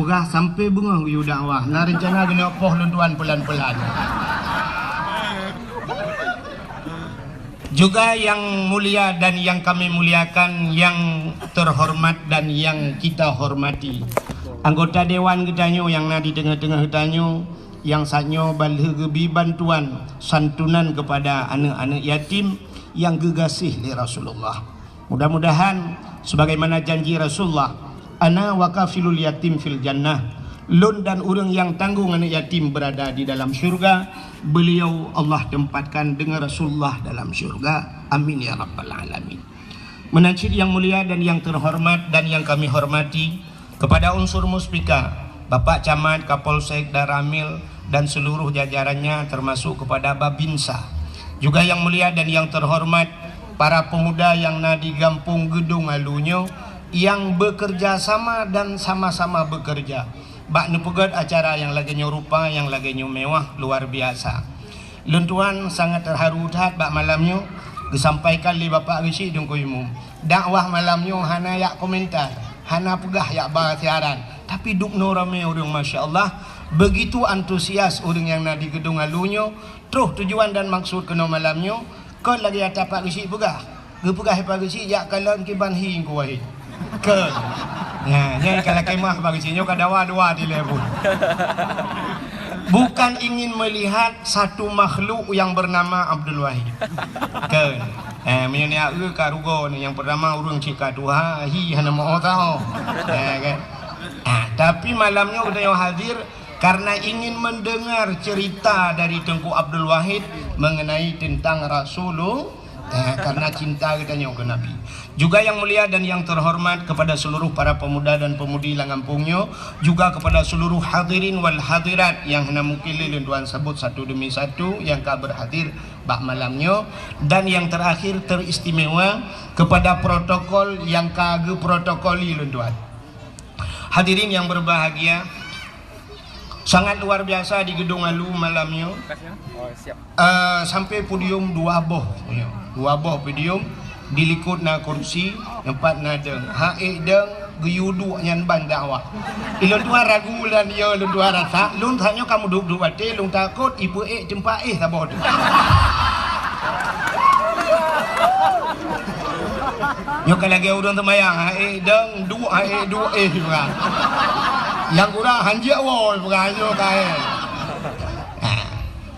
berah sampai bunga yu dakwah. Nah rencana gini opoh luntuan pelan-pelan. Juga yang mulia dan yang kami muliakan, yang terhormat dan yang kita hormati, anggota dewan gedanyo yang di tengah-tengah gedanyo, yang sanyo balhegebi bantuan santunan kepada anak-anak yatim yang gegasih li Rasulullah. Mudah-mudahan sebagaimana janji Rasulullah, ana wakafilul yatim fil jannah, lun dan orang yang tanggung anak yatim berada di dalam syurga. Beliau Allah tempatkan dengan Rasulullah dalam syurga. Amin ya rabbal alamin. Menajid yang mulia dan yang terhormat dan yang kami hormati, kepada unsur muspika, Bapak Camat, Kapolsek, Daramil dan seluruh jajarannya, termasuk kepada Babinsa. Juga yang mulia dan yang terhormat para pemuda yang di Gampung Gedung Alunyo, yang bekerja sama dan sama-sama bekerja. Bak nepegat acara yang lagi rupa, yang lagi mewah, luar biasa. Luntuan sangat terharu tat bak malamnya disampaikan li Bapak Risi Dengku Umum. Dakwah malamnya hana yak komentar, hana pegah yak siaran, tapi duk no rame orang, Masya Allah. Begitu antusias orang yang di gedung alunyo. Terus tujuan dan maksud kena malamnya, kau lagi atas Pak Risi pegah. Gepegah Pak Risi yak kalan kiban hi kuai. Ke nah, kalau kemah bagisinya kadawa dua di level. Bukan ingin melihat satu makhluk yang bernama Abdul Wahid. Ke menyenia karugo yang pertama urang cika tuha hi hana mau tahu. Kan. Tapi malamnya udah yang hadir karena ingin mendengar cerita dari Tengku Abdul Wahid mengenai tentang Rasulullah. Karena cinta kita ke Nabi. Juga yang mulia dan yang terhormat kepada seluruh para pemuda dan pemudi Langampungnya, juga kepada seluruh hadirin wal hadirat yang hendak mukili luntuan sebut satu demi satu yang berhadir bak malamnya. Dan yang terakhir teristimewa kepada protokol yang kage protokoli luntuan. Hadirin yang berbahagia, sangat luar biasa di gedung Alu malamnya. Sampai podium dua boh podium dilikut na kursi tempat na deng hae deng geyudu nyan ban dakwah ilun tua ragu lan yo lun tua rasa lun thanyo kamu duduk bate lun takut ibu jempa sabot yo kalagi urang temayang hae deng du hae du bukan yang kurang hanjia wol bukan yo kae.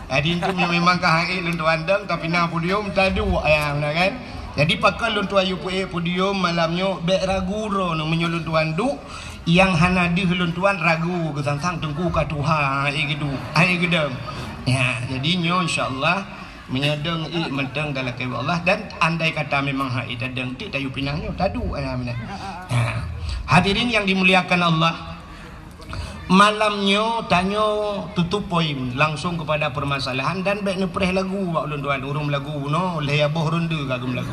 Adin tu memang kahai luntuan deng tapi na podium tadu ayam kan. Jadi pakal luntuan UPE podium malamnya bek ragu ro no menyoluntuan du yang hana di luntuan ragu kesang-sang tengku ka Tuhan gitu. Ai gedem. Ya, jadi nyo insyaallah menyedeng menteng dalam kewa Allah, dan andai kata memang hai tadeng ti tayu pinangnya tadu ayam. Hadirin yang dimuliakan Allah, malamnya tanyo tutup poin langsung kepada permasalahan dan baik nepreh lagu wak lunduan urung lagu no leyaboh rendu kagum lagu.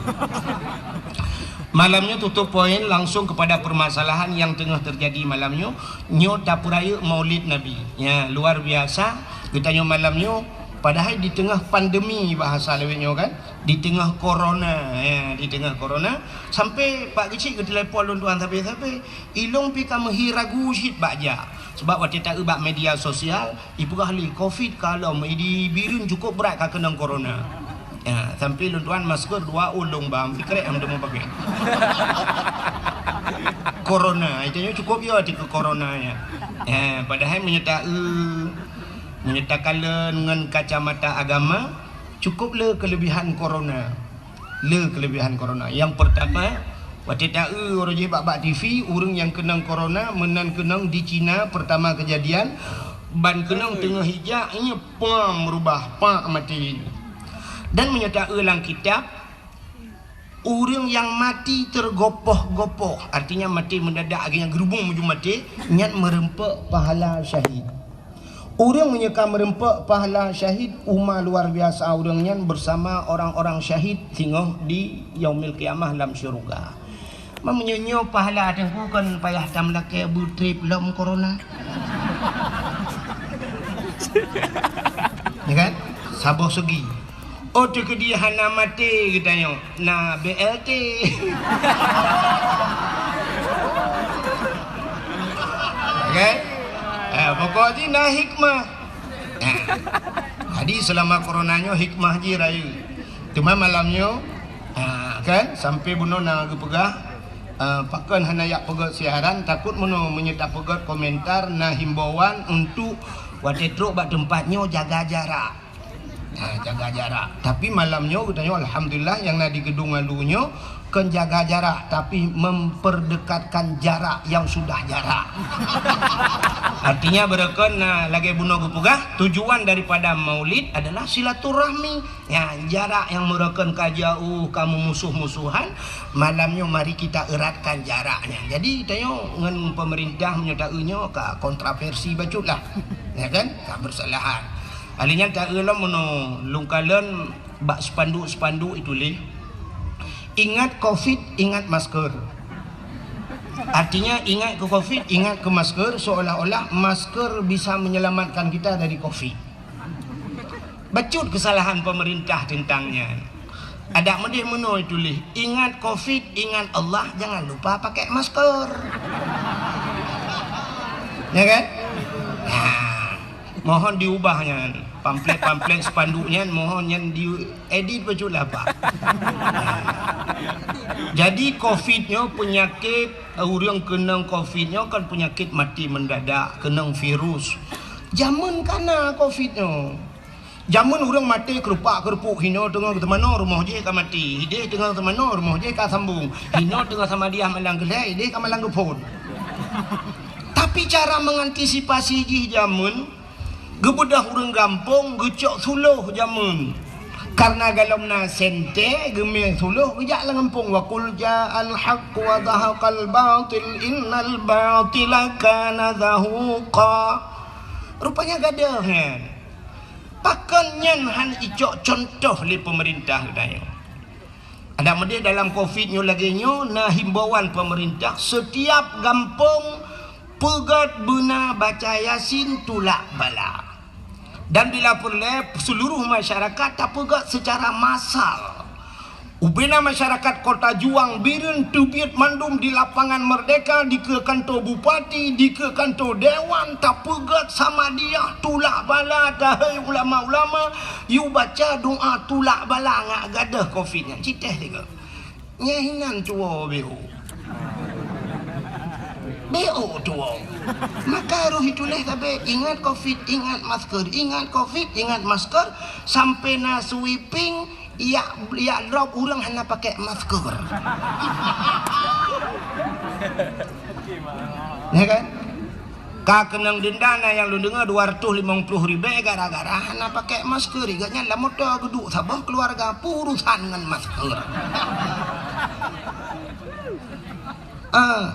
Malamnya tutup poin langsung kepada permasalahan yang tengah terjadi malamnya. Nyo tapuraya Maulid Nabi. Ya, luar biasa. Kita nyo malamnya padahal di tengah pandemi bahasa lewetnya kan, di tengah corona ya, di tengah corona sampai Pak kecil ke telefon lunduan sampai ilong pi kamu hiragu shit bakja. Sebab waktu tak ubah media sosial, ibu ahli COVID kalau di birin cukup berat kah kena corona. Ya, sampai luntuan masker dua ulung bam, fikir am demo pakai. Corona, itu cukup ya di corona ya. Padahal menyatakan dengan kacamata agama cukup le kelebihan corona. Yang pertama, waktu tak roji bak TV urang yang kena corona menan kenang di Cina pertama kejadian ban kenang tengah hijak ini pam merubah pak mati. Dan menyatakan dalam kitab orang yang mati tergopoh-gopoh, artinya mati mendadak akhirnya gerubung menuju mati, nyat merempak pahala syahid. Orang menyeka merempak pahala syahid, umma luar biasa orangnya bersama orang-orang syahid tinggal di yaumil qiyamah dalam syurga. Menyonyo pahala tengku kan payah tam laki butrip lom corona. Ya kan? Saboh segi. Oh tu ke dia hana mati katanya. Nah BLT. kan? Pokoknya nah hikmah. Jadi selama coronanya hikmah je raya. Cuma malamnya kan sampai bunuh nak pegah pakan hanayak pegat siaran takut mono menyedap pegat komentar nah himbauan untuk watetro bak tempatnya jaga jarak. Jaga jarak. Tapi malamnya katanya alhamdulillah yang di gedung alunya kan jaga jarak tapi memperdekatkan jarak yang sudah jarak. Artinya berekan lagi bunuh gupugah tujuan daripada maulid adalah silaturahmi. Ya, jarak yang merekan kajauh kamu musuh-musuhan malamnya mari kita eratkan jaraknya. Jadi tanya dengan pemerintah menyatakannya ke kontroversi baculah. Ya kan? Tak bersalahan. Alinya tak elam mono lungkalan bak spanduk-spanduk itu leh. Ingat Covid, ingat masker. Artinya ingat ke Covid, ingat ke masker, seolah-olah masker bisa menyelamatkan kita dari Covid. Bacut kesalahan pemerintah tentangnya. Ada medih mono itu leh. Ingat Covid, ingat Allah, jangan lupa pakai masker. Ya kan? Mohon diubahnya pamflet spanduknya, mohon yang diedit bajulah Pak. Jadi Covid-nya penyakit orang kena Covid-nya kan penyakit mati mendadak, kena virus. Zaman kana Covid-nya. Zaman orang mati kerupak-kerupuk hino tengah ke mana rumah je ka mati. Dia tengah ke mana rumah je ka sambung. Hino tengah sama dia malang gelai, dia ka malang gepon. Tapi cara mengantisipasi je zaman gebedah orang gampung gecok suluh jamun karena galomna sente gemil suluh gejak lah gampung wa qul ja'al haqq wa dhahaqal batil innal batila kana zahuqa. Rupanya gadah kan pakan nyan han icok contoh li pemerintah dayo. Ada medih dalam Covid nyo lagi nyo nah himbauan pemerintah setiap gampung pegat bena baca Yasin tulak bala. Dan bila perlu seluruh masyarakat tak pegat secara massal. Ubena masyarakat Kota Juang birin tubiat mandum di lapangan Merdeka di ke kantor bupati di ke kantor dewan tak pegat sama dia tulak bala dahai ulama-ulama you baca doa tulak bala ngak gadah Covid-nya citeh juga. Nyahinan tua BO tua. Maka roh itulah tapi ingat Covid, ingat masker, ingat Covid, ingat masker sampai na sweeping ya drop orang hanya pakai masker. Ya kan? Kakenang dendana yang lu dengar 250.000 gara-gara hanya pakai masker. Iganya lah motor geduk sabah keluarga purusan dengan masker.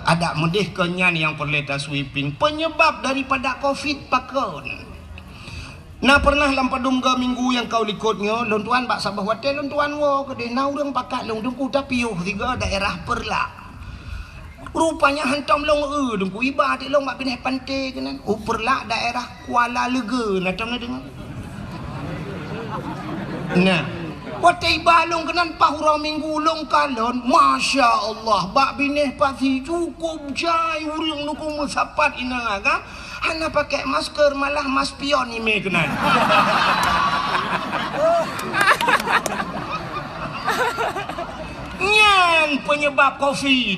Ada medih kenyan yang perleta sweeping penyebab daripada Covid pakon. Nah pernah lampadum ke minggu yang kau likutnya lontuan bak sabah hotel lontuan wo ke na urang pakat long dengku tapi yo tiga daerah perla. Rupanya hantam long dengku iba ti long bak pindah pantai kenan. Perla daerah Kuala Lega nak tahu dengar. Nah watai balong kenan pahura minggu long kalon Masya Allah bak binih pasti cukup jai urang nuku musapat inang aga hana pakai masker malah mas pion ime kenan. Nyan penyebab Covid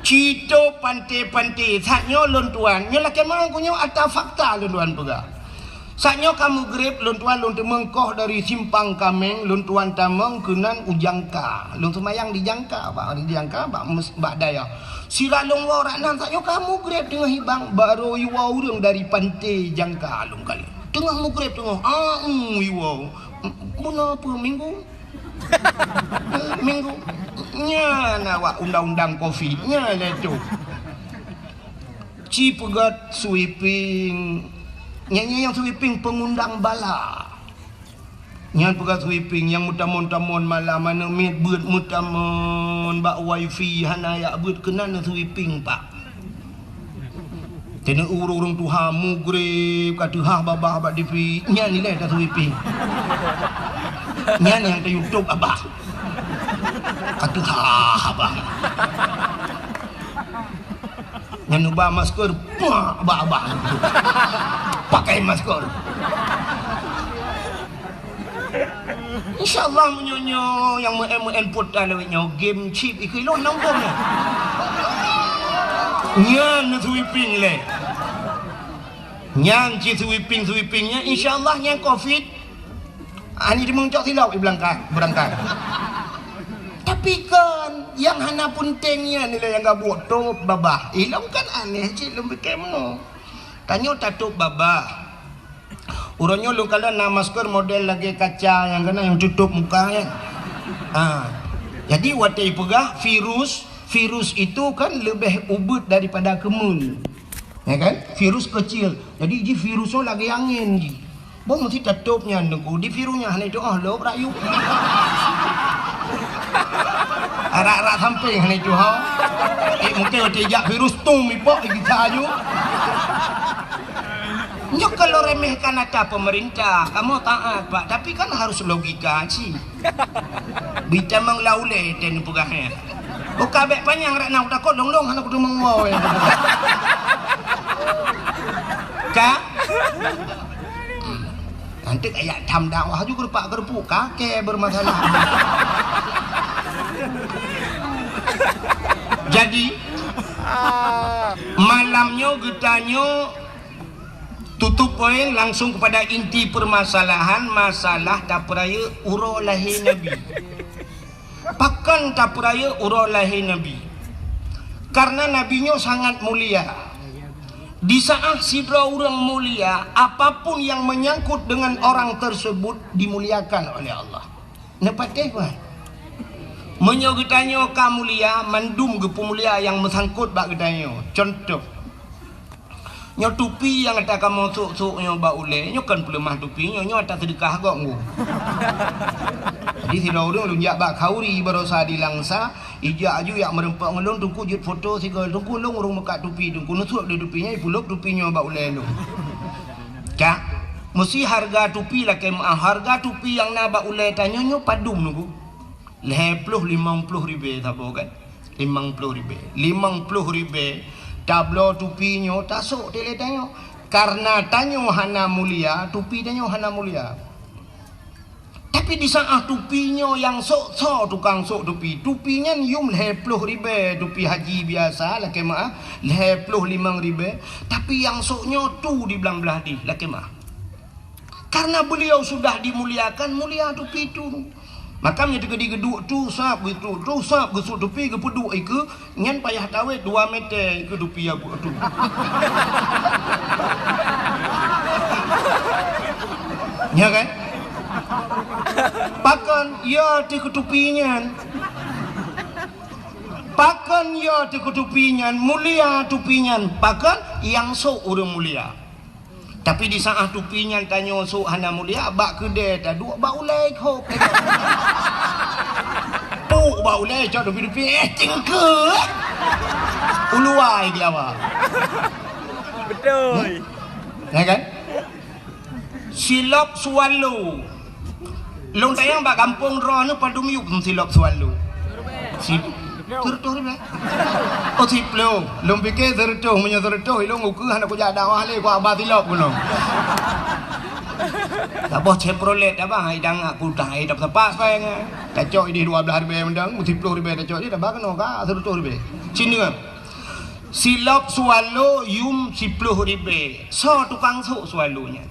cito pantai-pantai saknyo lontuan nyo laki mau kunyo atau fakta lontuan pega. Saknyo kamu grip luntuan mengkoh dari simpang Kameng luntuan tamang kenan ujangka luntu mayang dijangka bak daya sila long waraknan saknyo kamu grip tengah hibang baru iwa urang dari pantai jangka long kali tengah mu grip tengah iwa mana apa minggu minggu nya nawak undang-undang Covid nya lah tu cipegat sweeping nyanyi yang sweeping pengundang bala nyan pegat sweeping yang mutamon-tamon malam mana mit beut mutamon bak wifi hana ya beut kenan sweeping pak tena urung tu hamu grip kata ha babah bak dipi nyan ni lah dah sweeping nyan yang ke YouTube abah kata ha abah Yang ubah masker, abah-abah. Pakai masker. InsyaAllah menyonyo yang men putan lewatnya game chip ikilon nambung ni. Nyan sweeping le. Nyan ci sweepingnya insyaAllah yang covid. Ani dimengcok silap berangkat. Tapi kan yang hana puntengnya nilai yang gak buat top babah. Ilang kan aneh cik lebih kemo. Tanya tatup babah. Urangnya lu kalau nak masker model lagi kaca yang kena yang tutup muka ya. Jadi watai pegah virus itu kan lebih ubud daripada kemun. Ya kan? Virus kecil. Jadi ji virusnya lagi angin ji. Bang mesti tutupnya nunggu di virusnya hanya itu lo rayu. Arak-arak samping hanya itu ha. Mungkin tidak virus tung mipok kita aja. Nyok kalau remehkan ada pemerintah, kamu taat pak, tapi kan harus logika sih. Bisa menglaule dan pegahnya. Buka bek panjang rak nak takut dong hana kudu mengwau ya. Kak. Nanti kayak tam dakwah juga pak gerpuk kakek bermasalah. Jadi malamnya getanyo tutup poin langsung kepada inti permasalahan masalah tapraya uro lahir Nabi. Pakan tapraya uro lahir Nabi. Karena nabinya sangat mulia. Di saat sidra orang mulia, apapun yang menyangkut dengan orang tersebut dimuliakan oleh Allah. Nepateh kan? Menyogitanyo kamulia mandum ke pemulia yang mesangkut bak getanyo. Contoh nyo tupi yang ada kamu sok nyo ba ule nyo kan pelemah tupi nyo ada sedekah kok ngu. Jadi sila urang lunjak ba kauri berosa di langsa ija aju yak merempak ngelong tungku jut foto sigal tungku long urung mekat tupi tungku nusuk di tupinya ipulok tupi nyo ba ule lo. Cak mesti harga tupi lah kemah harga tupi yang na ba ule tanyo nyo padum nunggu. 50 ribu sabo kan 50 ribu tablo tupinya tasuk tele tanyo karena tanyo hana mulia tupi tanyo hana mulia. Tapi di saat tupinya yang sok tukang sok tupinya yum 50 ribu tupi haji biasa lah kemah 55 ribu tapi yang soknya tu di belah di lah kemah karena beliau sudah dimuliakan mulia tupi itu. Makanya di geduk tu sap gitu tu sap gesuk tupi ke peduk ke nyan payah tawet 2 meter ke tupi aku tu. Ya kan? Pakan ya di ketupinya. Pakan ya di ketupinya mulia tupinya. Pakan yang sok urang mulia. Tapi di saat tupinya tanya sok hana mulia bak kedai tak duk bak ulai kok. Puk bak ulai cak tupi tingke. Uluai dia apa? Betul. Ya kan? Silap swallow. Long tayang bak kampung roh ni padum yuk silap swallow. Tertuh ni oh siplo long pikir tertuh punya tertuh long uku anak ku jadi awah le ku abah tilap ku long tak boh Chevrolet apa hidang aku dah hidup sepas payang tacok di 12 ribu mendang 10 ribu tacok dia dah bakno ka tertuh ribu sini kan silap swallow yum 10 ribu so tukang sok swallownya.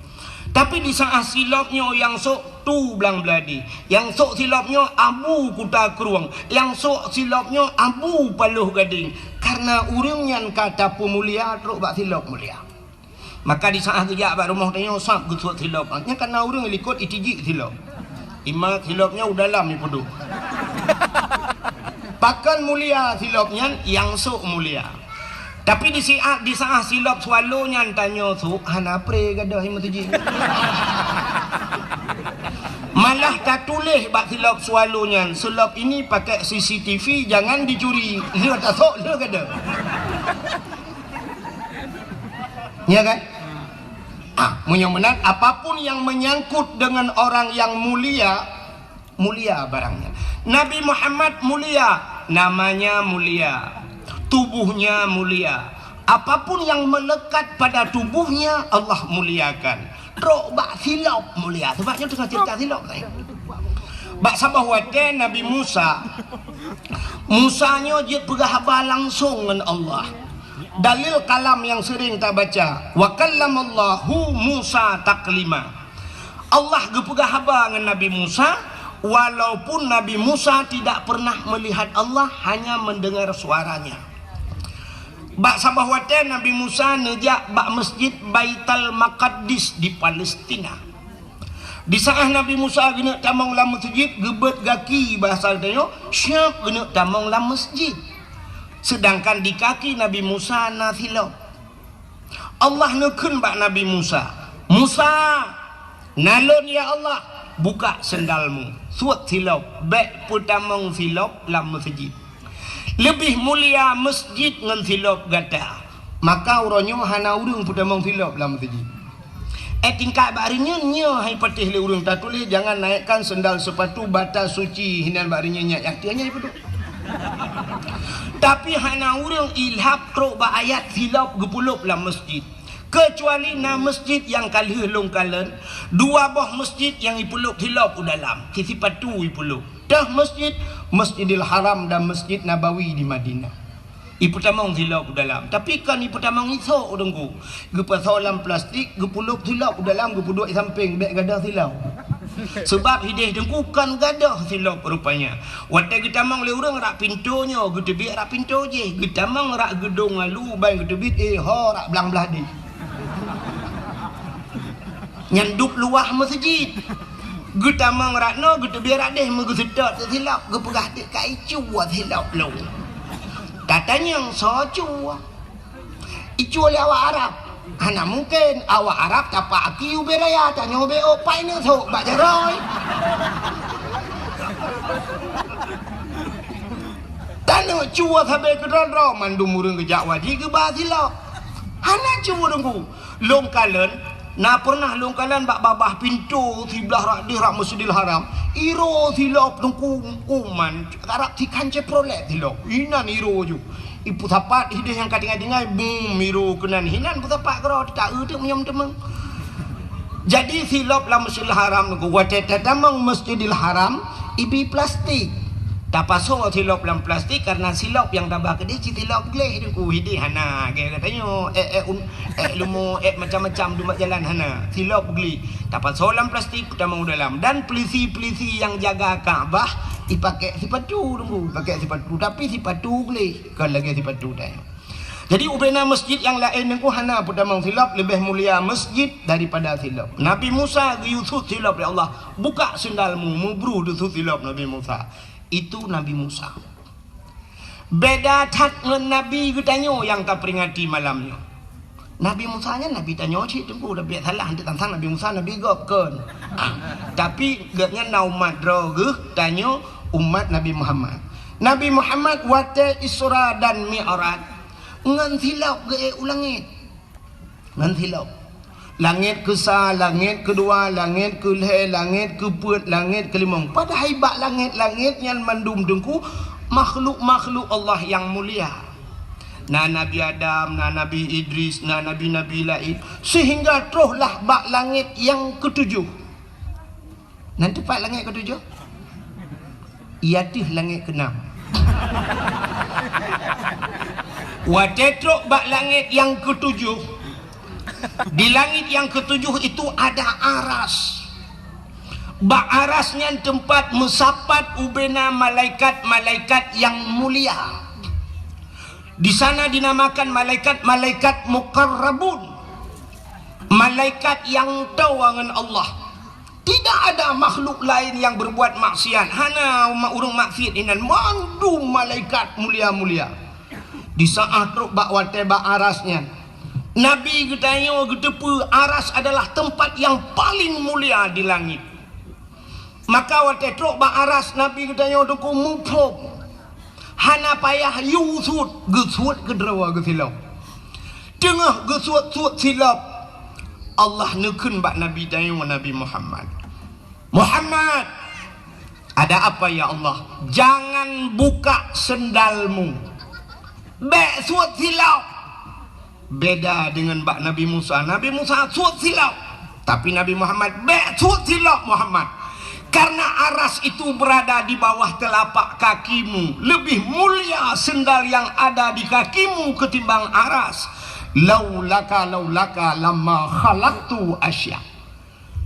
Tapi di saat silapnya yang sok tu belang beladi, yang sok silapnya abu kuta keruang, yang sok silapnya abu paluh gading. Karena urangnya kata pemulia teruk bak silap mulia. Maka di saat dia bak rumah tanya sap gesuk silapnya karena urang likut itiji silap. Ima silapnya udah dalam ni peduk. Pakan mulia silapnya yang sok mulia. Tapi di saat silap swallow-nya tanya su hana pre gadah himatuji. Malah tak tulis bak silap swallow-nya. Silap ini pakai CCTV jangan dicuri. Dia tak sok dia gadah. Ya kan? Menyang apapun yang menyangkut dengan orang yang mulia, mulia barangnya. Nabi Muhammad mulia, namanya mulia. Tubuhnya mulia, apapun yang melekat pada tubuhnya Allah muliakan. Rok bak silap mulia. Sebabnya tengah cerita silap saya. Bak sabah wate Nabi Musa. Musanya dia berhaba langsung dengan Allah. Dalil kalam yang sering kita baca. Wa kallamallahu Musa taklima. Allah berhaba dengan Nabi Musa walaupun Nabi Musa tidak pernah melihat Allah, hanya mendengar suaranya. Bak sabah wate Nabi Musa nejak bak masjid Baitul Maqdis di Palestina. Di saat Nabi Musa kena tamang dalam masjid, gebet gaki bahasa dia, syap kena tamang dalam masjid. Sedangkan di kaki Nabi Musa nathilap. Allah nekun bak Nabi Musa. Musa, nalon ya Allah, buka sendalmu. Suat silap, baik putamang silap dalam masjid. Lebih mulia masjid dengan silap gata. Maka orangnya hana urung putamang silap dalam masjid. Tingkat barinya nya hai patih le urung tak tulis jangan naikkan sendal sepatu batas suci hinan barinya nya yang tianya itu. Tapi hana urung ilhab tro ba ayat silap gepulup dalam masjid. Kecuali na masjid yang kalih long kalen, dua buah masjid yang ipulup silap dalam. Kisi patu ipulup. Dah masjid Masjidil Haram dan Masjid Nabawi di Madinah. Ipu tamang silap dalam. Tapi kan ipu tamang isok dengku. Gepa solam plastik, gepulup silap dalam, gepuduk samping beg gadah silap. Sebab hidih dengku kan gadah silap rupanya. Waktu kita mang le urang rak pintunya, gedebik rak pintu je. Kita mang rak gedung lalu bain gedebik ho rak belang-belah di. Nyanduk luah masjid. Kita mang rak no gedebik rak deh megesedot silap, gepegah dik kai cuwa silap lu. Katanya yang socu icu oleh awak Arab. Hana mungkin awak Arab tapak aki uberaya tanya ube opai ni sok bak jaroy. Tanya cua sampai ke ronro mandu murung ke Jawa di ke basilo. Hana cua dengku. Long kalen na pernah long kalen bak babah pintu sebelah rak di rak Masjidil Haram. Iro silap dengku kuman Arab ti kance prolet silap hinan iro ju ipu sapat hidih yang kadang-kadang bum iro kenan hinan pu sapat kero tak eudeuk menyam temeng. Jadi silap la Masjidil Haram dengku wate tamang Masjidil Haram ibi plastik tak pasang silap dalam plastik karena silap yang tambah ke dia silap gleh dengku hidih hana ge katanya lumo macam-macam dumat jalan hana silap geli tak pasang dalam plastik tamang dalam. Dan polisi-polisi yang jaga Kaabah dipakai sepatu dengku, pakai sepatu tapi sepatu gleh kan lagi sepatu dah. Jadi ubena masjid yang lain dengku hana putamang silap lebih mulia masjid daripada silap. Nabi Musa Yusuf silap ya Allah, buka sendalmu mubru Yusuf silap Nabi Musa. Itu Nabi Musa. Beda tat dengan Nabi getanyo yang tak peringati malamnya. Nabi Musa nya Nabi tanyo cik tengku dah biar salah hantar tantang Nabi Musa Nabi gopkan. Tapi getnya na umat droge tanyo umat Nabi Muhammad. Nabi Muhammad wate Isra dan Mi'raj ngan silap ge ulangit. Ngan silap. Langit ke-1, langit kedua, langit ke-2, langit ke-4, langit ke-5. Pada haibat langit-langit yang mandum dengku makhluk-makhluk Allah yang mulia. Na Nabi Adam, na Nabi Idris, na Nabi-Nabi lain. Sehingga teruslah bak langit yang ke-7. Nanti pak langit ke-7? Iatih langit ke-6. Watetrok bak langit yang ke-7. Di langit yang ke-7 itu ada aras. Bak arasnya tempat mesapat ubena malaikat-malaikat yang mulia. Di sana dinamakan malaikat-malaikat muqarrabun. Malaikat yang tahu dengan Allah. Tidak ada makhluk lain yang berbuat maksiat. Hana urung maksiat inan mandu malaikat mulia-mulia. Di saat truk bak wate bak arasnya Nabi getanyo getepu aras adalah tempat yang paling mulia di langit. Maka waktu truk bak aras Nabi getanyo duku mupuk. Hana payah yusut gesut kedrawa gesilap. Tengah gesut-sut silap. Allah nekun bak Nabi tanyo Nabi Muhammad. Muhammad, ada apa ya Allah? Jangan buka sendalmu. Bek sut silap. beda dengan bak Nabi Musa. Nabi Musa suat silap, tapi Nabi Muhammad suat silap Muhammad. Karena aras itu berada di bawah telapak kakimu, lebih mulia sendal yang ada di kakimu ketimbang aras. Laulaka lamma khalaqtu asya.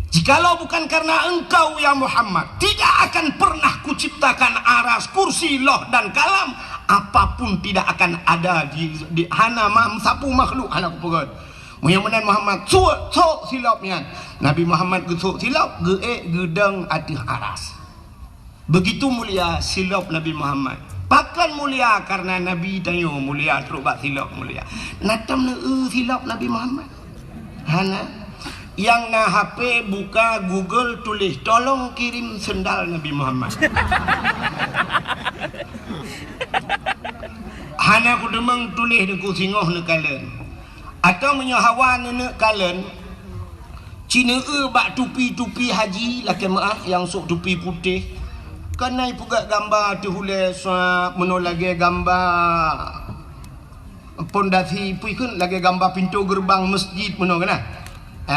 Jikalau bukan karena engkau ya Muhammad, tidak akan pernah kuciptakan aras, kursi, loh dan kalam. Apapun tidak akan ada di hana sapu makhluk anak pegot. Muhammad Muhammad sok silapnya. Nabi Muhammad gesuk silap gedang atih aras. Begitu mulia silap Nabi Muhammad. Pakan mulia karena Nabi tanyo mulia teruk bak silap mulia. Natam silap Nabi Muhammad. Hana yang na HP buka Google tulis tolong kirim sendal Nabi Muhammad. Hana ku demang tulis deku singoh ne kalen. Atau menyahawan ne kalen. Cina bak tupi-tupi haji laki maaf yang sok tupi putih. Kanai puga gambar tu hule meno lagi gambar pondasi pun lagi gambar pintu gerbang masjid meno kana.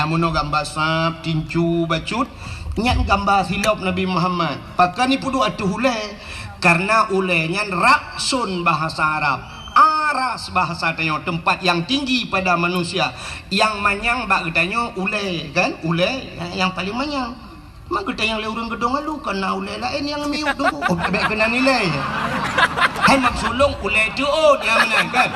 Meno gambar sap tincu bacut nyat gambar silap Nabi Muhammad. Pakai ni pudu atu hule karena ulenya raksun bahasa Arab. Aras bahasa tanyo tempat yang tinggi pada manusia. Yang manyang bak getanyo ule kan? Ule yang paling manyang. Mak getang yang leurun gedong alu kena ule lain yang miuk tu. Oh baik kena nilai. Hai mak sulung ule tu dia menang kan.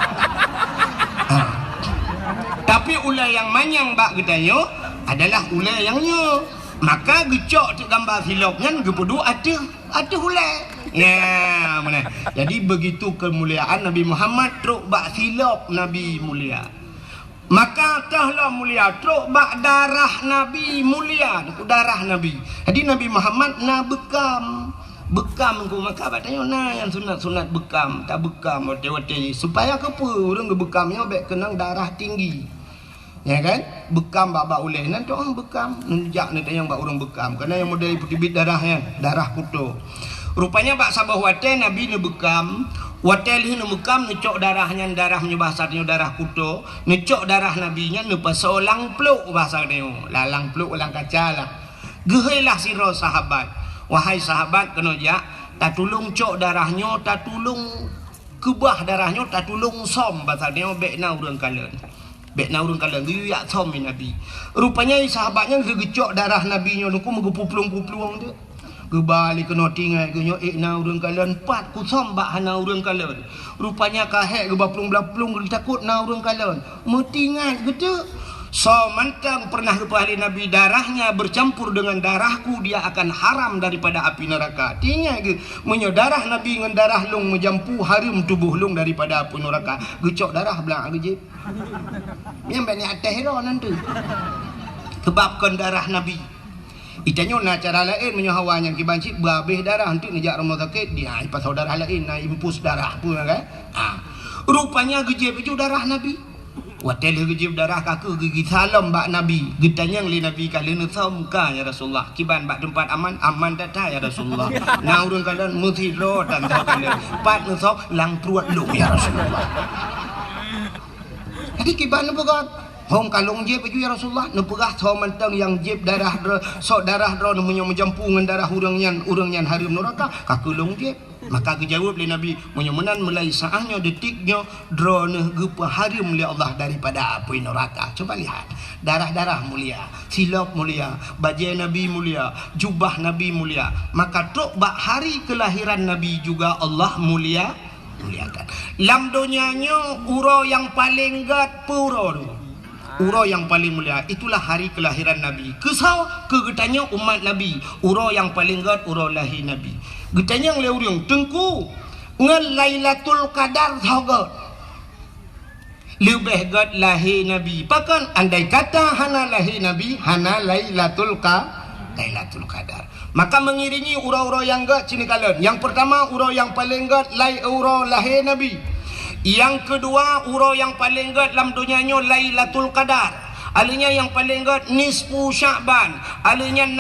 Tapi ule yang manyang bak getanyo adalah ule yang nyo. Maka gecok tu gambar silapnya gepudu ada ule. Ya, mana? Jadi begitu kemuliaan Nabi Muhammad truk bak silap Nabi mulia. Maka tahlah mulia truk bak darah Nabi mulia, darah Nabi. Jadi Nabi Muhammad na bekam ku maka batanya na yang sunat bekam, tak bekam wate-wate supaya kepu urang bekamnya bek kenang darah tinggi. Ya kan? Bekam bak uleh nanti orang bekam nunjak nanti yang bak urang bekam karena yang model putih darahnya, darah kuto. Rupanya bak sabah wate Nabi ne bekam, wate lih ne bekam necok darahnya bahasanya darah kuto, necok darah nabinya ne pasolang pluk bahasanya, lalang pluk ulang kaca lah. Geheilah siro sahabat. Wahai sahabat kena jak, tak tulung cok darahnya, tak tulung kebah darahnya, tak tulung som bahasanya bekna urang kalen. Bekna urang kalen giyak som Nabi. Rupanya sahabatnya gegecok darah nabinya nuku megupuplung-puplung tu. Gebali kena tinggal kenyo na urang kalian 4 kusam bak hana urang kalian. Rupanya kahek gebaplung-blaplung takut na urang kalian. Metingat gitu. So mantang pernah kepahali Nabi darahnya bercampur dengan darahku dia akan haram daripada api neraka. Tinggal ke menyo darah Nabi dengan darah lung menjampu harum tubuh lung daripada api neraka. Gecok darah belang gejip. Yang banyak atas hero nanti. Kebabkan darah Nabi. Itanya na cara lain menyahawan yang kibancit babeh darah nanti ngejak rumah sakit dia pasal darah lain na impus darah pun kan. Rupanya gejib itu darah Nabi. Watel gejib darah kaku gigi salam bak Nabi. Gitanya li Nabi kali ne muka ya Rasulullah. Kiban bak tempat aman data ya Rasulullah. Na urang kalian mesti ro dan kalian. Pat ne sok lang pruat lu ya Rasulullah. Jadi kiban bukan hong kalung jeb itu ya Rasulullah nepegah so mentang yang jeb darah sok darah dro menyo menjampu dengan darah urangnya harum neraka kakulung jeb maka kejawab oleh Nabi menyemenan mulai saahnya detiknya dro ne gepa harum oleh Allah daripada api neraka. Coba lihat darah-darah mulia, silap mulia, baju Nabi mulia, jubah Nabi mulia, maka truk bak hari kelahiran Nabi juga Allah muliakan. Lam dunianya uro yang paling gat puro tu. Uro yang paling mulia itulah hari kelahiran Nabi. Kesau kegetanya umat Nabi. Uro yang paling gat uro lahir Nabi. Getanya leuriung tengku ngan Lailatul Qadar thogot. Lebih gat lahir Nabi. Pakan andai kata hana lahir Nabi, hana Lailatul Qadar. Maka mengiringi uro-uro yang gat cini kalian. Yang pertama uro yang paling gat uro lahir Nabi. Yang kedua uro yang paling gat dalam dunianya Lailatul Qadar. Alinya yang paling gat nisfu Sya'ban. Alinya 6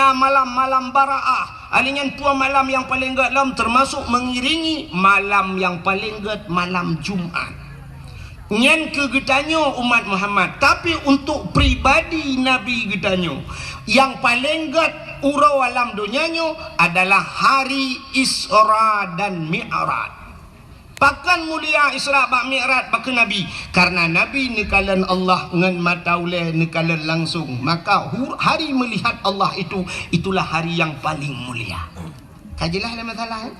malam Baraah. Alinya 2 malam yang paling gat dalam termasuk mengiringi malam yang paling gat malam Jumat. nyen ke getanyo umat Muhammad, tapi untuk pribadi Nabi getanyo yang paling gat urau alam dunianyo adalah hari Isra dan Mi'raj. Pakan mulia Isra ba Mi'raj baka Nabi, karena Nabi nekalan Allah ngan mata uleh nekalan langsung, maka hari melihat Allah itulah hari yang paling mulia. Kajilah ada masalah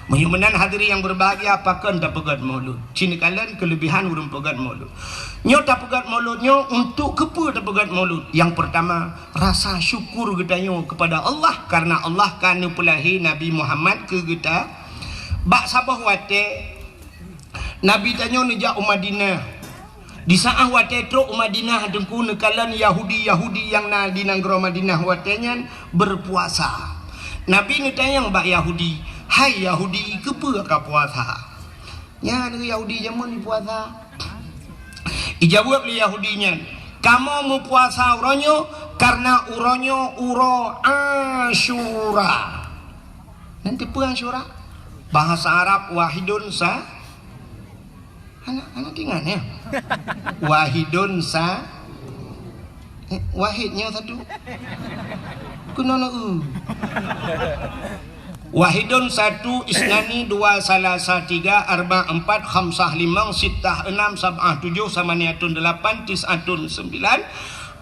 menyumenan hadiri yang berbahagia, pakan tak pegat maulud. Cina kalian kelebihan urung pegat maulud. Nyo tak pegat mauludnya untuk kepa tak pegat maulud. Yang pertama, rasa syukur getanyo kepada Allah, karena Allah kan pelahi Nabi Muhammad ke geta. Bak sabah wate Nabi tanyo nejak Madinah. Di saat wate truk Madinah dengku nekalan Yahudi yang na di nanggro Madinah watenya berpuasa. Nabi ngetanya bak Yahudi, hai Yahudi, kepa ka puasa? Ya, ada Yahudi jaman di puasa. Ijawab li Yahudinya, kamu mau puasa uronyo karena uronyo uro Asyura. Nanti apa Asyura? Bahasa Arab wahidun sa. Anak ingat ya. Wahidun sa. Wahidnya satu. Kunana wahidun satu, isnani dua, salasa tiga, arba empat, khamsah limang, sittah enam, sab'ah tujuh, samaniatun delapan, tis'atun sembilan,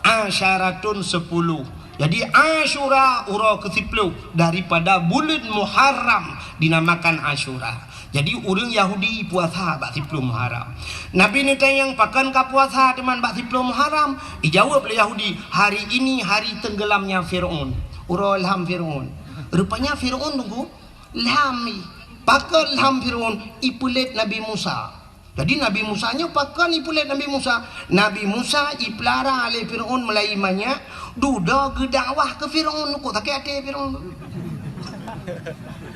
asyaratun sepuluh. Jadi Asyura uro ke-10 daripada bulan Muharram dinamakan Asyura. Jadi orang Yahudi puasa bak 10 Muharram. Nabi ni tanya pakan ka puasa teman bak 10 Muharram. Dijawab oleh Yahudi, hari ini hari tenggelamnya Firaun. Uro ilham Firaun. Rupanya Firaun tunggu ilham. Pakan ilham Firaun ipulit Nabi Musa. Jadi Nabi Musa nya pakan ipulit Nabi Musa. Nabi Musa ipelara oleh Firaun melaimanya duda ke dakwah ke Firaun. Kok tak hati Firaun.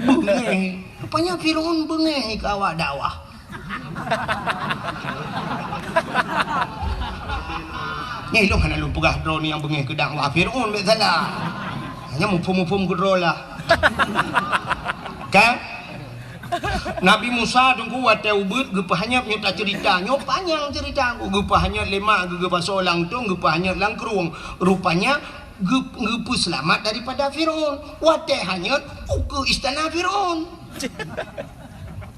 Bengeh. Rupanya Firaun bengeh ke awak dakwah. Ni lu hana lu pegah drone yang bengeh ke dakwah Firaun bet salah. Hanya mufum-mufum ke drone lah. Kan? Nabi Musa tunggu wate ubud gepahnya nyota cerita nyo panjang cerita gepahnya lemak gepa solang tu gepahnya langkrung rupanya gepu selamat daripada Firaun wate hanya ke istana Firaun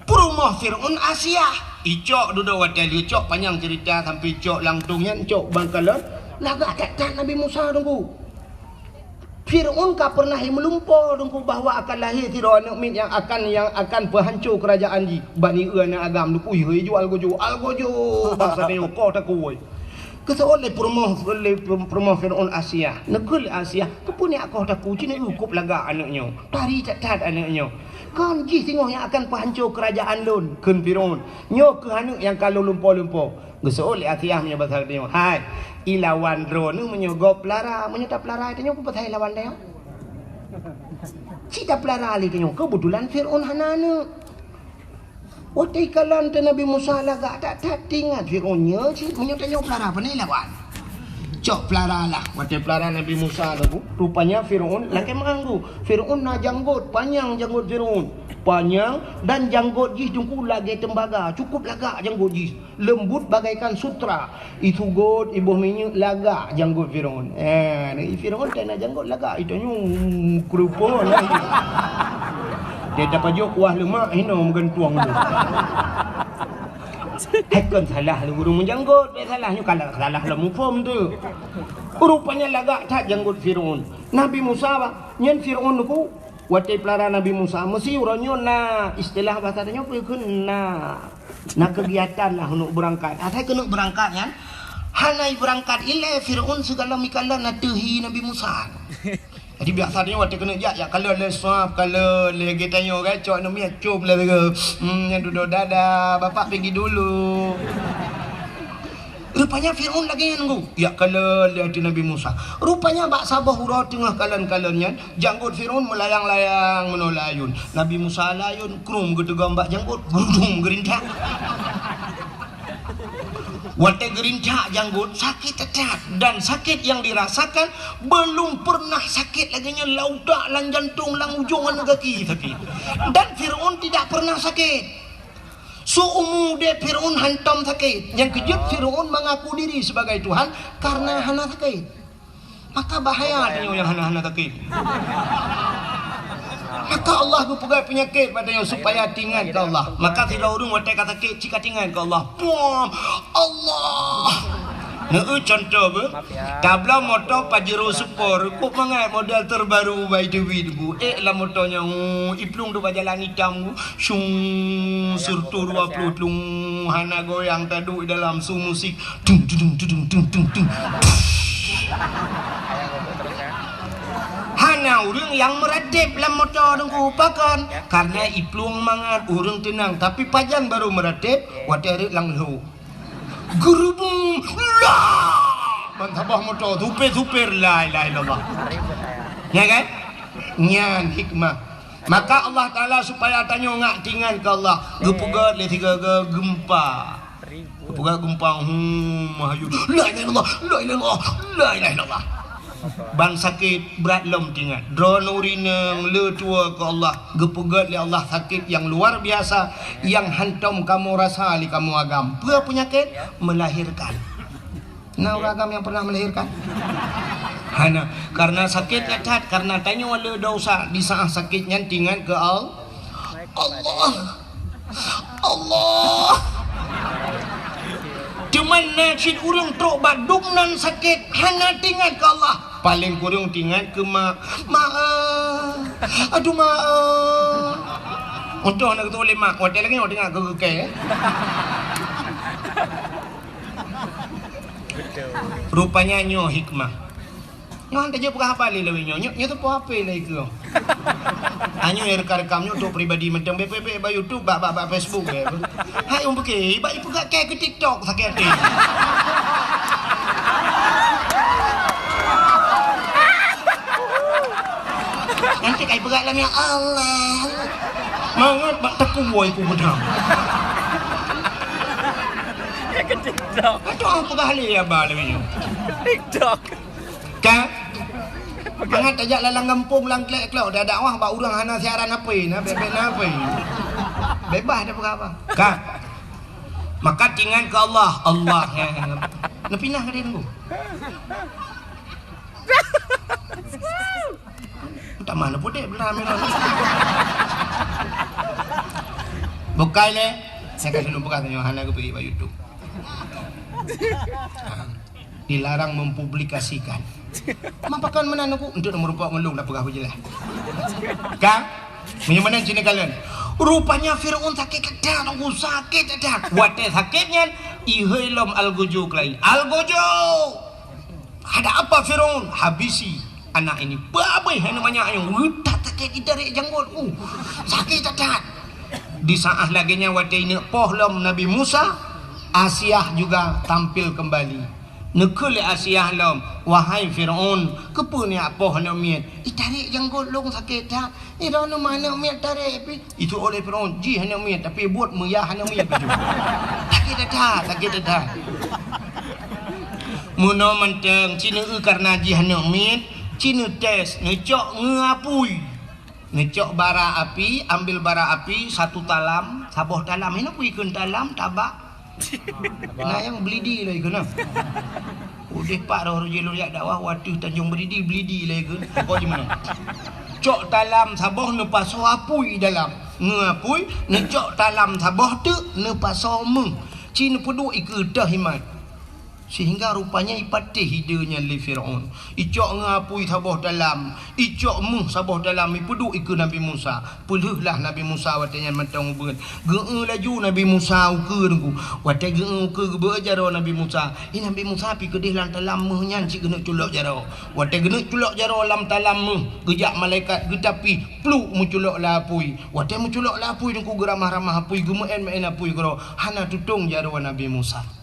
rumah Firaun Asia icok duduk wate licok panjang cerita sampai icok langtungnya icok bangkalan lagak tak Nabi Musa tunggu Firaun ka pernah melumpuh dengku bahwa akan lahir tiada anak min yang akan berhancur kerajaan ji bani ana agam dengku ju algojo bahasa dia ko tak kuoi kata oleh promo Firaun Asia negeri Asia kepuni aku tak ku cina ukup laga anaknya tari catat anaknya kan ji tengok yang akan berhancur kerajaan lun kun Firaun nyo ke anak yang kalau lumpuh geso oleh Asia punya bahasa dia hai ilawan drone menyogop pelara menyetap pelara itu nyo petai lawan dia cita pelara ali itu kebetulan Firaun hanana otai kalan te Nabi Musa laga tak tinggal Firaunnya si menyetanya pelara panai lawan cok pelara lah wate pelara Nabi Musa tu rupanya Firaun lagi manggu Firaun na janggut panjang janggut Firaun panjang dan janggut jis jungku lagi tembaga cukup lagak janggut jis lembut bagaikan sutra itu god ibu minyak lagak janggut Firaun Firaun tak nak janggut lagak itu nyu kerupuk lah dia dapat jok kuah lemak hina menggantuang tu hakan salah lu guru menjanggut dia salahnya kalau salah lah mufum tu rupanya lagak tak janggut Firaun Nabi Musa nyen Firaun tu wate pelara Nabi Musa mesti uranyo na istilah bahasa dia pun na kegiatan lah untuk berangkat asal kena berangkat kan hanai berangkat ile Firaun segala mikala na tehi Nabi Musa jadi biasanya wate kena ya kalau le swap kalau le getanyo kan cok no mi acum le yang duduk dada bapak pergi dulu rupanya Firaun lagi nunggu ya kalau lihat Nabi Musa rupanya bak sabah hurau tengah kalan-kalannya janggut Firaun melayang-layang menolayun Nabi Musa layun krum gedegam bak janggut gudung gerintak wate gerintak janggut sakit tetat dan sakit yang dirasakan belum pernah sakit laginya laudak lang jantung lang ujung kaki sakit dan Firaun tidak pernah sakit Su'umu de Fir'aun hantam sakit. Yang kejut Fir'aun mengaku diri sebagai Tuhan karena hana sakit. Maka bahaya tanya yang hana-hana sakit. Maka Allah berpegang penyakit padanya supaya tinggal ke Allah. Maka tidak urung watai kata sakit jika tinggal ke Allah. Allah. Contoh ber, tabla motor Pajero Super, kok mangai model terbaru by the way bu. Lah motornya, iplung tu jalan hitam, shung surtu 20 tlung, hana goyang tadu dalam su musik, tung tung tung tung tung tung. Hana urang yang meradip dalam motor dengku pakan, karena iplung mangat urang tenang, tapi pajan baru meradip, wadah lang lu. Gerubung lah mantabah motor tupir la ilaha illallah ya kan nyan hikmah. Maka Allah Ta'ala supaya tanya ngak tinggal ke Allah gepugat le tiga gempa gepugat gempa mahayu la ilaha illallah la ilaha illallah la ilaha illallah. Ban sakit berat lom tinggal drone urineng le tua ke Allah gepugat le Allah sakit yang luar biasa yang hantam kamu rasa li kamu agam apa penyakit melahirkan. Nah agam yang pernah melahirkan hana karena sakit cacat karena tanya wala dosa di saat sakitnya tinggal ke Allah Allah cuman nasib urang trok badung nan sakit hana tinggal ke Allah paling kurang tinggal ke aduh untuk nak tu boleh mak hotel lagi orang dengar ke rupanya nyo hikmah nyo hantar je pukah apa lagi nyo tu pukah apa lagi ke hanya rekam nyo untuk pribadi macam BPP by YouTube bak Facebook hai pergi bak pukah ke TikTok sakit hati. Nanti kaya berat lah ya Allah. Mangat bak tekuwai ku bedang. Ya ke TikTok. Itu apa kali ya ba lebih TikTok. Kan? Mangat ajak lalang kampung lang klek-klek dah dakwah bak urang hana siaran apa na bebek na apa. Bebas dah apa. Kan? Maka tinggal ke Allah. Allah yang napinah ka din ko. Tak mana pun dek beramai bukai le saya kasih nombor katanya hana ke pergi pada YouTube dilarang mempublikasikan mampakan mana aku untuk nomor rupa ngelung dah pegah je lah kan mana sini kalian rupanya Fir'aun sakit kedah aku sakit kedah wate sakitnya ihilom algojo klai algojo ada apa Fir'aun habisi anak ini babai namanya yang tak sakit dari janggut sakit cacat di saat laginya waktu ini pohlom Nabi Musa Asyah juga tampil kembali nekul Asyah lom wahai Fir'aun kepunya poh namiat tarik janggut long sakit tak ida mana miat tarik itu oleh Fir'aun ji hanya miat tapi buat meyah hanya miat sakit cacat muno menteng cina karena ji hanya miat Cina tes, ngecok ngapui ngecok bara api, ambil bara api satu talam, saboh talam ini pui ikan talam, tabak nah yang belidi lah ikan udah pak roh jelur yak dakwah waktu Tanjung Beridi belidi lah ikan kau di mana cok talam saboh nepaso apui dalam ngapui, ngecok talam saboh tu nepaso meng Cina pedu ikan dah himat sehingga rupanya ipatih hidanya li Fir'aun icok ngapui saboh dalam icok muh saboh dalam ipudu ikut Nabi Musa puluhlah Nabi Musa watanya matang hubungan geu laju Nabi Musa ukur ku watai geu ke bejaro Nabi Musa ini Nabi Musa pi kedih lan talam muh nyan cik gena culok jaro watai gena culok jaro lam talam muh gejak malaikat getapi pluk muculok lapui watai muculok lapui ku geramah-ramah apui gemen-men apui gero hana tutung jaro Nabi Musa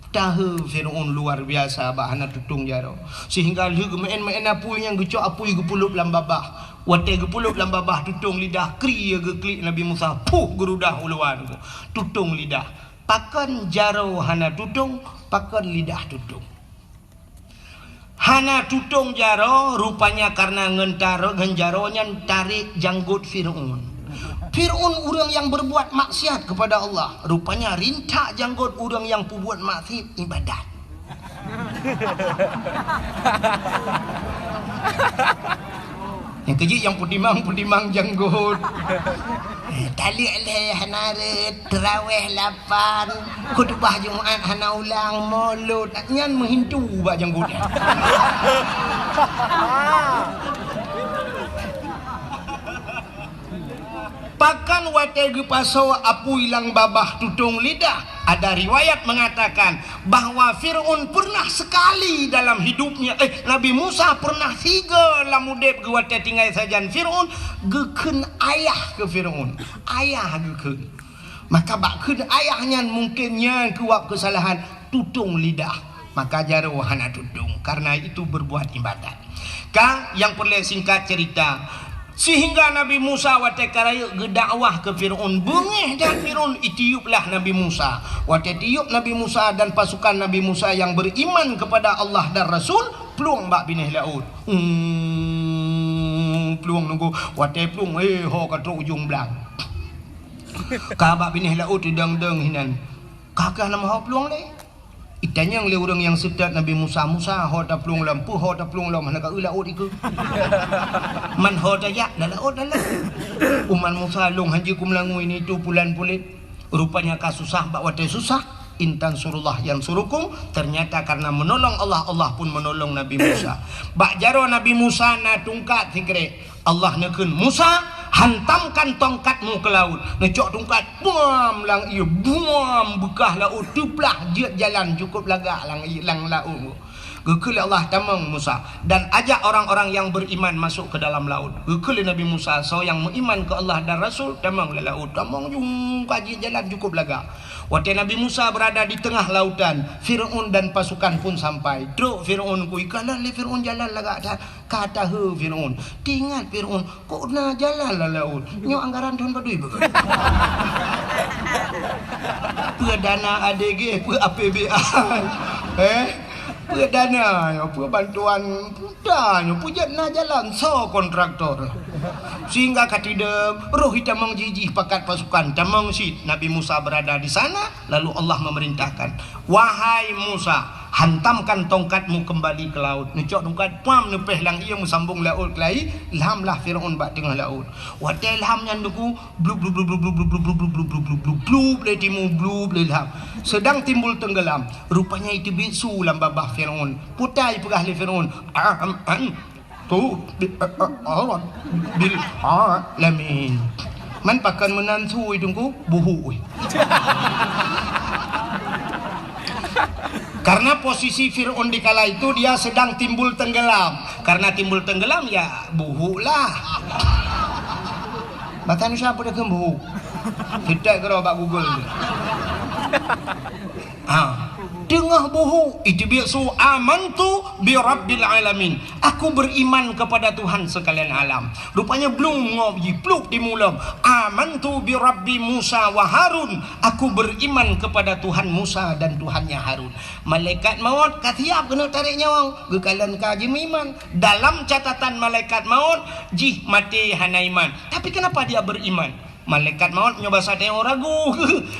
tahu Fir'aun luar biasa bahana tutung jaro sehingga lu gemen apui yang gecok apui gepulup lam babah wate gepulup lam babah tutung lidah kri geklik Nabi Musa puh gerudah uluan tutung lidah pakan jaro hana tutung pakan lidah tutung hana tutung jaro rupanya karena ngentaro genjaronya tarik janggut Fir'aun Fir'aun orang yang berbuat maksiat kepada Allah, rupanya rintak janggut orang yang berbuat maksiat ibadat. Yang kejik yang pudimang janggut. Talik leh hanaret, terawih 8, khutbah Jumaat hana ulang, maulud. Nyan menghintu bak janggut. Pakan wategi paso apu ilang babah tutung lidah. Ada riwayat mengatakan bahwa Fir'aun pernah sekali dalam hidupnya, Nabi Musa pernah 3 lamudep ke wate tinggal sajan Fir'aun geken ayah ke Fir'aun, ayah geken. Maka bakun ayahnya mungkinnya kuat kesalahan tutung lidah, maka jaro hana tutung karena itu berbuat ibadat. Kang yang perlu singkat cerita, sehingga Nabi Musa wate karaya gedakwah ke Fir'aun, bengih dan Fir'aun itiuplah Nabi Musa. Wate tiup Nabi Musa dan pasukan Nabi Musa yang beriman kepada Allah dan Rasul, peluang bak binih laut. Peluang nunggu wate peluang ho kata ujung belang. Kabak binih laut dang-dang hinan. Kakak nama ho peluang le. Itanya le orang yang sedat Nabi Musa ho ta pelung lampu ho ta pelung lam hana ka laut iku. Man ho ta ya la laut dalam. Uman Musa long haji kum langu ini tu pulan pulit. Rupanya kasusah bak wate susah. Intan surullah yang surukum, ternyata karena menolong Allah, Allah pun menolong Nabi Musa. Bak jaro Nabi Musa na tungkat sikre. Allah neken Musa, hantamkan tongkatmu ke laut. Necok tongkat, buam lang ia, buam bekah laut, tuplah jiat jalan cukup lagak lang ilang laut. Gekuli Allah tamang Musa dan ajak orang-orang yang beriman masuk ke dalam laut. Gekuli Nabi Musa so yang beriman ke Allah dan Rasul tamang le laut, tamang jung kaji jalan cukup laga. Waktu Nabi Musa berada di tengah lautan, Fir'aun dan pasukan pun sampai. Truk Fir'aun ku ikalah le Fir'aun jalan laga kata he Fir'aun. Tingat Fir'aun kok na jalan la laut. Nyo anggaran tuan badui begitu. Perdana ADG, pe APBA. Dana, bantuan dan punya na jalan so kontraktor. Sehingga katidem roh hitamang jijih pakat pasukan tamang sit. Nabi Musa berada di sana, lalu Allah memerintahkan, wahai Musa, hantamkan tongkatmu kembali ke laut. Necok tongkat pam nepeh lang ia musambung laut kelai, ilhamlah Fir'aun bak tengah laut. Watai ilhamnya nuku blub blub blub blub blub blub blub blub blub blub blub blub le timu blub le ilham. Sedang timbul tenggelam, rupanya itu bisu lam babah Fir'aun. Putai pegah le Fir'aun. Tu bil alamin. Man pakan menantu idungku buhu. Karena posisi Fir'aun di kala itu dia sedang timbul tenggelam. Karena timbul tenggelam ya buhu lah. Batan siapa dia buhu? Tidak kira bak Google. Tengah buhu itu biasa amantu bi rabbil alamin. Aku beriman kepada Tuhan sekalian alam. Rupanya belum ngopi pluk di mulam. Amantu bi rabbi Musa wa Harun. Aku beriman kepada Tuhan Musa dan Tuhannya Harun. Malaikat maut katiap kena tarik nyawang. Gekalan kaji iman. Dalam catatan malaikat maut jih mati hana iman. Tapi kenapa dia beriman? Malaikat maut nyoba sadeng ragu.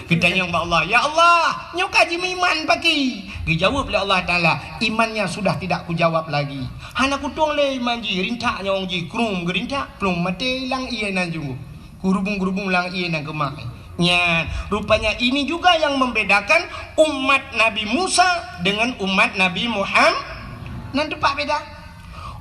Kita yang Allah, ya Allah, nyo kaji iman pagi. Dijawab oleh Allah Taala, imannya sudah tidak kujawab lagi. Hana kutung le iman ji, rintak nyawang ji, krum gerintak, plum mate lang iya nan jungu. Gurubung-gurubung lang iya nan kemak. Ya, rupanya ini juga yang membedakan umat Nabi Musa dengan umat Nabi Muhammad. Nanti pak beda.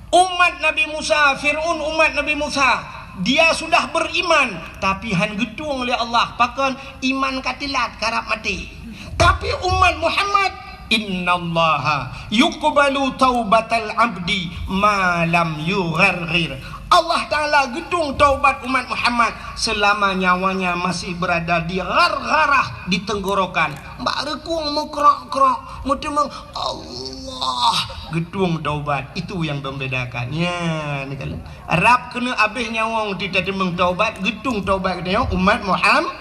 Umat Nabi Musa, Fir'aun umat Nabi Musa. Dia sudah beriman, tapi han getung oleh Allah, pakan iman katilat karap mati. Tapi umat Muhammad, innallaha yuqbalu taubatal abdi ma lam yugharghir. Allah Ta'ala gedung taubat umat Muhammad selama nyawanya masih berada di gargarah, di tenggorokan. Mbak rekung mengkrok-krok, mutemang Allah gedung taubat. Itu yang membedakan. Ya, Arab kena abih nyawang tidak temeng taubat, gedung taubat dia umat Muhammad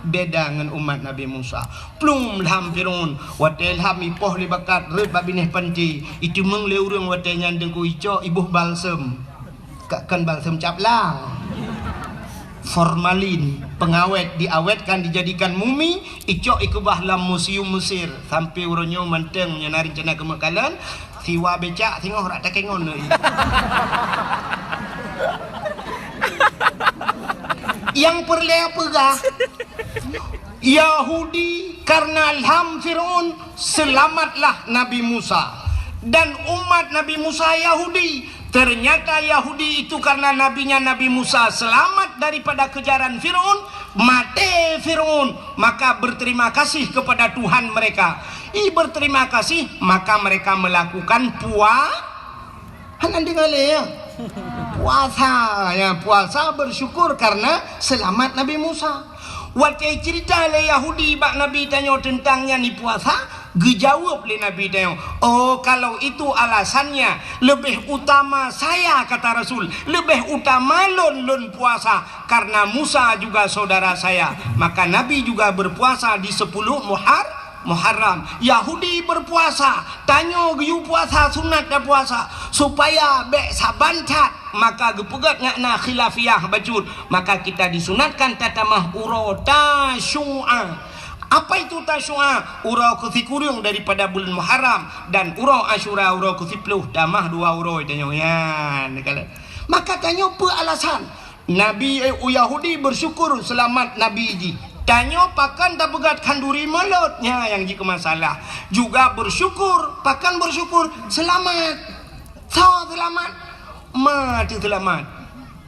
beda dengan umat Nabi Musa. Plum ilham Fir'aun, wate ilham ipoh li bakat red babinih panti. Itu meng le urang wate nyandeng ku ico ibuh balsem. Kakkan balsem caplang. formalin, pengawet, diawetkan, dijadikan mumi, icok ikubah dalam museum Mesir sampai uronyo manteng menyenari rencana kemekalan siwa becak tengok rak takengon yang perlea pegah Yahudi karena ilham Fir'aun selamatlah Nabi Musa dan umat Nabi Musa Yahudi. Ternyata Yahudi itu karena nabinya Nabi Musa selamat daripada kejaran Fir'aun, mati Fir'aun, maka berterima kasih kepada Tuhan mereka. Berterima kasih, maka mereka melakukan puasa ya, puasa bersyukur karena selamat Nabi Musa. Waktu cerita le Yahudi bak Nabi tanya tentangnya ni puasa, gejawab le Nabi tanya, oh kalau itu alasannya lebih utama saya, kata Rasul, lebih utama lon puasa karena Musa juga saudara saya, maka Nabi juga berpuasa di 10 Muharram. Yahudi berpuasa, tanya geyu puasa sunat dan puasa supaya bek sabantat, maka gepegat ngakna khilafiyah bacut, maka kita disunatkan tatamah uro tasyu'a. Apa itu tasyu'a? Urau ke-10 daripada bulan Muharram dan urau Asyura urau ke-10 damah 2 urau tanya ya. Maka tanya apa alasan Nabi Yahudi bersyukur selamat Nabi ji. Tanya pakan tak begat kanduri malotnya yang jika masalah juga bersyukur, pakan bersyukur selamat. So selamat, mati selamat.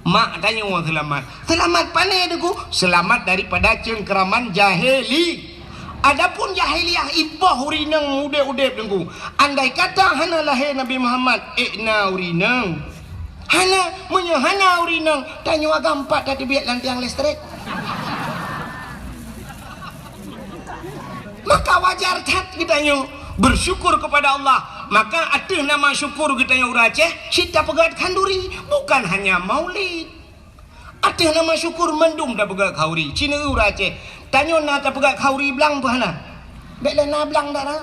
Mak tanya orang selamat. Selamat panai deku, selamat daripada cengkeraman jahili. Adapun jahiliyah ibah urinang muda-udep deku. Andai kata hana lahir Nabi Muhammad, ikna urinang. Hana menyahana urinang. Tanya agak 4 tadi biar lantiang listrik. Maka wajar cat kitanya bersyukur kepada Allah. Maka ada nama syukur kitanya orang Aceh, kita pegat kanduri, bukan hanya maulid. Ada nama syukur mendung dah pegat kauri. Cina orang Aceh tanya nak tak pegat kauri belang pahana. Beklah na belang dah lah.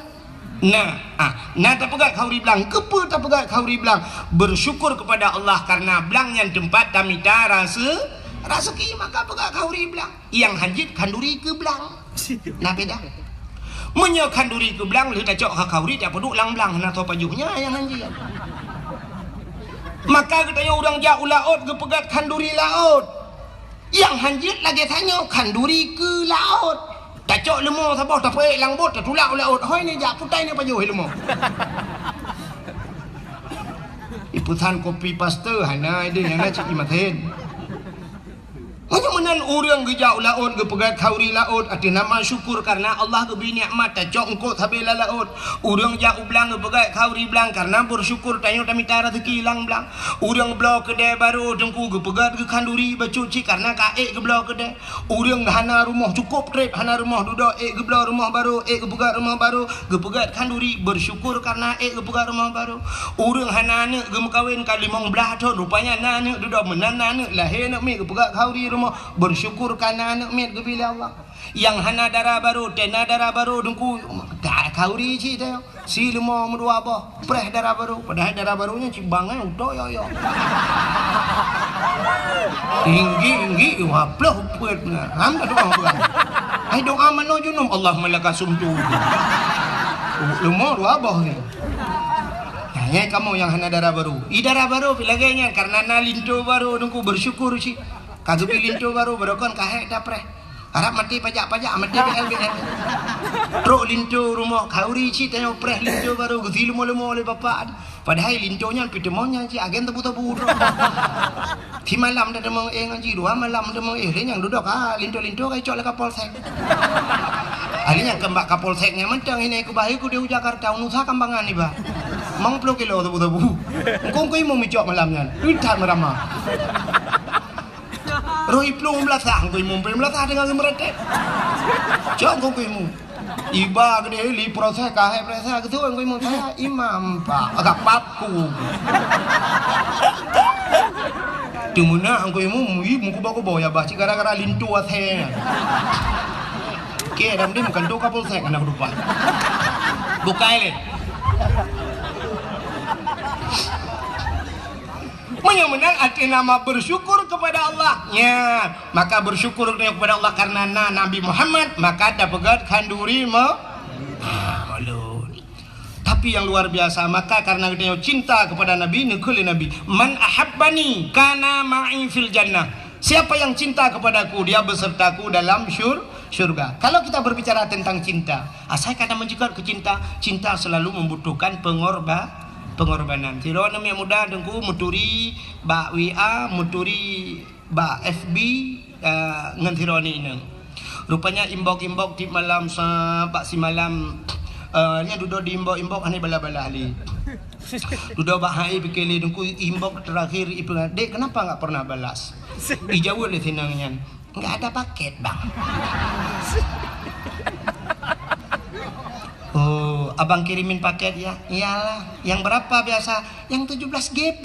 Nah tak pegat kauri belang, kepa tak pegat kauri belang. Bersyukur kepada Allah karena belang yang tempat tamita rasa ki, maka pegat kauri belang. Yang hanjit kanduri ke belang. Nah beda. Menyakan duri ke belang, lu tak cok kauri tak peduk lang-belang nak tahu pajuhnya yang hanji. Maka katanya orang jauh laut ke pegat kanduri laut. Yang hanjit lagi tanya kanduri ke laut. Tak cok lemah sabah tak peik lang bot tak tulak laut. Hoi ni jak putai ni pajuh lemah. Iputan kopi paste hana ide yang nak cik imaten. Hanya menan orang gejau laut, gepegat kauri laut, ada nama syukur karena Allah geberi nikmat, tak cok engkau habis laut. Orang jauh belang gepegat kauri belang karena bersyukur tanya tamita rezeki hilang belang. Orang belau kedai baru dengku gepegat ke kanduri bacuci karena kaek ke belau kedai. Orang hana rumah cukup trip, hana rumah duduk ke belau rumah baru, gepegat rumah baru, gepegat kanduri bersyukur karena gepegat rumah baru. Orang hana anak gemekawin kali 15 tahun rupanya anak duduk menan anak lahir nak mi gepegat kauri rumah, bersyukur karena anak mit kepilih Allah. Yang hana darah baru, tena darah baru dengku tak kauri ci teh si lima merdua apa preh darah baru, padahal darah barunya cibangan udah yo tinggi waplah upet benar ram tak doa bukan ai doa mano junum Allah malaka sumtu lima dua apa ni. Hanya kamu yang hana darah baru, darah baru pilaganya karena nalinto baru dengku bersyukur ci. Kagak lintu baru berokon kahek dapre. Harap mati pajak-pajak mati BLBL. Truk lintu rumah kauri ci tanya preh lintu baru gezi lemo-lemo oleh bapak. Padahal lintunya pitemonya ci agen tebu-tebu. Di malam dah demang ngaji 2 malam demang yang duduk lintu-lintu kai cok le Kapolsek. Alinya kembak Kapolseknya mentang ini ku bahi ku di Jakarta unusa kambangan ni ba. Mang 10 kilo tebu-tebu. Engkau mau micok malamnya. Duitan meramah. Rohi plung belasah, kau imum belasah dengan meretek. Cok kau imum. Iba gede li proses kahai proses gitu kau imum saya imam pak agak papku. Timuna kau imum muku bawa ya baci gara-gara lintu athe. Ke dalam dia bukan doa Kapolsek anak lupa. Bukai le. Yang menang arti nama bersyukur kepada Allah. Ya, maka bersyukur kepada Allah karena Nabi Muhammad, maka dapat kanduri malu. Tapi yang luar biasa, maka karena dia cinta kepada Nabi, nekuli Nabi, man ahabbani kana ma'i fil jannah. Siapa yang cinta kepadaku, dia besertaku dalam syurga. Kalau kita berbicara tentang cinta, saya kadang menjadi kecinta, cinta selalu membutuhkan pengorbanan. Tiro nama yang muda dengku muturi ba WA, muturi ba FB ngan tiro ni nang. Rupanya imbok di malam pak si malam nya duduk di imbok ani bala-bala ali. Duduk ba hai pikir dengku imbok terakhir ibu dek kenapa enggak pernah balas? Dijawab oleh tinangnya, enggak ada paket, Bang. Oh, abang kirimin paket ya? Iyalah. Yang berapa biasa? Yang 17 GB.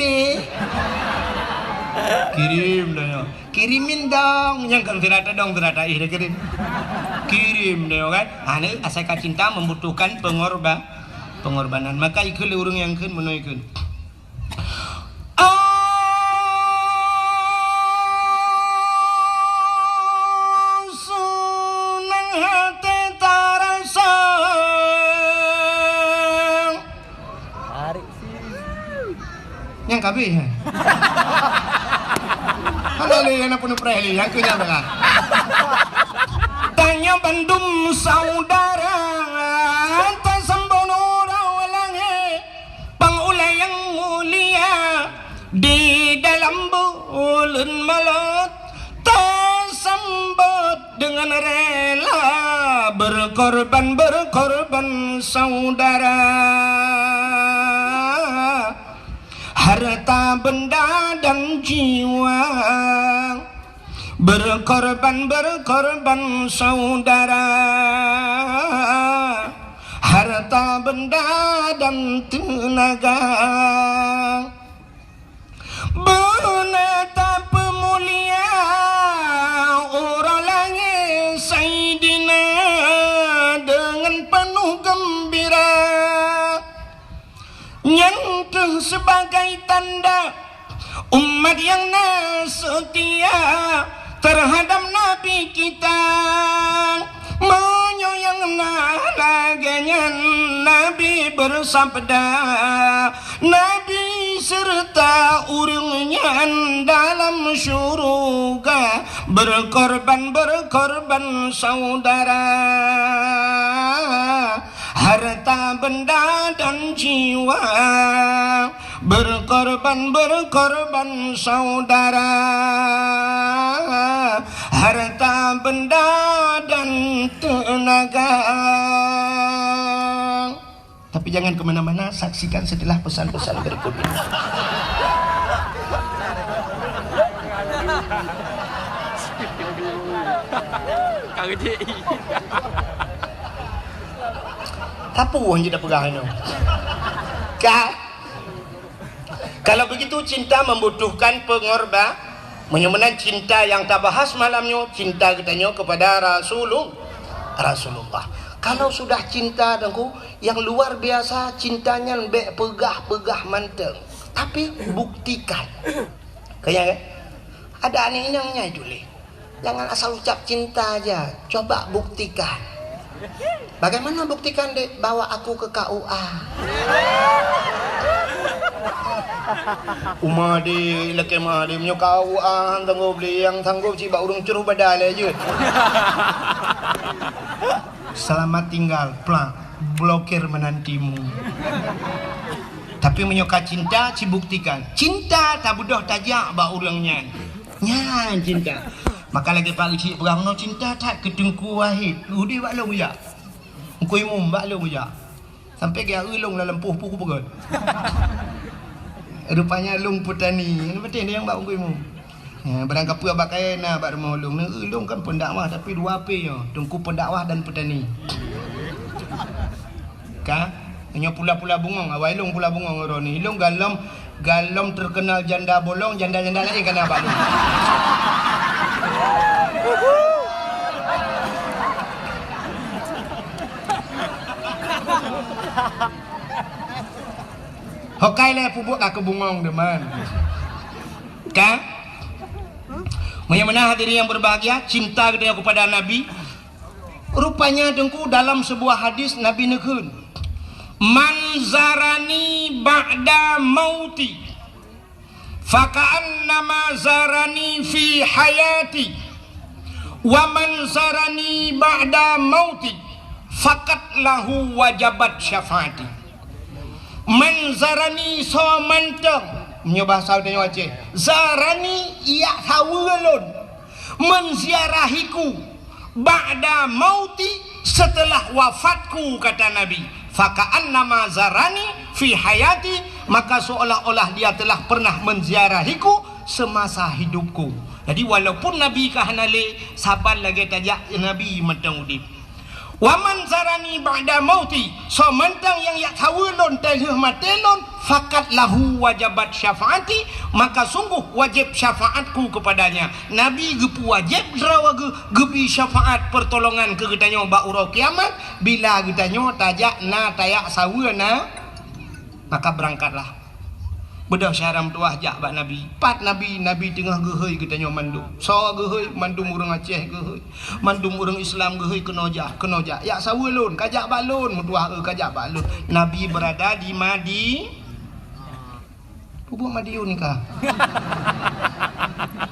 Kirim dong. Kirimin dong. Yang kan terata dong terata kirim. Kirim dong kan. Ane asal cinta membutuhkan pengorbanan. Maka ikut urung yang kan menuikun. Yang kabeh. Halo yang penuh preli yang kunya bang. Tanya bandum saudara tasambono rawalange pangulay yang mulia di dalam bulan malam tasambut dengan rela berkorban saudara. Harta benda dan jiwa berkorban saudara. Harta benda dan tenaga menetap mulia orang langit Sayyidina dengan penuh gembira. Yang sebagai tanda umat yang setia terhadap Nabi kita, menyoyang laganya Nabi bersabda, Nabi serta urungnya dalam syurga berkorban saudara. Harta benda dan jiwa berkorban saudara. Harta benda dan tenaga. Tapi jangan kemana-mana, saksikan setelah pesan-pesan berikut ini. Tapu yang tidak pegang itu. Kalau begitu cinta membutuhkan pengorban. Menyemenang cinta yang tak bahas malamnya, cinta katanya kepada Rasulullah. Kalau sudah cinta dengku yang luar biasa, cintanya lebih pegah manteng. Tapi buktikan. Kayak ada aneh-anehnya itu le. Jangan asal ucap cinta aja, coba buktikan. Bagaimana buktikan dek? Bawa aku ke KUA. Umadi laki madi punya KUA tanggup beli yang tanggup ciba urung curuh badal aja. Selamat tinggal, plak blokir menantimu. Tapi menyoka cinta, cibuktikan. Cinta tak budoh tajak ba urangnya. Nya cinta. Maka lagi Pak Uci perang no cinta tak kedengku wahid. Udi bak long ya. Engko imum bak long ya. Sampai dia ulung dalam puh-puh pegot. Rupanya lung putani. Betul dia yang bak engko imum. Ya, barang kapua bak kaena bak rumah ulung. Ulung kan pendakwah tapi dua P nya. Tungku pendakwah dan petani. Ka? Hanya pula-pula bungong. Awai lung pula bungong roni. Ilung galom terkenal janda bolong, janda-janda lain kena bak lung. Hokai le pupuk dah ke bungong deman. Kan? Bagaimana hadirin yang berbahagia, cinta kita kepada Nabi. Rupanya dengku dalam sebuah hadis Nabi negun, man zarani ba'da mauti faka'annama zarani fi hayati wa man zarani ba'da mauti fakat lahu wajabat syafaati. Man zarani so manteng punya bahasa dia Aceh. Zarani ia hawalun menziarahiku ba'da mauti setelah wafatku, kata Nabi. Faka'annama zarani fi hayati, maka seolah-olah dia telah pernah menziarahiku semasa hidupku. Jadi walaupun Nabi kahanale sabar lagi tajak Nabi mentang udip. Waman zarani ba'da mauti, so mentang yang yak hawalun telih matelon fakat lahu wajabat syafaati, maka sungguh wajib syafaatku kepadanya. Nabi gepu wajib drawa gebi syafaat pertolongan ke getanyo ba urau kiamat bila getanyo tajak na tayak sawana, maka berangkatlah. Bedah syaram tuah jak bak Nabi. Pat Nabi tengah gehoi getanyo mandum. So gehoi mandum urang Aceh gehoi. Mandum urang Islam gehoi kenojak. Ya sawulun kajak balun mutuah kajak balun. Nabi berada di Pubu Madiun nikah.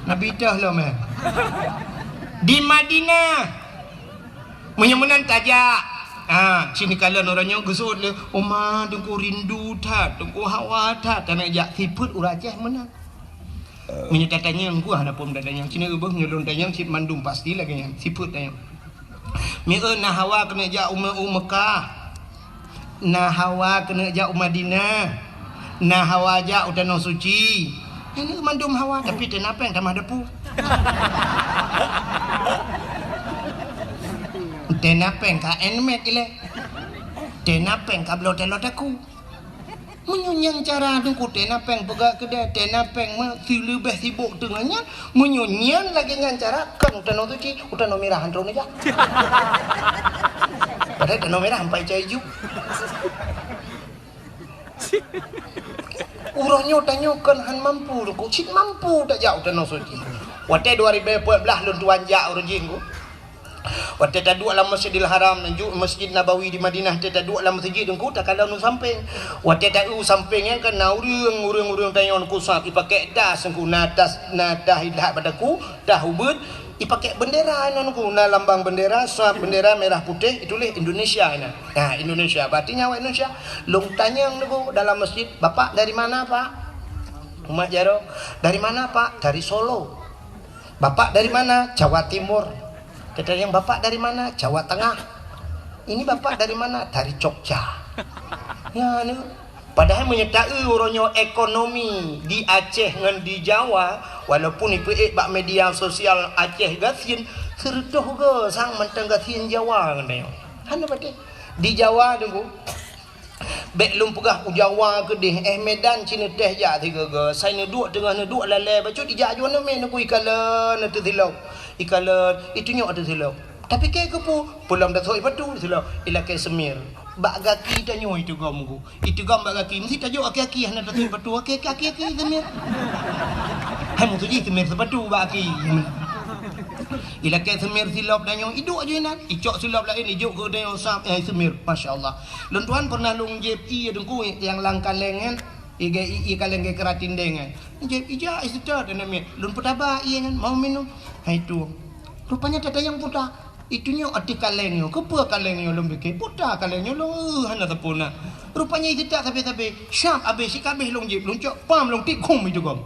Nabi dah lah meh. Di Madinah. Menyemenan tajak. Sini kalian orangnya gesut le. Oma dengku rindu tat, dengku hawa tat. Tanah jak siput uraceh mana. Menyetatanya engku ada pun datanya. Sini ubah menyelun tanya sip mandum pasti lagi yang siput tanya. Mie na hawa kena jak Mekah. Na hawa kena jak Madinah. Na hawa jak utanah suci. Ini mandum hawa tapi kenapa yang tamah depu? Tenapeng ka enmet ile. Tenapeng ka blot-lot aku. Menyunyang cara dengku tenapeng pegak kedai tenapeng mah silebeh sibuk dengannya menyunyan lagi ngan cara kan utanah suci utanah merah handron aja. Padahal utanah merah sampai hijau. Urangnya tanyakan han mampu dengku cik mampu tak jauh utanah suci. Wate 2014 lun tuan jak urang jinggu. Waktu tak dua dalam Masjidil Haram dan Masjid Nabawi di Madinah, tak dua dalam masjid dengku tak kalau nu samping. Waktu tak sampingnya kan urang tanya ku sat dipakai das engku natas nadah hilah padaku dah ubud dipakai bendera nonku na lambang bendera sat bendera merah putih itulah Indonesia ini. Nah Indonesia berarti nyawa Indonesia. Long tanya engku dalam masjid, "Bapak dari mana, Pak?" Umat Jaro, "Dari mana, Pak?" "Dari Solo." "Bapak dari mana?" "Jawa Timur." Kata yang bapak dari mana? Jawa Tengah. Ini bapak dari mana? Dari Jogja. Ya, ni. Padahal menyertai orangnya ekonomi di Aceh dengan di Jawa, walaupun ipu bak media sosial Aceh gasin sertuh ke sang mentang gasin Jawa katanya. Hana pati di Jawa tunggu. Bek lum pegah Jawa ke deh Medan Cina teh ja tiga ke. Saya duduk tengah duduk lalai bacu di jajuan me nak ikala na tu silau. Ikala itu nyok ada silau. Tapi ke kepu pulang dah soi patu silau. Ila ke semir. Bak gaki tanyo itu gamku. Itu gam bak gaki mesti tajuk aki-aki hana dah soi patu aki-aki semir. Hai mu tu ji semir sepatu bak aki. Ila ke semir silap danyo iduk aja nak. Icok silap lain ijuk ke danyo sap semir. Masya-Allah. Lun tuan pernah lung JP dengku yang langkan lengan i kaleng ke keratin dengan. Jep ija istad namanya. Lun petaba iya kan mau minum. Hai tu. Rupanya tata yang puta. Itunya ati kalengnya. Kepa kalengnya lum beke puta kalengnya lu hana tapuna. Rupanya istad sampai-sampai syap habis si kabeh lung jep lung cok pam lung tikum itu gom.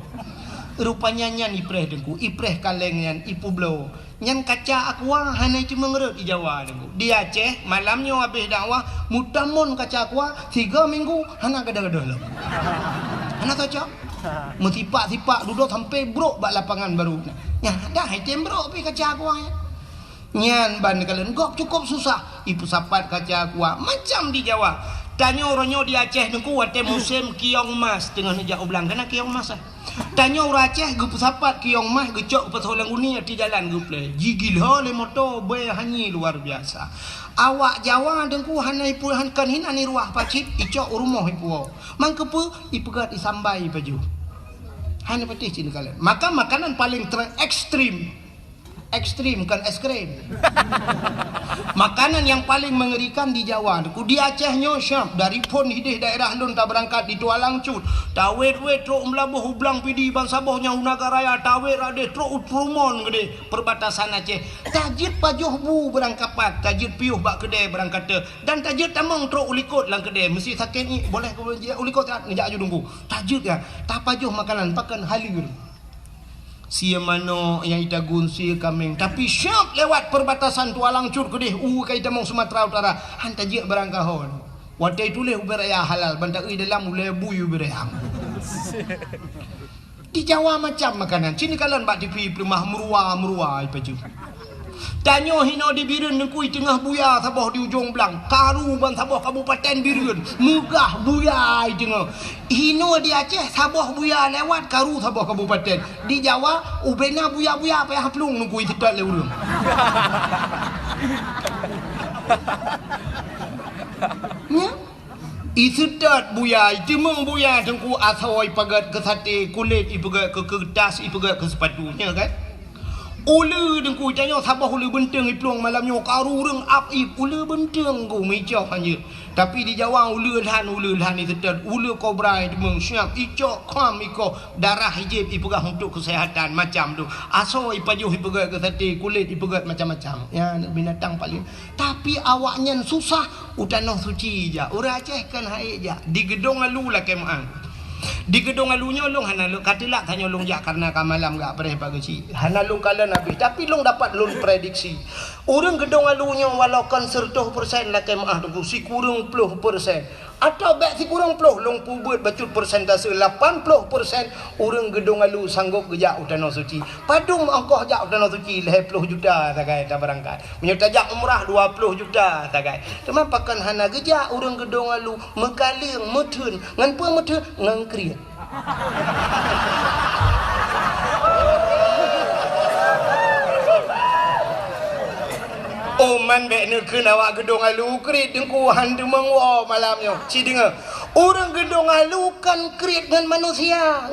Rupanya nyan ipreh dengku, ipreh kaleng nyan ipu blow. Nyan kaca aqua hana cuma ngerut di Jawa dengku. Di Aceh malamnya habis dakwah mutamun kaca aqua 3 minggu hana gada-gada lah. Hana kaca. Mesipak-sipak duduk sampai brok bak lapangan baru. Nya dah item brok pi kaca aqua nya. Nyan ban kalian gop cukup susah. Ipu sapat kaca aqua macam di Jawa. Tanya orangnya di Aceh dengku wate musim kiong mas tengah nejak ulang kena kiong mas. Tanya orang Aceh gup sapat kiong mas gecok pesolang uni di jalan guple. Jigil le motor be hanyi luar biasa. Awak Jawa dengku hanai pu hankan hin ani ruah pacit icok rumah ipu. Mang kepu ipegat isambai baju. Hanya petih cina kalian. Maka makanan paling ekstrim bukan es krim. Makanan yang paling mengerikan di Jawa. Di Acehnya syap dari pun hidih daerah lun tak berangkat di Tualang Cut. Tawet wet truk melabuh hublang pidi bang sabohnya Unaga Raya tawet ade truk utrumon gede perbatasan Aceh. Tajid pajuh bu berangkapat, tajid piuh bak kedai berangkat te. Dan tajid tamong truk ulikot lang kedai. Mesti sakit ni boleh ulikot tak ngejak aju tunggu. Tajid ya, tak pajuh makanan pakan halir. Sia mano yang ita gunsi kameng tapi syap lewat perbatasan Tualang Cut kedih kai tamong Sumatera Utara hanta je berangkahon wadai tuleh uberaya halal bantai dalam uleh buyu bereham di Jawa macam makanan sini kalian bak TV rumah murua ipaju tanyo hino di Birun nekui tengah buya saboh di ujung belang karu ban saboh kabupaten Birun mugah buya tengah hino di Aceh saboh buya lewat karu saboh kabupaten di Jawa ubena buya payah pelung nekui tepat le urang nya isedat buya temeng buya tengku asoi pagat ke sate kulit ipagat ke kertas ipagat ke sepatunya kan. Ulu dengku janyo sabah ulu benteng iplong malamnya karu reng ip ulu benteng ku micok hanya. Tapi di Jawa ulu lhan itu sedap ulu kobra itu mengsyap icok kam iko darah hijab ipegah untuk kesehatan macam tu. Aso ipajuh ipegah ke sate kulit ipegah macam-macam. Ya binatang paling. Tapi awaknya susah utanoh suci ja. Ura Aceh kan haik ja. Di gedung alu lah kemang. Di gedung alunya long hanalung katilak hanya long jak karena kamalam gak pernah pagi hanalung kalian habis tapi long dapat long prediksi orang gedung alunya walau kan 100% lah kemah tu si kurang 10% atau baik si kurang 10 long pubut bacut persentase 80% orang gedung alu sanggup gejak utano suci padung angkoh jak utano suci 10 juta tagai tak berangkat menyertajak umrah 20 juta tagai teman pakan hana gejak orang gedung alu mekaling metun ngan puang metun ngan kriat man bek nekeun awak gedung alu krit dengku hantu mengwo malamnya si dengar orang gedung alu kan krit ngan manusia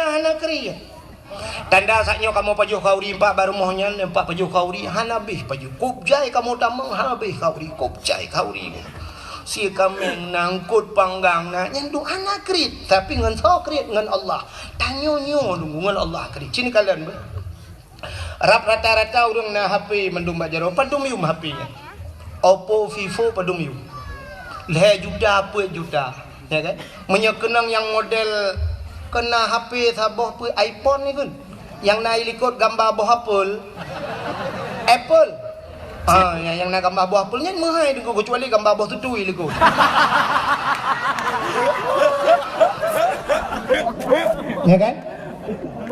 hana krit tanda saknya kamu pajuh kauri empat baru mohnya empat pajuh kauri hana bih pajuh kupjai kamu tamang hana bih kauri kupjai kauri si kami nangkut panggang na nyandung anak krit tapi ngan so krit ngan Allah tanyo nyo ngan Allah krit sini kalian rap rata-rata orang na HP mendum bajaro padum yum HP nya Oppo Vivo padum yum le juta apa juta ya kan menyekenang yang model kena HP saboh pu iPhone ni kan yang naik likut gambar buah Apple yang nak gambar buah Apple nya mahal dengan kecuali gambar buah tutui likut ya kan.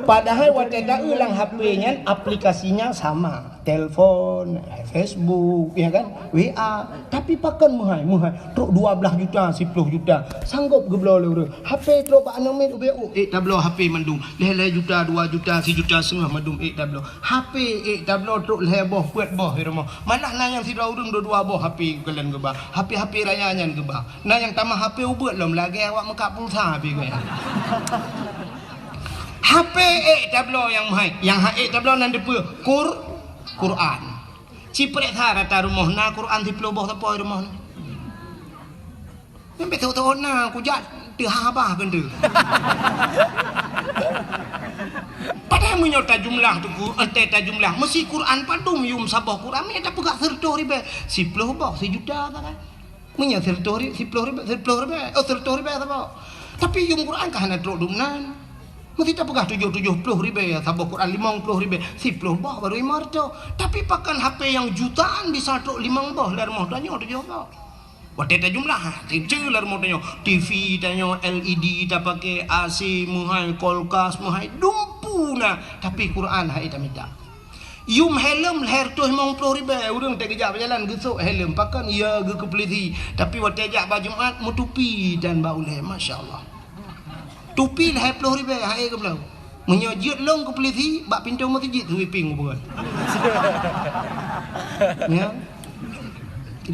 Padahal wateda ulang HP-nya aplikasinya sama, telepon, Facebook, ya kan, WA, tapi pakan muhai, truk 12 juta, 10 juta, sanggup geblo lur. HP truk pak nomen UBU, tablo HP mendung, leh juta, 2 juta, 1,5 juta mendung, tablo. HP tablo truk leh boh buat boh rumah. Malah na yang sida urang dua boh HP kalian gebah. HP rayanya gebah. Nah yang tambah HP ubeut lom lagi awak mekak pulsa HP gue. HP tablo yang mahal yang tablo nan depe Quran cipret rata rumah na Quran di peloboh tapoi rumah na sampai tahu na ku jat teu habah kan tu padahal menyota jumlah tu ta jumlah mesti Quran padum yum sabah Quran me tak pegak 10 ribu 10 boh 1 juta kan menya 10 ribu 10 ribu 10 ribu tapi yum Quran kah na trok dumnan mesti tak pegah 70 ribu ya sabah Quran 50 ribu 10 bah baru imarto tapi pakan HP yang jutaan bisa trok 5 bah lar moh tanyo 7 bah wateta jumlah kecil lar moh tanyo TV tanyo LED tak pakai AC muhai kulkas muhai dumpuna tapi Quran hai tak minta yum helm leher tu 50 ribu urang tak kejap berjalan gesuk helm pakan ya ge kepeliti tapi watejak baju Jumat mutupi dan bauleh masyaallah tupi lah 10 ribu hai ke belau menyojit long ke polisi bak pintu masjid tu ping bukan ya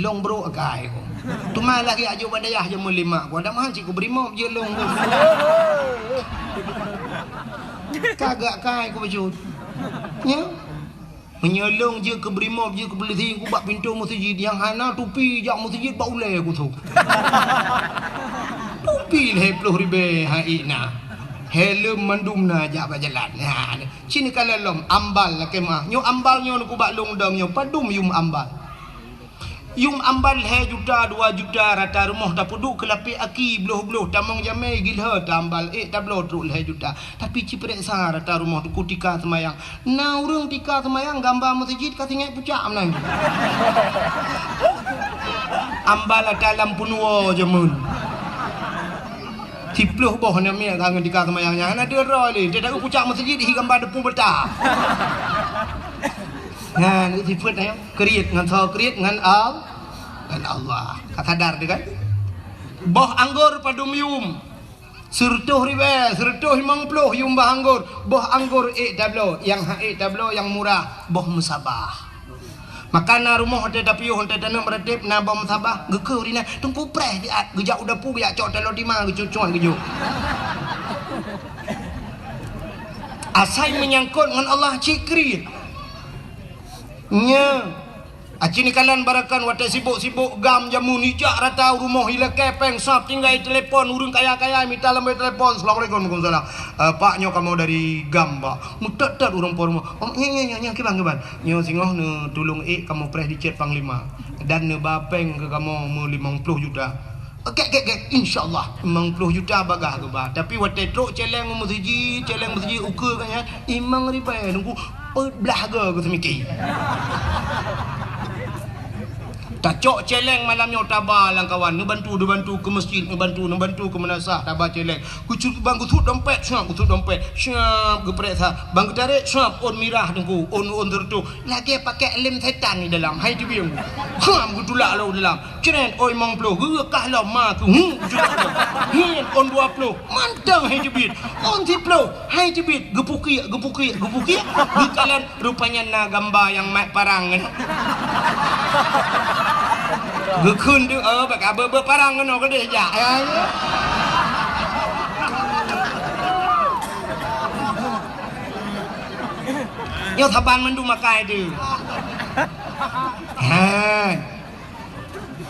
long bro agai ko tu malah ke ajo badayah je melima ko ada mahal cik ko berimo je long Kagak kai ku baju. Ya. Menyelong je ke Brimob je ke Beliti ku bak pintu masjid yang hana tupi jak masjid bak ulai aku tu. Tupi le 10 ribu haina. Helm mandumna jak berjalan. Ha. Sini kalalom ambal lah kemah. Nyo ambal nyo ku bak long dam nyo padum yum ambal. Yung ambal 1 juta 2 juta rata rumah tak puduk kelapi aki beluh-beluh tamang jamai gilha tambal tablo truk 1 juta tapi ciprek sah rata rumah tu kutika semayang na urang tika semayang gambar masjid ka tinggal pucak menang ambal dalam punua jemun tipluh boh na mia kangen tika semayangnya ana de roi dia dak pucak masjid hi gambar depung betah nah ni sifat ayo kriet ngan so kriet ngan Allah kata dar dia kan boh anggur padum yum sertuh ribe sertuh 50 yum bah anggur boh anggur tablo yang tablo yang murah boh musabah makana rumah ada tapi yo ada tanam redep na boh musabah gekeu dina tungku preh dia gejak udah pu ya cok telo dimang gecucuan geju asai menyangkut dengan Allah cikri nya aci ni kalan barakan wate sibuk-sibuk gam jamu nijak rata rumah hila kepeng sap tinggal telefon urang kaya-kaya minta lambai telefon assalamualaikum waalaikumsalam pak nyo kamu dari gam pak mutat-tat urang por rumah nya kibang nyo singoh ne tulung kamu preh di chat panglima dan ne bapeng ke kamu mau 50 juta kek insyaallah 50 juta bagah ke ba tapi wate truk celeng masjid ukur kan ya imang ribai nunggu belah ke semiki tak cok celeng malamnya tabah lang kawan ngebantu ke masjid ngebantu ke menasah tabah celeng kucut bang kutut dompet syap geprek sah bang ketarik syap on mirah dengku on tertu lagi pakai lem setan ni dalam hai tu biang gutulak lo dalam ceren oi mang plo gekah lah ma ku hin on 20 mantang hai tu bit on 10 hai tu bit gepuki gekalan rupanya na gambar yang mat parang kan gekun tu bak berparang kan ke dia jak yo thaban mandu makai tu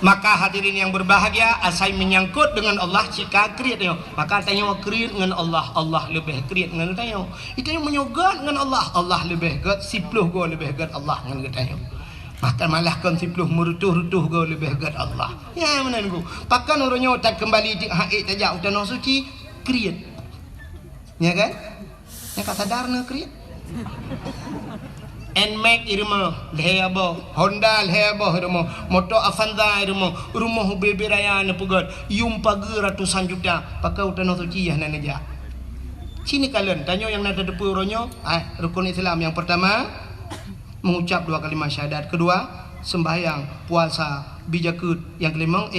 maka hadirin yang berbahagia asai menyangkut dengan Allah jika kriat yo maka tanya kriat dengan Allah lebih kriat dengan tanya itu yang menyogat dengan Allah lebih gat 10 go lebih gat Allah dengan tanya maka malah kan 10 merutuh-rutuh go lebih gat Allah ya mana ku pakan orangnya tak kembali di haid saja udah suci kriat ya kan ya kata darna kriat Nmax irma lehabo Honda lehabo irma motor Avanza irma rumah bebe raya na pugat yung pagi ratusan juta pakai utano suci ya nanaja sini kalian tanya yang nada depu ronyo rukun Islam yang pertama mengucap 2 kalimat syahadat kedua sembahyang puasa bijakut yang kelima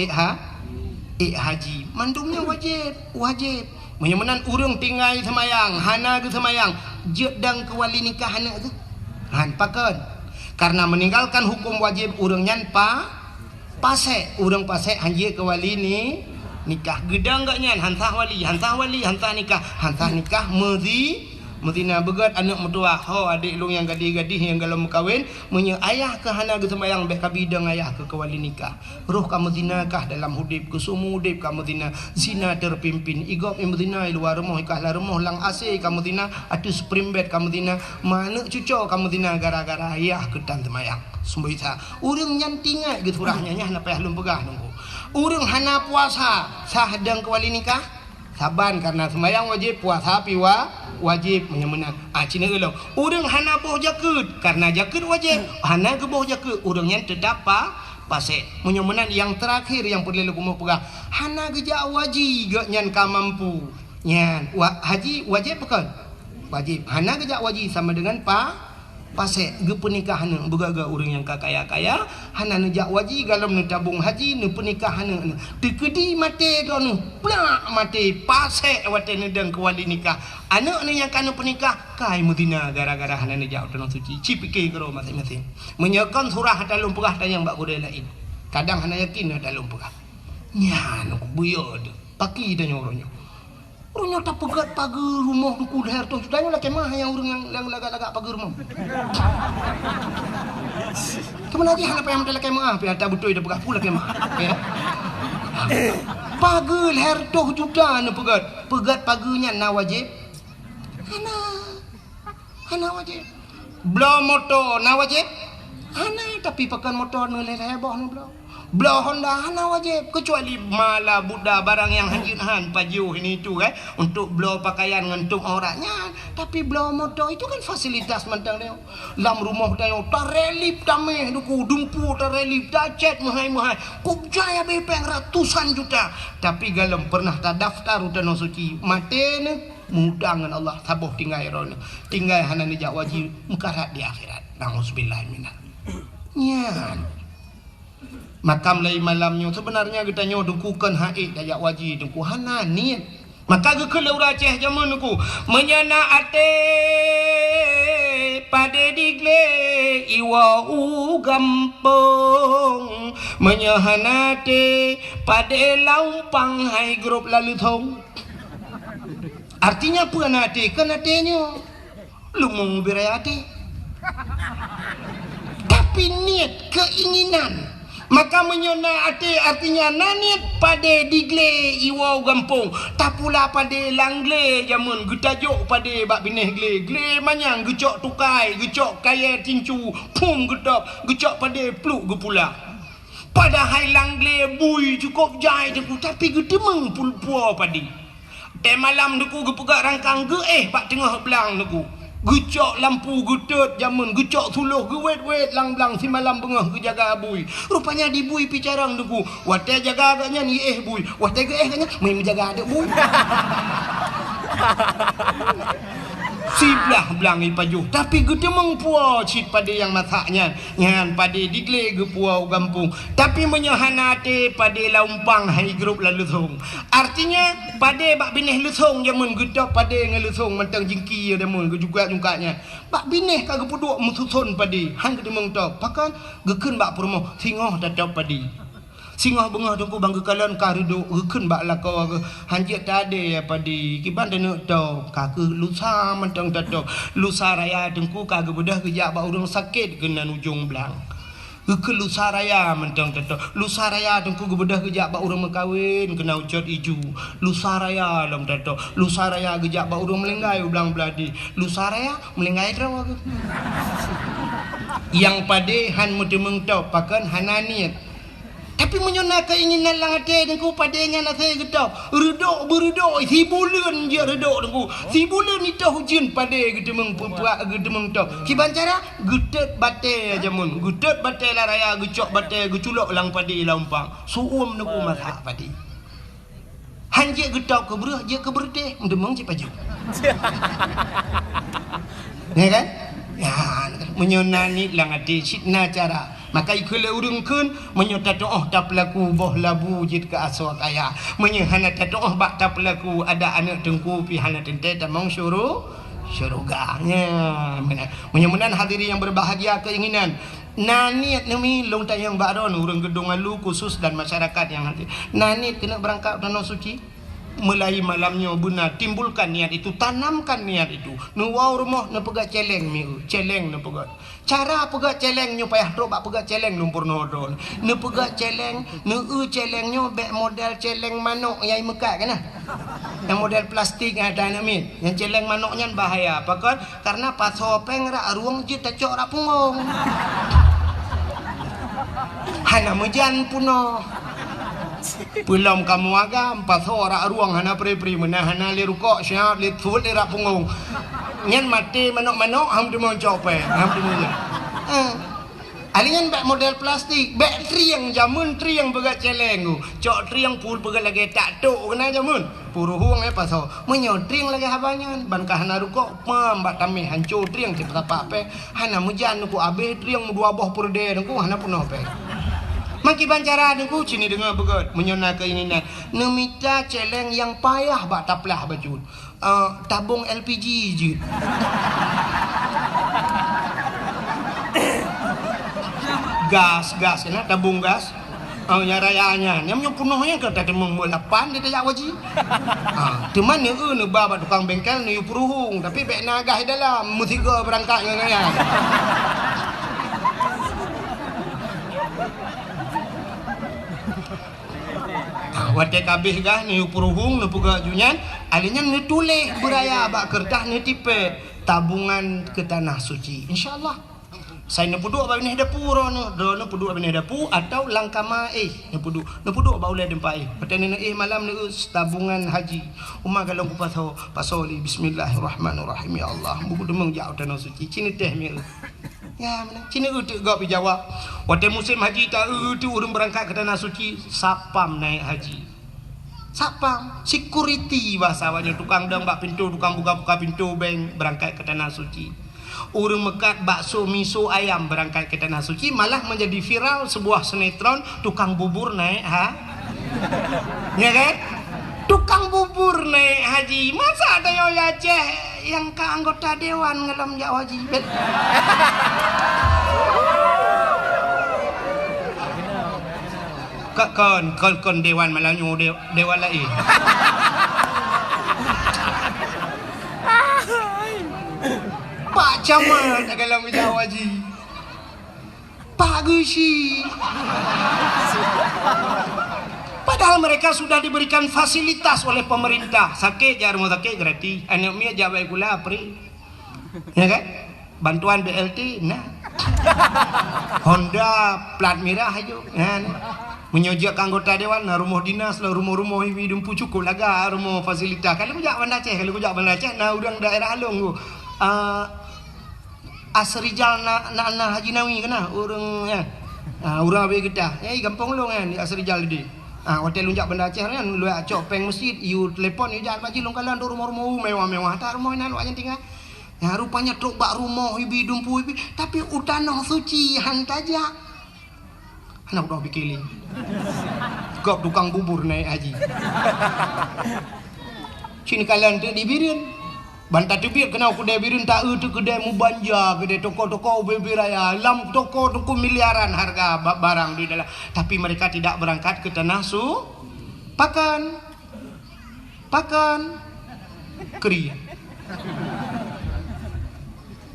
haji mandumnya wajib menyamanan urang tinggal semayang hana ke semayang jedang ke wali nikah hana tu pakan karena meninggalkan hukum wajib urang nyan pasek urang pasek hanji ke wali ni nikah gedang gak nyan hantah wali hantah nikah Medina begat anak mertua adik long yang gadih-gadih yang galau kawin menye ayah ke hana ke sembayang bek kabidang ayah ke wali nikah roh ka Medina kah dalam hudip ke sumu hudip ka Medina zina terpimpin igop Medina luar rumah ikah la rumah lang ase ka Medina atus primbet ka Medina mana cuco ka Medina gara-gara ayah ke tan sembayang sumbaita urang nyan tinggal ge surahnya nya na payah lum pegah nunggu urang hana puasa sahdang ke wali nikah saban karena sembayang wajib puasa piwa wajib menyamenang cina gelau urang hana boh jakut karena jakut wajib hana ke boh jakut urangnya terdapat pasek menyamenang yang terakhir yang perlu lu mau pegang hana gejak wajib gak nyan ka mampu nyan haji wajib bukan wajib hana gejak wajib sama dengan pasek ge pernikahan begaga urang yang kaya-kaya hana nejak wajib galam ne tabung haji ne pernikahan ne tekedi mate dono plak mate pasek wate nedang ke wali nikah anak ni yang kana pernikah kai Medina gara-gara hana nejak tanah suci cipike kero masing-masing menyekan surah dalam pegah tayang bak gudai lain kadang hana yakin dalam pegah nya no buyod paki tanya orangnya Orangnya tak pegat pagar rumah ku leher tu. Tanya lah kemah yang orang yang lagak-lagak pagar rumah. Kemana lagi hana payah mendalah kemah. Pihak tak betul dia pegat pula kemah. Ya. Pagar leher tu juga na pegat. Pegat pagarnya na wajib. Hana wajib. Bela motor na wajib. Hana tapi pakai motor na leher bawah na bela. Bela Honda hana wajib kecuali mala budak barang yang hanjin pajuh ini tu kan untuk bela pakaian ngentung orangnya, tapi bela motor itu kan fasilitas mentang dia lam rumah dia tarelip tameh duku dumpu tarelip dacet mahai kubjaya bepeng ratusan juta, tapi galam pernah tak daftar utano suci matene mudah dengan Allah saboh tinggal ron tinggal hana ni jak wajib mekarat di akhirat. Nauzubillah minal nyan makam lai malamnya sebenarnya kita nyo dukukan haid dayak wajib duku hana niat maka ke kelau raceh zaman duku menyana ate pade digle iwa u gampong menyahanate pade laupang hai grup lalu thong. Artinya apa nate kan atenya lumung birayati tapi niat keinginan. Maka menyona ate artinya nanit pada digle iwau gampung tapula pada langle jamun getajuk pada bak bineh gle manyang gecok tukai gecok kaya tincu pum gedap gecok pada pluk gepula pada hai langle bui cukup jai deku tapi gedemeng pulpua padi te malam deku gepegak rangkang ge bak tengah belang deku gecok lampu getut jamun gecok suluh gewet lang si malam bengah ke jaga bui rupanya di bui picarang duku wate jaga agaknya ni bui wate ke agaknya main menjaga adik bui siblah belang ipajuh tapi gede mengpua cit pada yang masaknya nyan pada digle ge puau gampung tapi menyahanate pada laumpang hai grup lalu thong artinya pada bak bineh lusong jamun gedap pada ngelusong mentang jingki ada mun juga jungkanya bak bineh ka ge puduk mususun pada hang gede mengtop pakan gekeun bak promo singoh tatap pada singoh bengah tungku bangga kalan karido gekeun bak lakau hanjit tade pada kiban denek to kake lusa mentang tatap lusa raya tungku kage bedah gejak bak urang sakit kena ujung belang ke lusa raya mentang tatap lusa raya tungku gebedah gejak bak urang mekawin kena ucot iju lusa raya lam tatap lusa raya gejak bak urang melenggai belang beladi lusa raya melenggai trawa yang pade han mudemeng to pakan hananiat tapi menyona keinginan lang ate dengku padanya nak saya getau redok beredok si bulan je redok dengku si bulan itu hujan pada gedemeng puak gedemeng tau kiban cara getet bate jamun getet bate la raya gecok bate geculok lang padi laumpang suum dengku masak padi hanjek getau ke berah je ke berde demeng ci paju ya kan ya menyona ni lang ate sitna cara maka ikule urungkeun menyota doa tak pelaku boh labu jit ke aswak aya menyehana doa bak tak pelaku ada anak tengku pi hana tente tamong syuruganya menyemenan hadiri yang berbahagia keinginan nanit nemi long tayang baron urang gedung alu khusus dan masyarakat yang hati nanit kena berangkat danau suci mulai malamnya benar timbulkan niat itu tanamkan niat itu nuwau rumah na pegat celeng miu celeng na pegat cara pegat celeng nyo payah ro bak pegat celeng lumpur nodol na pegat celeng na celeng nyo bek model celeng manok yang mekat kan yang model plastik ada namin yang celeng manoknya bahaya pakon karena pasopeng rak ruang je tacok rak pungong hana mejan puno belum kamu agam pas ora ruang hana pri menahana li rukuk syab li thul li rak punggung nyen mati manok-manok ham de mon cope ham de mon alingan bek model plastik bek triang jamun triang begat celeng tu cok triang pul begat lagi tak tok kena jamun puru huang paso menyo triang lagi habanya ban ka hana rukuk pam bak tamih hancur triang cepat apa pe hana mujan ku abe triang dua boh purde ku hana punoh pe maki bancara dengku cini dengar begot menyona keinginan nemita celeng yang payah bak taplah baju tabung LPG je gas kena tabung gas Oh nyarayanya, namanya penuhnya ke tadi mengmulapan dia tak wajib. Teman ni ni baba tukang bengkel ni peruhung, tapi bek nagah dalam musiga berangkat dengan. Watek habis gah ni peruhung ni puga junyan, alinya ni tulis beraya bak kertas ni tipe tabungan ke tanah suci. Insyaallah. Saya nak puduk bagi ni dapur ni, nak puduk bagi ni dapur atau langkama nak puduk bau le dempa petani ni malam ni tabungan haji. Umma kalau ku pasoli bismillahirrahmanirrahim ya Allah. Buku demeng jauh tanah suci. Cini teh mi. Ya mana? Cini utek gak jawab. Waktu musim haji tak urang berangkat ke tanah suci, sapam naik haji. Sapam, security bahasa awaknya tukang dang bak pintu, tukang buka-buka pintu bank berangkat ke tanah suci. Urang mekat bakso miso ayam berangkat ke tanah suci, malah menjadi viral sebuah sinetron tukang bubur naik ya kan? Tukang bubur naik haji. Masa ada yang Aceh yang ke anggota dewan ngelam jak haji. Kon dewan malah nyu dewan lain. Pak Camat dalam Jawa Haji, Pak Gusi. Padahal mereka sudah diberikan fasilitas oleh pemerintah. Sakit jar mau sakit gratis. Anak mia jabai kula apri. Ya kan? Bantuan BLT nah. Honda plat merah aja. Kan? Menyojak anggota dewan nah, rumah dinas lah, rumah-rumah hidup cukup laga rumah fasilitas. Kalau kujak Banda Aceh, nah udang daerah Along tu. Asrijal na Haji Nawi kena urang kan. Urang be kita. Gampang long kan di Asrijal di. Hotel lunjak Banda Aceh kan lu acok peng masjid, you telefon you jangan baji long kalan rumah-rumah mewah-mewah. Tak rumah nan wak tinggal. Ya rupanya truk bak rumah hibi dumpu hibi, tapi utanah suci hantaja. Anak dah bikiling. Gop tukang bubur naik haji. Sini kalian tu dibirin. Banta tebir kena kedai birin tak tu kedai mubanja, kedai toko-toko bebi raya, lam toko-toko miliaran harga barang di dalam. Tapi mereka tidak berangkat ke tanah pakan kriya.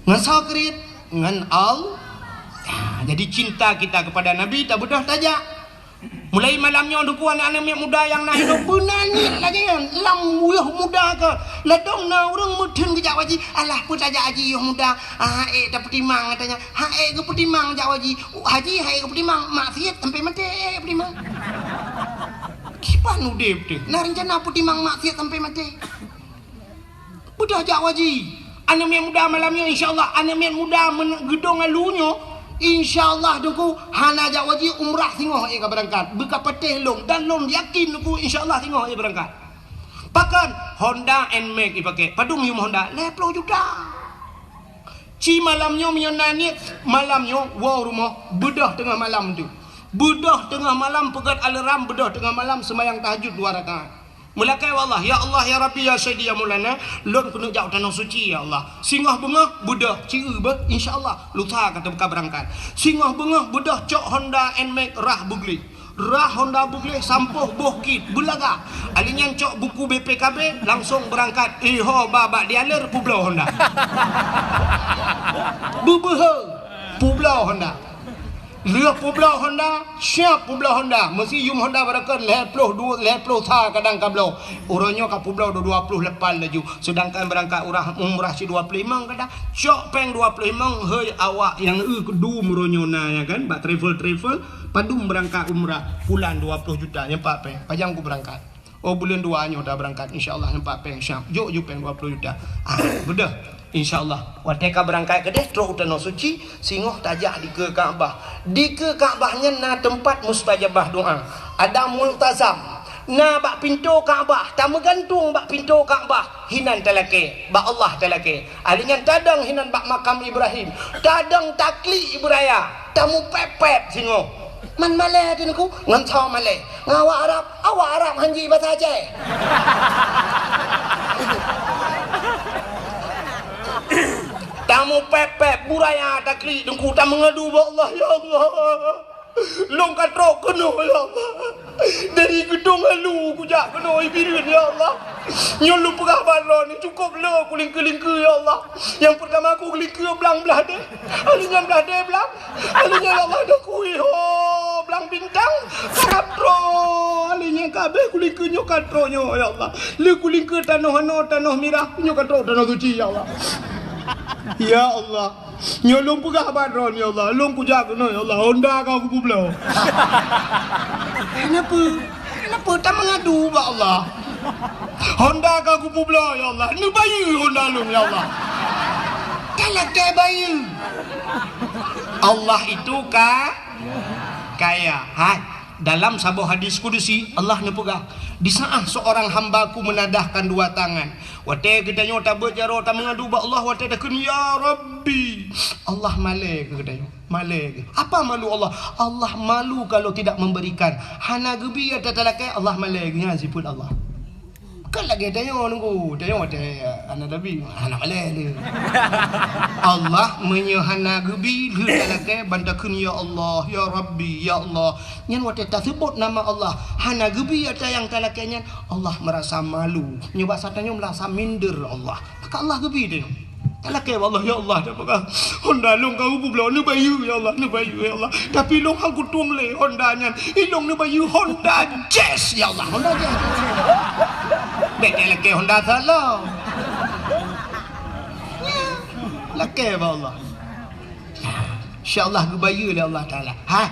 Ngan sa kriya ngan al. Jadi cinta kita kepada Nabi tak bedah tajak. Mulai malamnya duku anak-anak muda yang nak hidup benani lagi kan lam uyuh muda ke ledong na urang mudun ke jak waji alah pun tajak haji uyuh muda tak petimang katanya ke petimang jak waji haji ke petimang maksiat sampai mati petimang kipan udip tu nah rencana petimang maksiat sampai mati budak jak waji anak muda malamnya insyaallah anak muda gedong alunyo InsyaAllah duku hana jak wajib umrah tengok ia berangkat buka petih long dan long yakin duku InsyaAllah tengok ia berangkat pakan Honda NMAX dipakai padung yum Honda 20 juta ci malamnya menyonani malamnya wow rumah bedah tengah malam tu bedah tengah malam pegat alarm bedah tengah malam sembahyang tahajud 2 rakaat mulakai wallah ya Allah ya Rabbi ya Sayyidi ya Maulana lon kena jauh tanah suci ya Allah singah bengah bedah ciu be insyaallah lusa kata buka berangkat singah bengah bedah cok Honda NMAX rah Honda Bugli sampuh bukit bulaga alinya cok buku BPKB langsung berangkat ho babak dialer Pulau Honda bubuhe Pulau Honda Leh Pulau Honda, siap Pulau Honda. Mesti yum Honda berakan leploh sa kadang kablo. Urangnya ke Pulau 20 lepas laju. Sedangkan berangkat umrah si 25 kadang. Cok peng 25 hei awak yang kedu meronyona ya kan. Bak travel padum berangkat umrah bulan 20 juta nyempak peng. Pajang ku berangkat. Oh bulan 2 nya dah berangkat insyaallah nyempak peng siap. Jok peng 20 juta. Bedah. InsyaAllah wateka berangkat ke deh terus tanah suci singoh tajah di ke Kaabah Kaabahnya na tempat mustajabah doa ada multazam na bak pintu Kaabah tak megantung bak pintu Kaabah hinan talake bak Allah talake alinya tadang hinan bak makam Ibrahim tadang takli Ibraya tamu pepet singoh man malay tu niku ngan caw malay awak Arab hanji bahasa Aceh tamu pepek buraya takli dengku tak mengadu Allah ya Allah Long katrok kena ya Allah. Dari gedung halu kujak kena ibirin ya Allah. Nyolu pegah balon ni cukup le kulingke-lingke ya Allah. Yang pertama aku kelingke belang-belah deh. Alinya belah deh belang. Alinya ya Allah dah kui ho belang bintang. Katro alinya kabeh kulingke nyo katro nyo ya Allah. Le kulingke tanah merah nyo katro tanah suci ya Allah. Ya Allah. Nyolong pegah balon ya Allah. Long kujak kena ya Allah. Honda kau aku belau. Kenapa tak mengadu ba Allah? Honda ka kupu belah ya Allah. Ni bayu Honda lu ya Allah. Kalau ke bayu. Allah itu kaya. Hai, dalam sebuah hadis kudusi Allah nepegah di saat seorang hambaku menadahkan dua tangan wate katanya tak berjaro tak mengadu ba Allah wate dah kena ya Rabbi Allah malai ke katanya malai ke apa malu Allah Allah malu kalau tidak memberikan hana gebi ada talakai Allah malai ke siput Allah kan lagi tanya nunggu tanya wate anak nabi anak malai le Allah menyehana gebi le talakai bantakeun ya Allah ya Rabbi ya Allah nyan wate tak sebut nama Allah hana gebi ada yang talakainya Allah merasa malu nyoba satanya merasa minder Allah maka Allah gebi dia talakai Allah ya Allah dah pakai Honda long kau bublon ni bayu ya Allah ni bayu ya Allah tapi long hang kutung le Honda nyan ilong ni bayu Honda Jazz ya Allah Honda Jazz dek talakai Honda salah lakai ba Allah insyaallah gebayu le Allah taala ha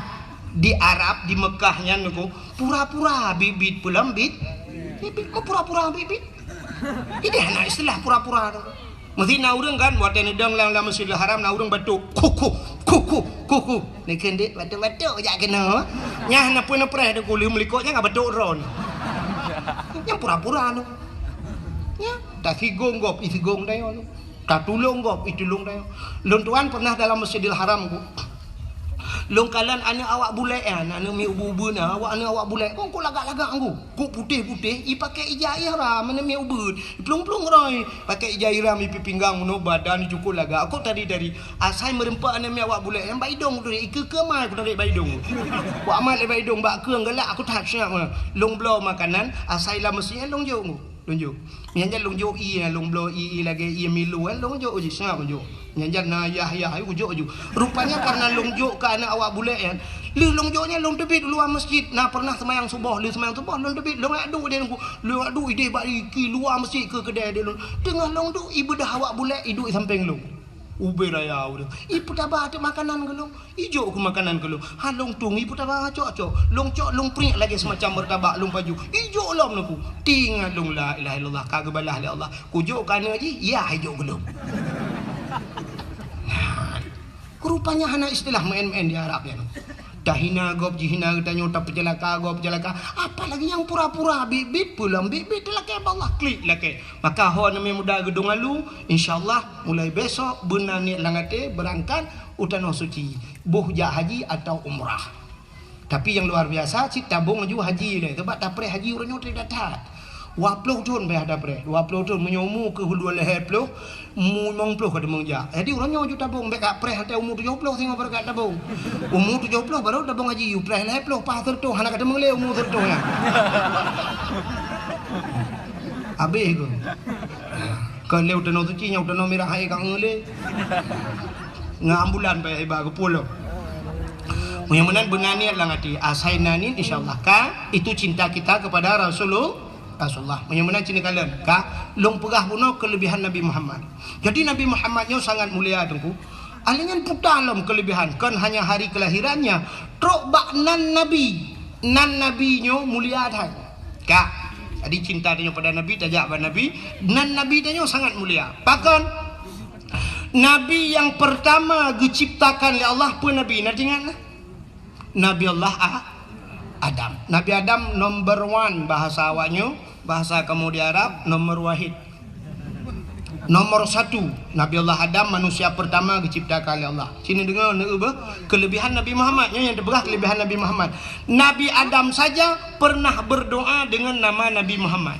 di Arab di Mekahnya niku pura-pura bibit pulang bibit kok pura-pura bibit ini anak istilah pura-pura mesti na urang kan buat nedang lang Masjidil Haram na urang batuk kuku ni kendek batuk jak kena nyah na pun preh de kulim melikotnya ngak batuk ron yang pura-pura nu ya tak figong gop ifigong dayo nu tak tulung gop itulung dayo lon tuan pernah dalam Masjidil Haram ku long kalan anak awak bulek anak mi ubu-ubu na awak bulek kok lagak-lagak angku kok putih-putih i pakai ijah ihram mana mi ubud plung-plung roi pakai ijah ihram i pinggang no badan cukup lagak aku tadi dari asai merempak anak mi awak bulek yang baidong tu ke mai aku tarik baidong ku amal baidong bak keung galak aku tak siap long blow makanan asai lah mesti long jo lonjo nyanjan lonjo i long blow i lagi i milu lonjo uji siap lonjo nyanjan na yah ayo ujo rupanya karena lonjo ke anak awak bulek kan lu longjonya long tebit luar masjid nah pernah semayang subuh long tebit long adu dia lu adu ide bari ki luar masjid ke kedai dia tengah long tu ibu dah awak bulek hidup samping long ube raya udah ibu tabah ada makanan ke long ijo ke makanan ke long halong tung ibu tabah cok long pring lagi semacam bertabak long baju ijo lom naku tinggal long la ilaha illallah kagak balah le Allah kujo kana ji ya ijo ke long rupanya hana istilah main-main di Arab ya dahina gop jihina katanya tak pecelaka gop pecelaka apalagi yang pura-pura bibit pulang bibit laki Allah klik laki maka ho nami muda gedung lalu insyaallah mulai besok benani langate berangkat utano suci bohja haji atau umrah tapi yang luar biasa si tabung maju haji le sebab tak pre haji urang tidak datang 20 tahun be ada pre 20 tahun menyomu ke hulu leher ploh mung ploh kada mengja jadi urangnya wajud tabung be ka pre hata umur 70 tengok berkat tabung umur 70 baru tabung haji you pre leher ploh pas tertu hana kada mengle umur tertu ya abe go ka leu tano tu cinya tano merah hai kang ngele ngambulan be iba ke pulau mudah-mudahan benani lang ati asai nani insyaallah ka itu cinta kita kepada Rasulullah menyemana cini kalian ka long pegah puno kelebihan Nabi Muhammad jadi Nabi Muhammadnya sangat mulia dengku alingan putalam kelebihan kan hanya hari kelahirannya trok bak nan nabinya mulia dah ka jadi cinta dia pada Nabi tajak pada Nabi nan nabi dia sangat mulia bahkan Nabi yang pertama diciptakan oleh Allah pun Nabi nanti ingat Nabi Allah Adam. Nabi Adam number 1 bahasa awaknya, bahasa kamu di Arab nomor wahid. Nomor 1 Nabi Allah Adam manusia pertama diciptakan oleh Allah. Sini dengar kelebihan Nabi Muhammadnya yang terbelah kelebihan Nabi Muhammad. Nabi Adam saja pernah berdoa dengan nama Nabi Muhammad.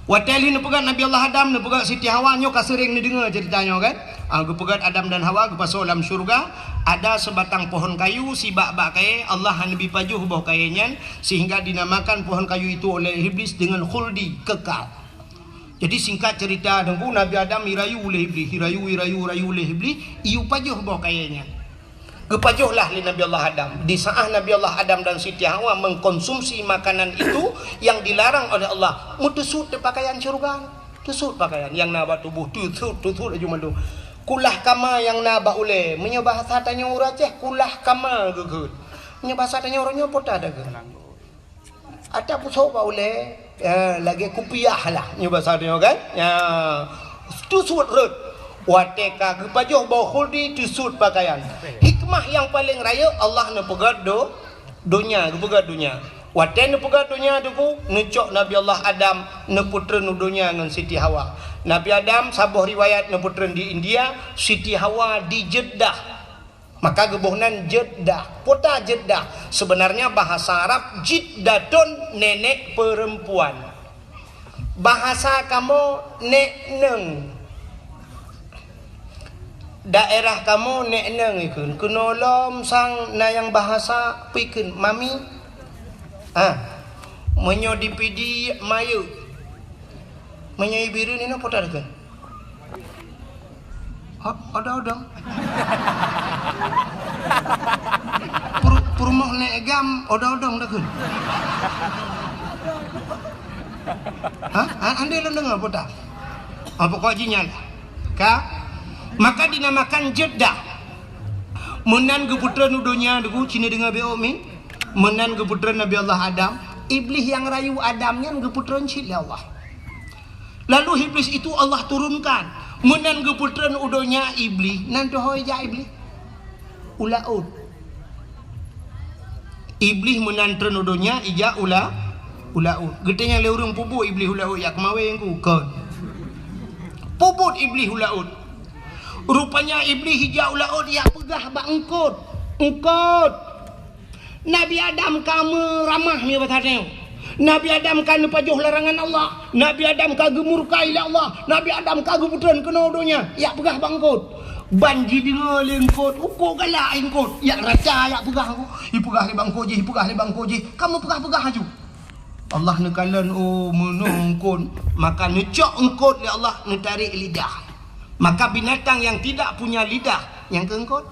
Wateli ni pegang Nabi Allah Adam ni pegang Siti Hawa nyo ka sering ni dengar ceritanya kan. Gepegat Adam dan Hawa gepasok dalam syurga, ada sebatang pohon kayu si bak-bak kaya Allah lebih pajuh bawah kayanya sehingga dinamakan pohon kayu itu oleh Iblis dengan khuldi, kekal. Jadi singkat cerita dengku Nabi Adam irayu oleh Iblis, rayu oleh Iblis, iu pajuh bawah kayanya. Gepajuhlah li Nabi Allah Adam. Di saat Nabi Allah Adam dan Siti Hawa mengkonsumsi makanan itu yang dilarang oleh Allah, mutusut pakaian syurga, tusut pakaian yang nabah tubuh tusut aja mandu. Kulah kama yang nabah oleh menyebah satanya uraceh kulah kama gegut. Menyebah satanya orangnya pota ada ke. Ada pusau ba oleh lagi kupiah lah nyebah satanya kan. Ya tusut rut. Wateka kepajuh bau khuldi tusut pakaian. Hikmah yang paling raya Allah ne pegat dunia, pegat dunia. Wate ne pegat dunia tuku necok Nabi Allah Adam ne putra nu dunia dengan Siti Hawa. Nabi Adam sabuh riwayat ne putra di India, Siti Hawa di Jeddah. Maka gebohnan Jeddah, kota Jeddah. Sebenarnya bahasa Arab jiddatun nenek perempuan. Bahasa kamu nek neng. Daerah kamu nek neng ikun kenolom sang na yang bahasa pikun mami menyo dipidi mayu menyo ibiru ni no potar kan ada purmoh nek gam ada dah kan ande lo dengar potar apa kau jinyal ka. Maka dinamakan Jeddah. Menan keputra nudonya dugu cina dengan beomi. Menan keputra Nabi Allah Adam. Iblis yang rayu Adamnya keputra cili Allah. Lalu iblis itu Allah turunkan. Menan keputra nudonya iblis. Nanti hoja iblis. Ulaud. Iblis menan nudonya ija ulaud. Getenya leurung pubu iblis ulaud yak mawe yang ku kon. Puput iblis ulaud. Rupanya iblis hijau laut yang pegah bak engkut. Nabi Adam kamu ramah ni batanya. Nabi Adam kan pajuh larangan Allah. Nabi Adam kagum murkai Allah. Nabi Adam kagum putran kena donya. Ya pegah bangkut. Banji dengar lengkut. Ukur galak engkut. Ya raca ya pegah aku. Pegah li bangkoji. Kamu pegah aju. Allah nekalan menungkun. Maka necok engkut li Allah netarik lidah. Maka binatang yang tidak punya lidah yang keengkot.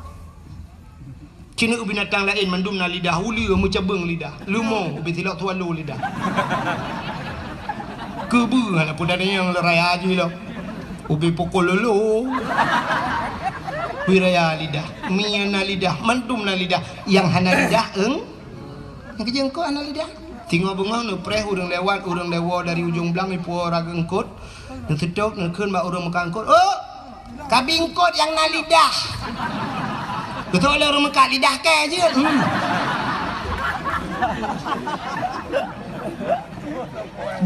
Cina binatang lain mendum na lidah uli mencabeng lidah. Lumo ubi tilak tualu lidah. Kebu ala pun ada yang raya aja lo. Ubi pukul lulu. Wiraya lidah, miana lidah, mendum na lidah yang hana lidah yang kejengkot hana lidah. Tinggal bengong nu preh urang lewat urang lewa dari ujung belang ipu raga engkot. Nu tutup nu keun ba urang mekangkot. Oh kabingkot yang na lidah. Betul oleh orang Mekah lidah ke je.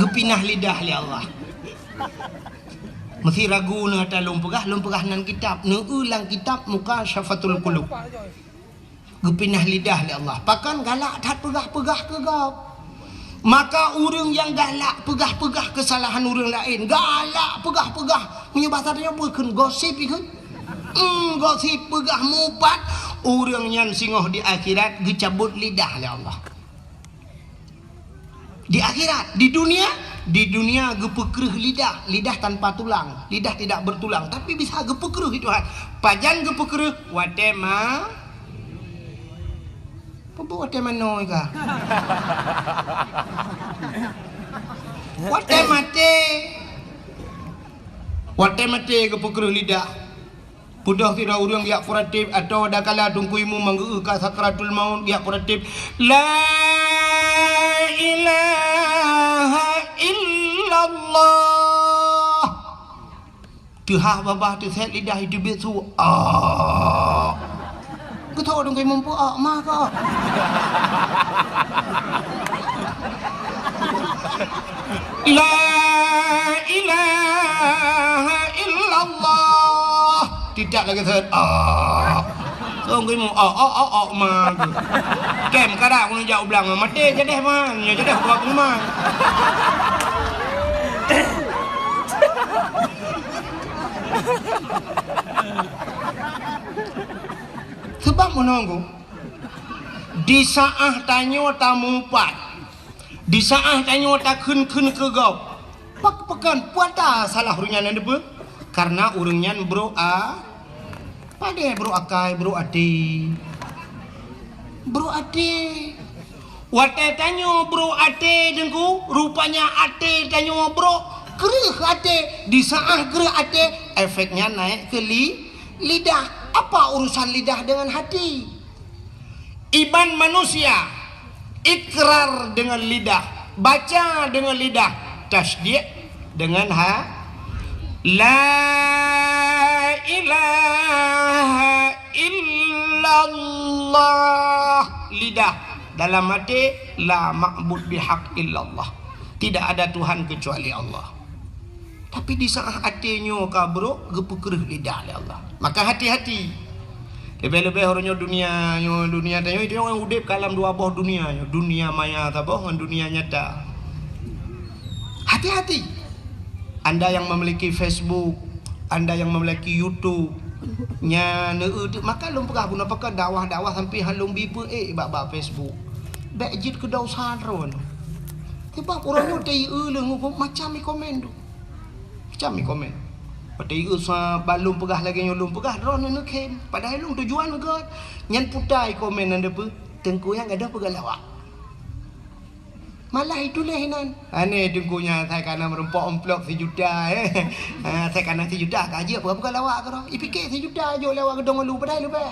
Gepinah lidah li Allah. Mesti ragu na ta lumpegah nan kitab, nu ulang kitab muka syafatul qulub. Gepinah lidah li Allah. Pakan galak tak pegah-pegah ke gap. Maka orang yang galak pegah-pegah kesalahan orang lain, galak pegah-pegah menyebabkannya bukan gosip ikut. Gosip pegah mupat orang yang singoh di akhirat gecabut lidah oleh Allah. Di akhirat, di dunia gepekreh lidah tanpa tulang, lidah tidak bertulang tapi bisa gepekreh itu Tuhan. Pajan gepekreh watema Pembawa temano ika. Wate mate ke pekruh lidah. Pudah kira urang yak kuratip atau ada kala tungkuimu manggu ka sakratul maut yak kuratip. La ilaha illallah. Tuhah babah tu set lidah hidup besu. Cứ thôi đừng cái mông phụ ma cơ. La ilaha illallah. Tidak lagi thật. Không cái mông ma. Kèm cả đạo con dạo blang mà mắt đê chứ đẹp mà. Nhờ chứ đẹp quá cũng mà. menunggu. Di saah tanyo tamu pat. Di saah tanyo tak kun ke gau. Pak pekan puata salah urunyan ande karena urunyan bro pada bro akai bro ade. Bro ade. Wate tanyo bro ade dengku rupanya ade tanyo bro gereh ade di saah gereh ade efeknya naik ke lidah. Apa urusan lidah dengan hati? Iman manusia ikrar dengan lidah, baca dengan lidah, tasdik dengan la ilaha illallah, lidah. Dalam hati la ma'bud bihaq illallah, tidak ada Tuhan kecuali Allah. Tapi di saat hatinya kabro gepukereh lidah oleh Allah. Maka hati-hati. Lebih-lebih orangnya dunia tanya itu yang udip kalam dua boh dunia maya taboh dengan dunia nyata. Hati-hati. Anda yang memiliki Facebook, Anda yang memiliki YouTube, maka lum pegah guna pakai dakwah sampai halung bipe bab Facebook. Bejit ke daw sadron. Tiba orangnya tei macam ni komen tu. Macam ni komen. Pada sa balum pegah lagi nyolum pegah ron nak ken. Padahal lung tujuan ke nyan putai komen anda pe tengku yang ada pegah lawak. Malah itu lehinan. Ane tengkunya saya kana merempok amplop 1 juta saya kana 1 juta gaji apa pegah lawak ke. Ipikir 1 juta aja lawak gedong lu padahal lu pe.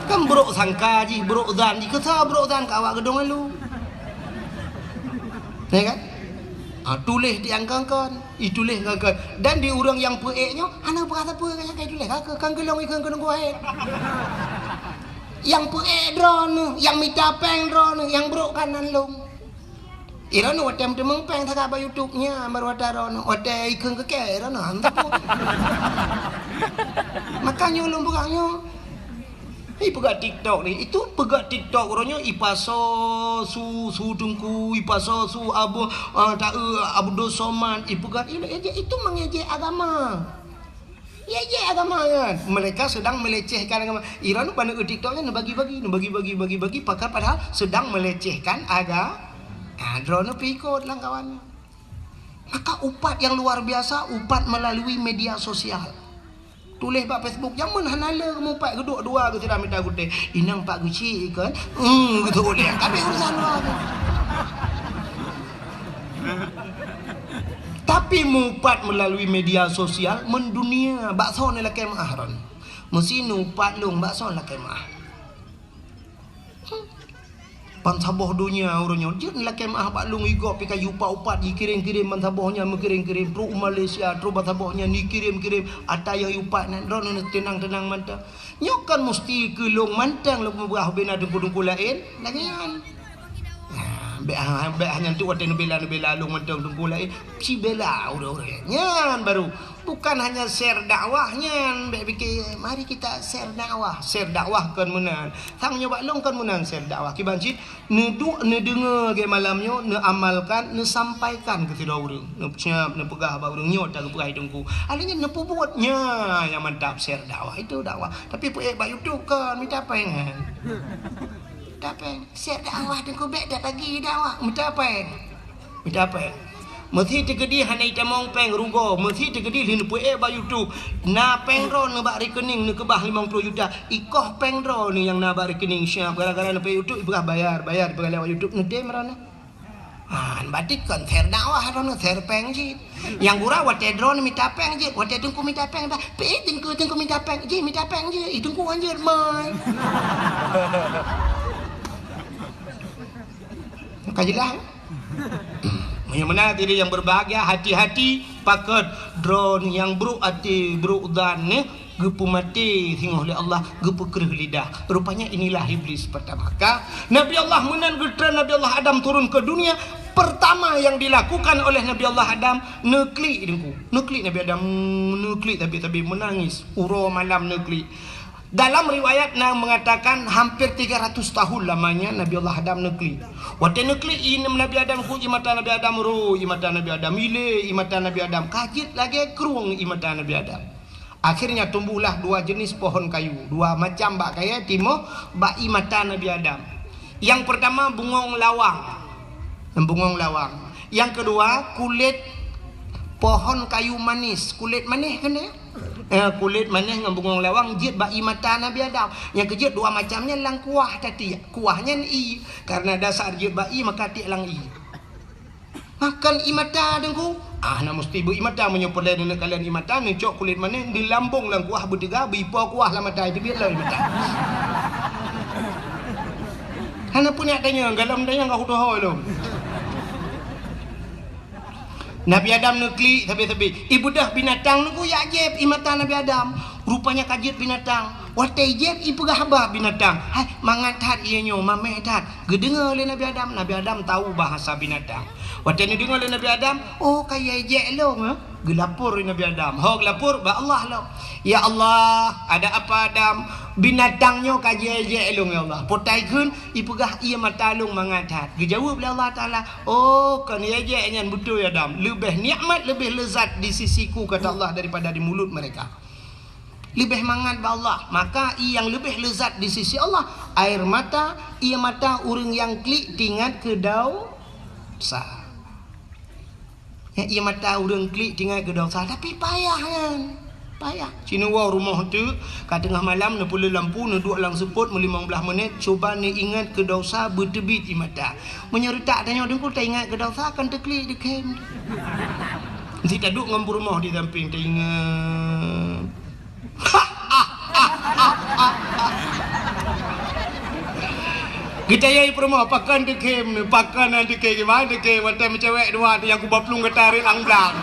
Kan bro sangka ji bro dan ji kata bro dan ka awak gedong lu. Ya kan? Tulis diangkangkan, itulis ngangkan. Dan di orang yang peeknya, anak berkata apa kayak tulis kakak kan gelong ikan kena guahet. Yang peek drone, yang minta peng drone, yang bro kanan long. Iran watem temeng peng tak apa YouTube-nya, baru ada drone, ada ikan keke Iran hantar. Makanya long berangnya. Pegat TikTok ni, itu pegat TikTok orangnya ipaso su dengku ipaso su abu Abdul Somad ipegat itu mengejek agama. Ya agama kan. Mereka sedang melecehkan agama. Iran pada TikToknya bagi-bagi padahal sedang melecehkan agama. Drone pikot lah kawan. Maka upat yang luar biasa, upat melalui media sosial. Tulis pak Facebook jangan hanala kamu pak geduk dua ke tidak minta gede inang pak guci kan gitu boleh kami urusan luar. Tapi mupat melalui media sosial mendunia bakso ni lah kemah ron mesti nupat long bakso lah kemah pansaboh dunia orangnya jangan lah kemah pak long igop pika yupa upat dikirim-kirim pansabohnya mengirim-kirim pro Malaysia pro pansabohnya dikirim-kirim ataya yupat nan ron tenang-tenang mantap nyokan mesti ke long mantang lu berah bina dengku-dengku lain lagian be hanya tu waten bela long mantang dengku lain si bela udah nyan baru bukan hanya share dakwahnya be fikir mari kita share dakwah kan menang tangnya bak long kan menang share dakwah kibancit ne dengar ke malamnya ne amalkan ne sampaikan ke tidak urang ne siap ne pegah ba urang nyot tak pegai dengku alanya ne pubuatnya yang mantap share dakwah itu dakwah tapi ba YouTube kan minta pengen share dakwah dengku be dak lagi dakwah minta apa mesti tegedi hanai tamong peng rugo mesti tegedi lin pue ba YouTube na pengro ne bak rekening ne kebah 50 juta ikoh pengro ni yang na bak rekening siap gara-gara ne pe YouTube ibah bayar lewat YouTube ne dem rana batik kan share dakwah rana share peng ji yang gura wate drone minta peng ji wate tengku minta peng dah pe tengku minta peng ji tengku anjir mai kajilah yang mana diri yang berbahagia hati-hati pakai drone yang bro ati bro dan gepu mati singgoh oleh Allah gepu kereh lidah rupanya inilah iblis pertama maka Nabi Allah menan getra Nabi Allah Adam turun ke dunia pertama yang dilakukan oleh Nabi Allah Adam nekli Nabi Adam nekli tapi menangis uro malam nekli. Dalam riwayat mengatakan hampir 300 tahun lamanya Nabi Allah Adam nekli. Waktu nekli ini Nabi Adam ku imata Nabi Adam ru imata Nabi Adam ile imata Nabi Adam kajit lagi kerung imata Nabi Adam. Akhirnya tumbuhlah dua jenis pohon kayu, dua macam bak kaya timo bai mata Nabi Adam. Yang pertama bungong lawang. Bungong lawang. Yang kedua kulit pohon kayu manis, kulit manis kan ya? Kulit manis dengan bungong lawang jid bai mata Nabi Adam. Yang kejut dua macamnya lang kuah tadi. Kuahnya i. Karena dasar jid bai maka ti lang i. Makan imata dengku. Nak mesti bu imata menyopolai dengan kalian imata ngecok kulit manis di lambung lang kuah bertiga bipo kuah lah mata itu biarlah imata. Hana punya tanya galam tanya kau doh lo. Nabi Adam nukli tapi ibu dah binatang nunggu ya jeb imata Nabi Adam. Rupanya kajet binatang. Watai jeb ibu gahaba binatang. Hai mangat hat ianyo mameh hat. Gedengar oleh Nabi Adam. Nabi Adam tahu bahasa binatang. Watai ni dengar oleh Nabi Adam. Oh kaya jeb lo ha? Gelapur Nabi Adam. Ho gelapur ba Allah lo. Ya Allah, ada apa Adam? Binatangnya kaje lo ya Allah. Potai kun ibu gah ia matalung mangat hat. Dijawab oleh Allah Taala. Oh kan ya je nyan betul ya Adam. Lebih nikmat, lebih lezat di sisiku kata Allah daripada di mulut mereka. Lebih mangat ba Allah, maka yang lebih lezat di sisi Allah air mata, ia mata orang yang klik tingkat ke dosa. Ya, ia mata orang klik tingkat ke dosa, tapi payah kan. Payah. Cina wow rumah tu kat tengah malam nak pula lampu nak duduk lang seput 15 minit cuba ni ingat ke dosa bertebit di mata. Menyertak tanya dengku tak ingat ke dosa akan terklik di kem. Nanti tak duduk ngam rumah di samping tak ingat. Kita yai promo pakan dekem ni pakan nanti ke gimana ke macam cewek dua tu yang ku baplung ke tarik lang blang.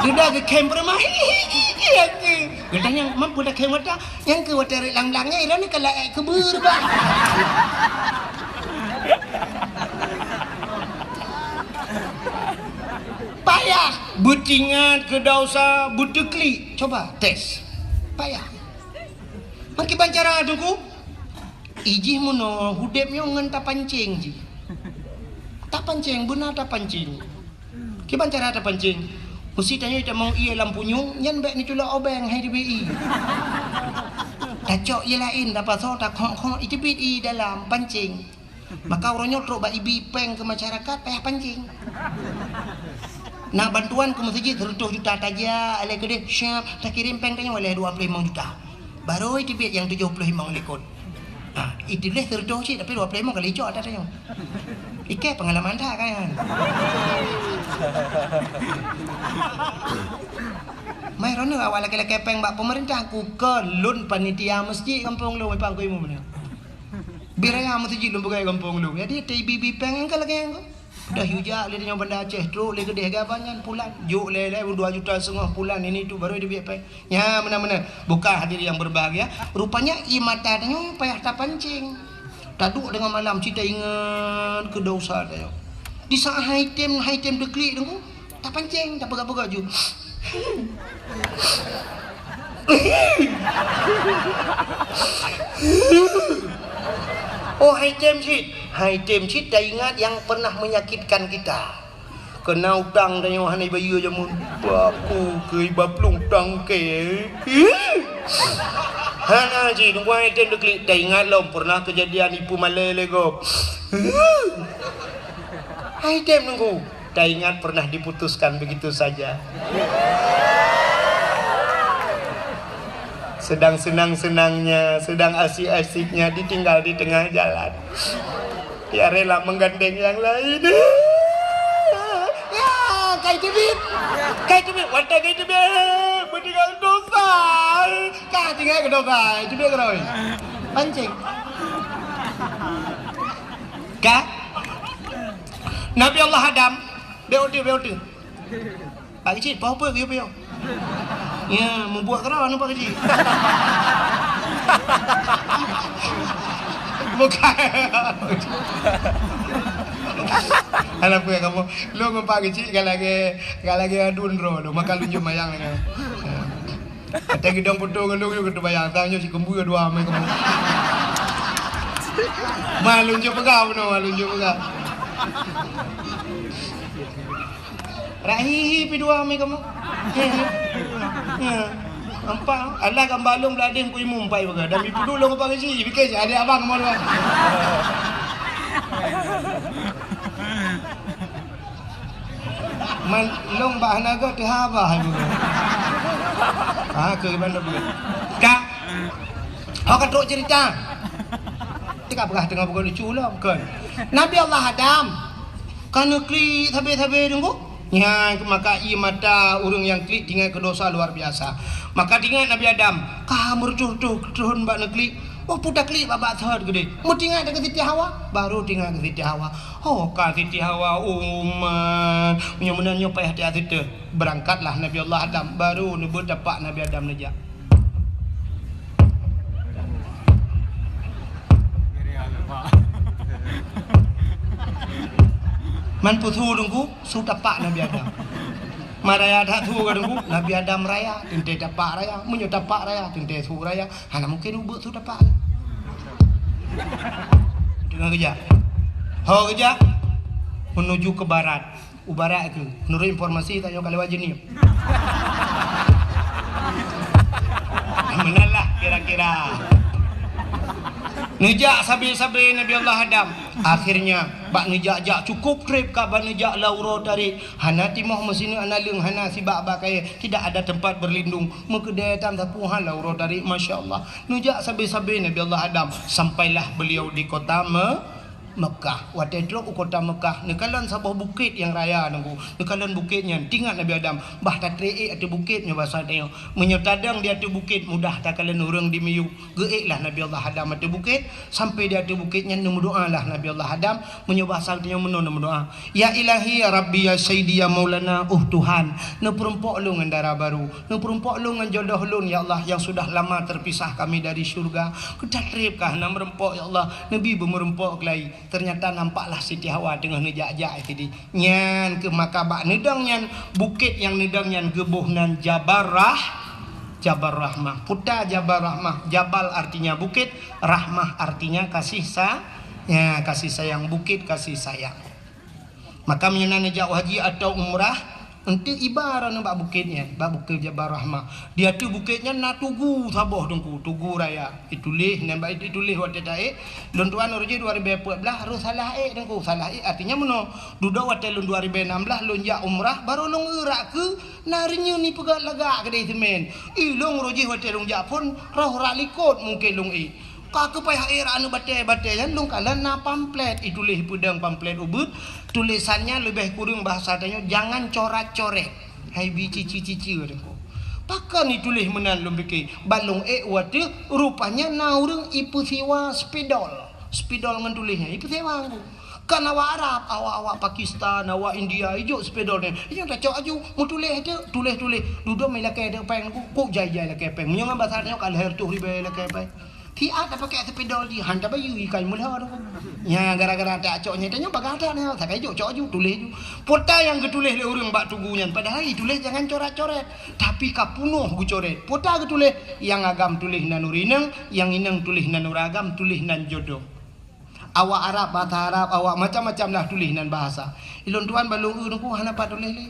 Sudah ke kem promo. Katanya mampu dah kem mata yang ke tarik lang blangnya ini kalau kebur bang. Payah bertingat ke dosa berteklik. Coba tes. Payah. Makin bancara aduku. Iji muno hudepnya ngan tak pancing ji. Tak pancing benar tak pancing. Ki bancara tak pancing. Mesti tanya tak mau ia lampunya nyan bek ni cula obeng hai DBI. Tak cok ia lain dapat so tak khong itu bit i dalam pancing. Maka orangnya teruk bak ibi peng ke masyarakat payah pancing. Nak bantuan ke masjid 100 juta saja alai kedeh siap tak kirim peng tanya oleh 25 juta. Baru itu biat yang 75 ikut. Itu leh 100 sih tapi 25 kali cok ada tanya. Ikai pengalaman dah kan. Mai rono awal laki-laki peng bak pemerintah ku ke lun panitia masjid kampung lu pang ku imu mana. Biraya masjid lu bukan kampung lu. Jadi TBB peng engkau lagi engkau. Dah hujak le dengan benda Aceh teruk le gede gabanyan pulan juk le 2 juta setengah pulan ini tu baru dia biar pay. Ya mana-mana bukan hadir yang berbahagia. Rupanya imata tanya payah tak pancing. Taduk dengan malam cerita ingat ke dosa dia. Di saat item deklik tu tak pancing tak pegang-pegang ju. Oh item shit dah ingat yang pernah menyakitkan kita. Kena utang tanya hanai bayu jamun. Bapu ke baplung utang ke. Hana ji tunggu item deklik dah ingat lom pernah kejadian ipu malai lego. Item nunggu dah ingat pernah diputuskan begitu saja. Sedang senang-senangnya, sedang asik-asiknya ditinggal di tengah jalan. Ya rela menggandeng yang lain. Ya, kai tibit, wanita kai tibit, meninggal dosa. Kah tinggal ke dosa, tibit keroi, pancing. Kah? Nabi Allah Adam, beotu. Pak kecil, apa kau? Ya, membuat kerana nampak kecil. Bukan. Anak punya kamu, lu nampak kecil kalau lagi adun ro, lu makan lunjuk mayang ni. Kata kita potong lu kita bayang, tanya si kembu dua mai kamu. Malunjuk pegau no, malunjuk pegau. Rahihi pi dua mi kamu. Ya. Nampak alah kan balung belading ku imum pai baga. Dan mi dulu apa sih? Bikin ada abang mau luar. Man long bahana go teh apa hai baga. Ke mana baga. Kak. Kau teruk cerita. Tidak pernah tengah bukan lucu lah bukan. Nabi Allah Adam kan kli tabe-tabe tunggu. Ya, maka ia mata urang yang klik tinggal ke dosa luar biasa. Maka tinggal Nabi Adam, kamu turun mbak negeri. Oh putar klik babak third gede. Mau tinggal dekat Siti Hawa, baru tinggal ke Siti Hawa. Oh ka Siti Hawa umat. Menyemunan nyopai hati-hati tu. Berangkatlah Nabi Allah Adam, baru nebut dapat Nabi Adam nejak. Man putu dengku sudah pak Nabi Adam. Maraya tak tu ke dengku Nabi Adam raya, tente dapat raya, menyo dapat raya, tente tu raya. Hana mungkin ubuk sudah pak. Dengar kerja. Ho kerja menuju ke barat. Barat ke. Menurut informasi tanya kalau wajib ni. Menalah kira-kira. Nejak sabi-sabi Nabi Allah Adam. Akhirnya bak nejak cukup trip ka bak nejak lauro dari hana timoh mesini analung hana sibak bakai tidak ada tempat berlindung mekedai tam tapuhan lauro dari masya-Allah. Nejak sabi-sabi Nabi Allah Adam sampailah beliau di kota Mekah. Watedro kota Mekah. Nekalan sebuah bukit yang raya nunggu. Nekalan bukitnya tinggal Nabi Adam. Bah tak treik ada bukitnya bahasa dia. Menyotadang dia ada bukit mudah tak kalian orang di miyu. Geiklah Nabi Allah Adam ada bukit sampai dia ada bukitnya nemu doa lah Nabi Allah Adam menyoba saltnya nemu doa. Ya Ilahi ya Rabbi ya Sayyidi ya Maulana Tuhan. Ne perompok lu ngan darah baru. Ne perompok lu ngan jodoh lu ya Allah yang sudah lama terpisah kami dari syurga. Kedatripkah nam rempok ya Allah. Nabi berempok kelai. Ternyata nampaklah Siti Hawa tengah nejak-jak tadi. Nyan ke makabak nedang nyan bukit yang nedang nyan gebuh nan Jabar Rahmah. Puta Jabar Rahmah. Jabal artinya bukit, Rahmah artinya kasih sayang bukit, kasih sayang. Maka menyenang nejak haji atau umrah nanti ibarat nampak bukitnya, bukit Jabar Rahmah. Dia tu bukitnya na tugu saboh dengku, tugu raya. Itulih nampak itulih wate tae. Lon tuan orji 2014 harus salah dengku. Salah artinya meno. Duda wate lon 2016 lon ya umrah baru long erak ke narinya ni pegat lagak kedai semen. Long roji wate long ja pun roh ralikot mungkin long Kaka payah era anu batai-batai kan long kalan na pamflet itulih pedang pamflet ubud tulisannya lebih kurang bahasa tanya jangan coret-coret hai cici-cici dengko pakan itulih menan long beki balong wate rupanya naurung ipu siwa spidol ngan tulihnya ipu siwa kan awak Arab awak Pakistan awak India hijau spidol ni hijau tak cok aju mu tulis duduk mai lakai ada peng ku jai-jai lakai peng menyo bahasa tanya kal her tu ribe lakai peng Tiada pakai sepedol di hantar bayu ikan mulah tu. Ya gara-gara tak coknya tanya bagada ni tak kayu cok ju tulis ju. Pota yang ketulis le orang bak tugunya padahal tulis jangan coret-coret tapi kapunuh gu coret. Pota ketulis yang agam tulis nan urineng, yang ineng tulis nan uragam tulis nan jodoh. Awak Arab bahasa Arab awak macam-macam lah tulis nan bahasa. Ilon tuan balung urungku hana pa tulis le.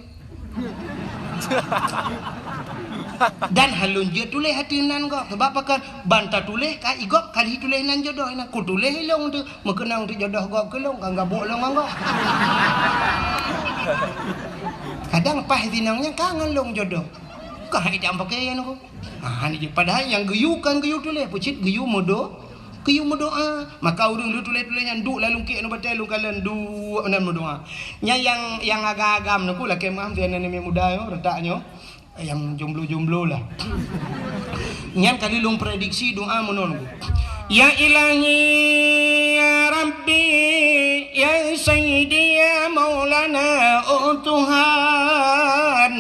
Dan halun je tulis hati nan kau sebab pakan banta tulis ka igok kali tulis nan jodoh nak ku tulis long tu mekenang tu jodoh kau kelong kan gabuk long kau kadang pah dinangnya kangen long jodoh kah idam pakai yang aku ni je padahal yang geyu tulis pucit geyu modo maka urang lu tulis yang duk lalu ke no batai lu kalan du nan doa nya yang agak-agam naku lah kemah tian ni muda yo retaknyo yang jomblo lah. Nyan kali long prediksi doa menon. Ya Ilahi ya Rabbi ya Sayyidi ya Maulana Tuhan.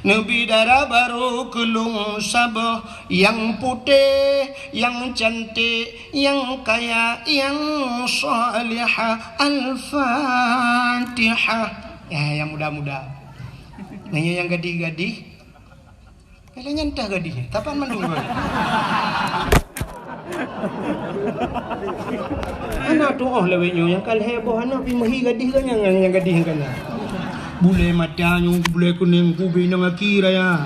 Nabi darah baru kelung sabah yang putih, yang cantik, yang kaya, yang salihah. Al-Fatihah. Ya yang muda-muda. Nanya yang gadih-gadih. Kalau nyantah gadihnya, tapan mandung gue. Anak tu lewenyo yang kal heboh anak pi mahi gadih kan yang gadih kan. Bule matanya, bule kuning, kubing dengan kira ya.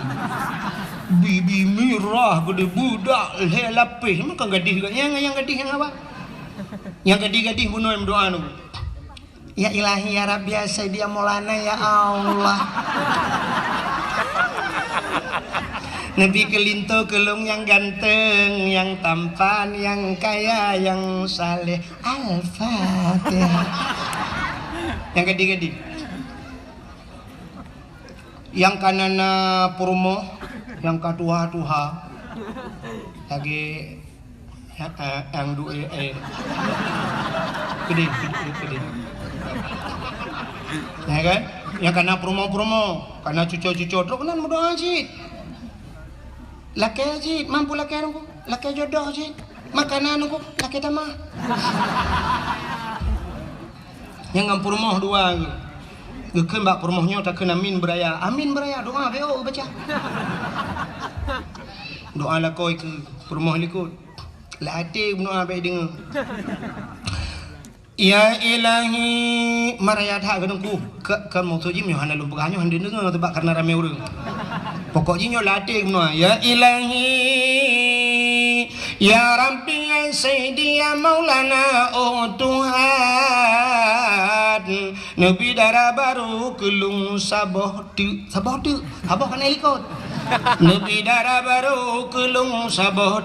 Bibi mirah gede budak le lapis makan gadis juga yang gadis yang apa yang gadis bunuh yang doa nu ya ilahi ya Rabbi ya dia Maulana ya Allah Nabi kelinto kelung yang ganteng yang tampan yang kaya yang saleh Al-Fatihah yang gadis yang kanana Purmo yang katuha-tuha lagi yang dua gede ya kan yang karena promo karena cucu-cucu terus kan berdoa sih laki sih mampu laki aku laki jodoh sih makanan aku laki tamah yang promo dua Gekeun mbak permohnya tak kena amin beraya doa beo baca doa lah koi ke permoh likut lah hati doa baik dengar ya ilahi maraya tak kedengku ke mau sujim yo hana lumpukahnya hande dengar tebak karena rame urang pokoknya lah hati doa ya ilahi ya Rabbi ya Sayyidi ya Maulana oh Tuhan Nabi darah baru kelung saboh kan ikut Nabi darah baru kelung saboh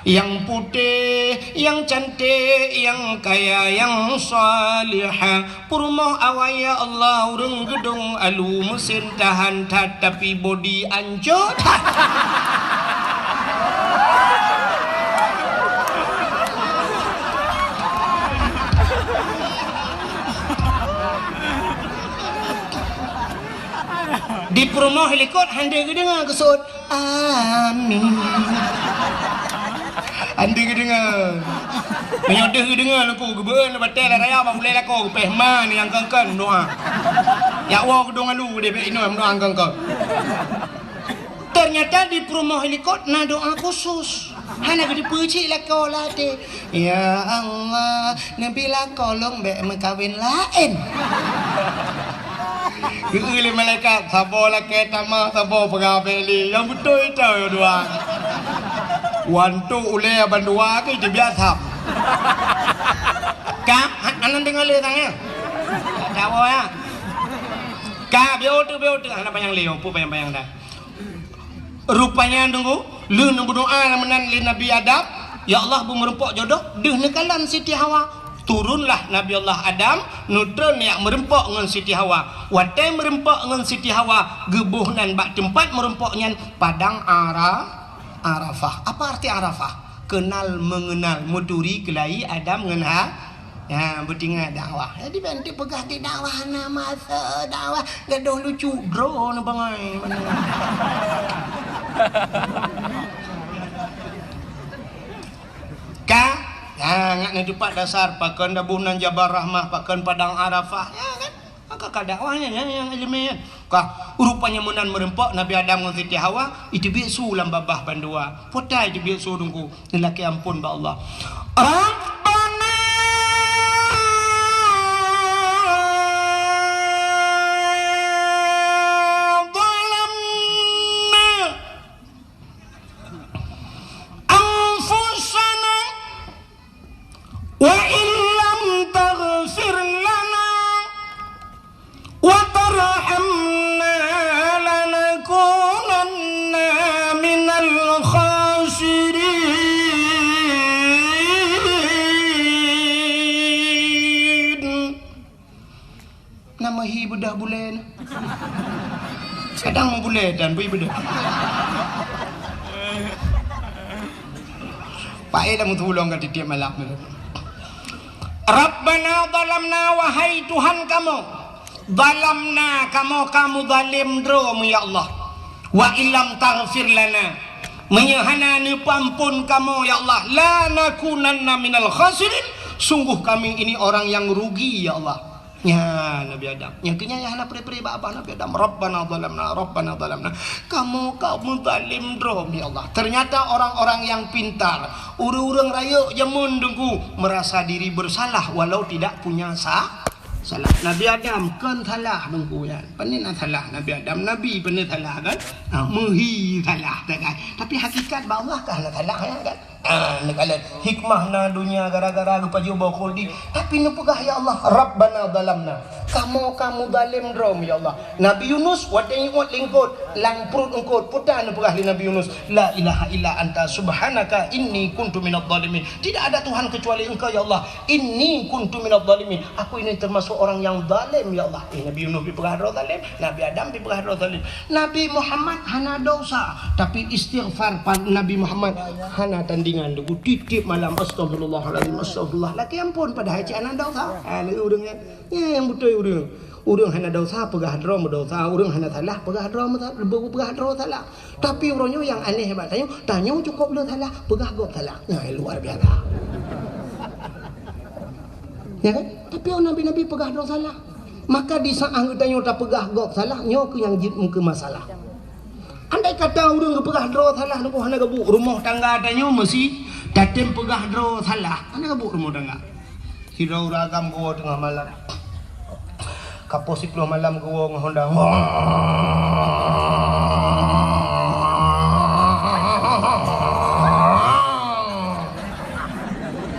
yang putih yang cantik yang kaya yang salihah purmoh awaya Allah urang gedung alu mesin tahan tapi body anjot di promo helikot hande gedenga kesut amin hande gedenga menyodeh gedenga laku gebeun batel raya ba boleh laku pehman yang kengken doa ya wa gedong alu de be ino doa kengken ternyata di promo helikot na doa khusus hana gede puji laku lade ya Allah nabi lakolong be mekawin lain Keuli malaikat sabo laki tamah sabo pegabeli yang betul itu ya dua. Wantu ule bandua ke je biasa. Kap anan dengar le tangnya. Tahu ya. Kap biu tu anak panjang leo pu panjang dah. Rupanya tunggu lu nunggu doa menan li Nabi Adam. Ya Allah bu merempok jodoh deuh nekalan Siti Hawa. Turunlah Nabi Allah Adam nutron yang merempok dengan Siti Hawa watai merempok dengan Siti Hawa gebuhnan bak tempat merempoknya padang Arafah. Apa arti Arafah? Kenal mengenal muturi kelai Adam mengenal ya bertinggal dakwah jadi bantu pegah di dakwah nama dakwah gaduh lucu drone bangai ya ngak ngejupat dasar pakan dabunan Jabar Rahmah pakan padang Arafah ya kan maka kadakwahnya yang ilmiah kah rupanya menan merempok Nabi Adam dengan Siti Hawa itu bisu lam babah bandua potai itu bisu dungku lelaki ampun ba Allah Rabbana wa illam taghfir lana wa tarhamna lanakunanna minal khasirin. Nama hi bedah bulan kadang mau bulan dan bui bedah Pak dah mau tolong kat tiap malam Rabbana zalamna wahai Tuhan kamu zalamna kamu zalim drom ya Allah wa illam taghfir lana menyahana ni pampun kamu ya Allah la nakunanna minal khasirin sungguh kami ini orang yang rugi ya Allah ya Nabi Adam yang kenya ya hana pri-pri ba Nabi Adam Rabbana zalamna kamu zalim drom ya Allah. Ternyata orang-orang yang pintar urang raya jamun dengku merasa diri bersalah walau tidak punya salah. Nabi Adam kan salah nunggu ya. Pernah salah Nabi Adam, Nabi pernah salah kan? Muhi salah tak kan? Tapi hakikat Allah kan salah ya kan? Nekalan hikmah na dunia gara-gara lupa jubah khuldi. Tapi nepegah ya Allah, Rabbana zalamna. Kamu zalim drom ya Allah. Nabi Yunus wadai wat lingkut, lang perut engkut, putan nepegah li Nabi Yunus. La ilaha illa anta subhanaka inni kuntu minadh dhalimin. Tidak ada Tuhan kecuali Engkau ya Allah. Inni kuntu minadh dhalimin. Aku ini termasuk orang yang zalim ya Allah. Nabi Yunus dipegah zalim, Nabi Adam dipegah zalim. Nabi Muhammad hana dosa, tapi istighfar Nabi Muhammad hana tandingan. Dugu titip malam astagfirullahaladzim astagfirullah laki ampun pada haji anak dosa ni urangnya yang betul urang hana dosa pegah drom dosa urang hana salah pegah drom pegah drom salah tapi urangnya yang aneh hebat tanya cukup le salah pegah gop salah luar biasa ya kan tapi nabi-nabi pegah drom salah maka di saat tanya tak pegah gop salah nyo ke yang ke masalah. Andai kata orang pegah draw salah nak hana gebuk rumah tangga adanya mesti datem pegah draw salah hana gebuk rumah tangga. Hirau ragam gua tengah malam. Kapos 10 malam gua ngehonda.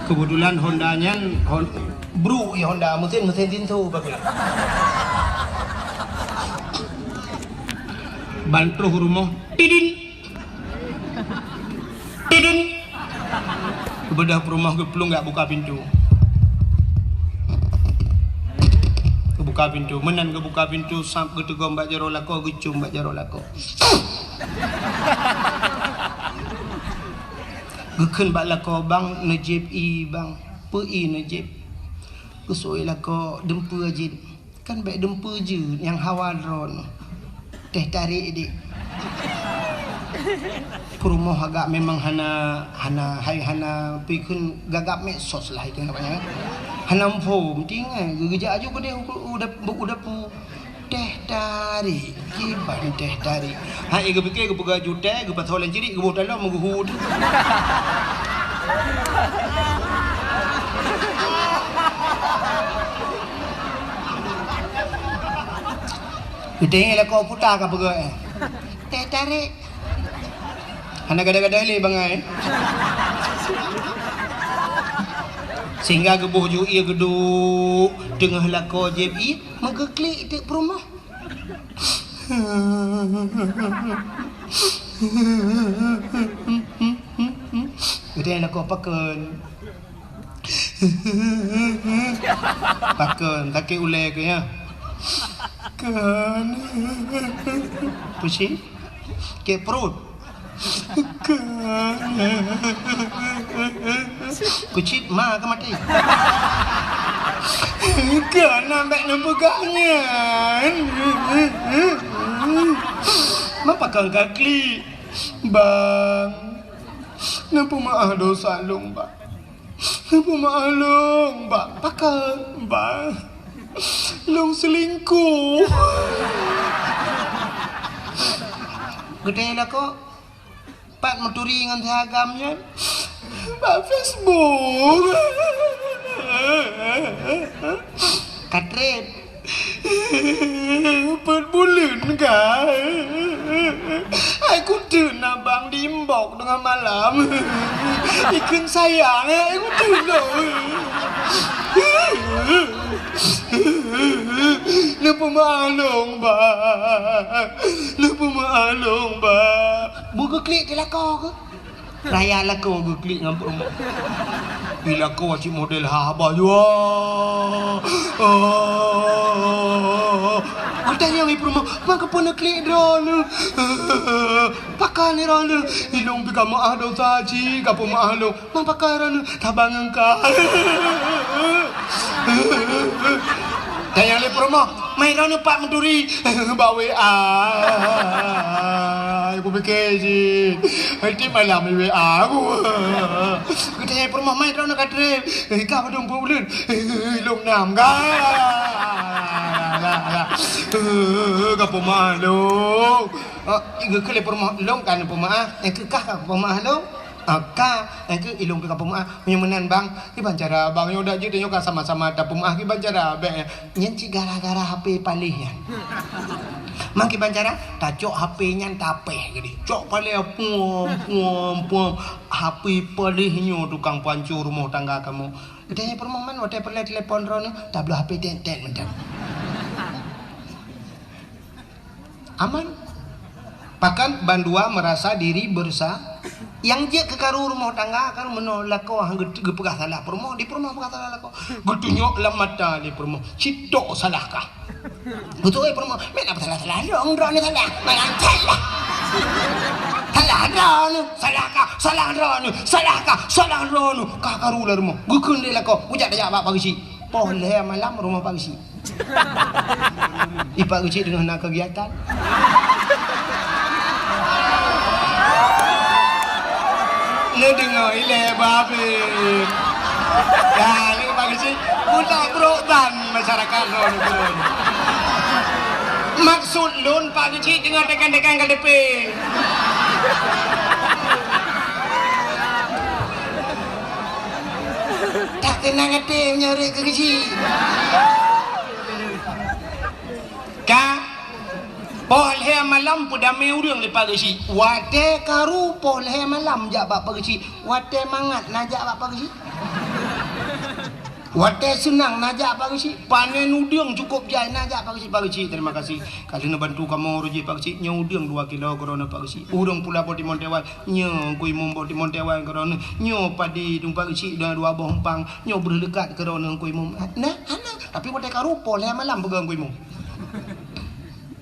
Kebetulan Hondanya bro ya Honda mesin tinsu bagus. Bantu rumah tidin bedah rumah geplung nggak buka pintu menan kebuka pintu samp getegom mbak jaro lako gecum mbak jaro lako geken mbak lako bang nejib i bang pi nejib kesoi lako dempu aja kan baik dempu je yang hawadron teh tarik dik rumah agak memang hana pikun gagap mesos lah itu namanya hana form tinggal geja aja gede udah pu teh tarik kiban teh tarik hai ge pikir ge buka jute ge patolen ciri ge bodoh menguhud Kita kau putar ke apa teh tarik. Hana gada-gada ni bangai. Sehingga gebuh ju ia geduk tengah lako JBI mengeklik dek perumah. Kita lako paken. Paken tak ulai ke ya. Kan pusing ke perut kan kucit ma ke mati kan nampak pegangnya mapakan kaki bang nampu maaf dosa long bang nampu maaf long bang pakai bang long selingkuh gede lah kok pak menturi dengan seragamnya pak Facebook katret bulan kan aku turun abang dimbok dengan malam ikan sayang aku turun lupa maklum ba buka klik ke lako ke raya lako buka klik ngampuk rumah bila kau cik model haba jua tanya mi rumah maka pun klik drone pakai ni drone ilung pika maah dosa ci kapu maah lo mang pakai drone tabang engkau tanya li rumah mai drone pak menturi bawa aku fikir je nanti malam ni WA aku tanya rumah mai drone katre kau pada bulan ilung nam kapo mahlong iga kele permahlong kan pemaah yang kekah kan pemahlong Aka engke ilung pe kapung ah menan bang ki bancara bang yo dak je yo ka sama-sama da pum ah ki bancara be nyen ci gara-gara HP palih ya mang ki bancara ta cok HP nyan tapeh gede cok palih pum HP palih nyo tukang pancur rumah tangga kamu gedenya permoman wate perle telepon rono tablo HP tet mendan aman bahkan bandua merasa diri bersa yang je ke karu rumah tangga kan menolak kau hang gepegah salah permo di permo pegah salah kau getunyok lam mata di permo citok salahkah betul permo men apa salah dong drone salah malang salah drone kakaru lah rumah gukun dia kau ujak dah apa pagi si boleh malam rumah pagi si ipak uci dengan nak kegiatan lu dengar ile babe ya ini pagi sih udah beroban masyarakat lo maksud lun pagi sih dengan dekan-dekan KDP tak tenang hati nyari ke sini ka Polhe malam pada meurang lepas gesi. Wate karu polhe malam jak bapa gesi. Wate mangat najak bapa gesi. Wate senang najak bapa gesi. Panen udang cukup jai najak bapa gesi. Terima kasih. Kalau nak bantu kamu ruji bapa gesi. Nya udang 2 kilo korona bapa gesi. Urang pula bodi Montewan. Nya kui mumbo di Montewan korona. Nya padi tumpa gesi dah 2 bompang. Nya berdekat korona kui mum. Nah, tapi wate karu polhe malam pegang kui mum.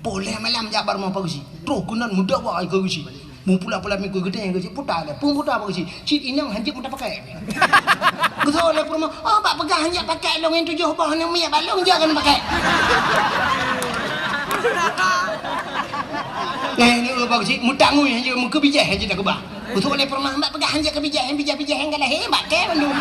Boleh malam jabar mau pagi. Terus kunan muda wah ikut gisi. Mau pula mikir gede yang gisi putar le. Pun putar apa gisi. Cik ini yang hanjik muda pakai. Betul le perma. Oh bak pegang hanjik pakai long yang 7 bah yang minyak balong jangan pakai. Ni apa gisi. Muda ngui hanjik muka bijak hanjik dah kebah. Betul le perma bak pegang hanjik ke bijak yang galah hebat ke bandung.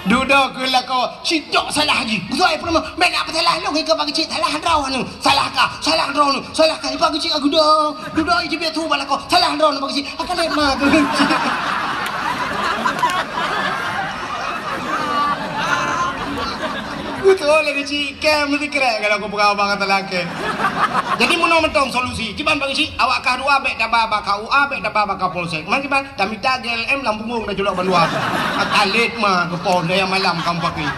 Duduk ke lah kau Sidok salah lagi Betul perma Main apa salah lu Kau bagi cik Salah draw ni Salahkah Salahkah Bagi cik aku dah Duduk je biar tu bala kau Salah draw ni bagi cik Akan lemah tu Betul lagi cik Kem mesti keren Kalau aku pegawai banget lelaki Jadi menong solusi Ciban bagi cik Awak kah dua Bek dah babak KUA Bek dah babak Kapolsek Mana ciban Dah minta GLM Lampung dah julak bandua Akalit mah ke pohon yang malam kamu pakai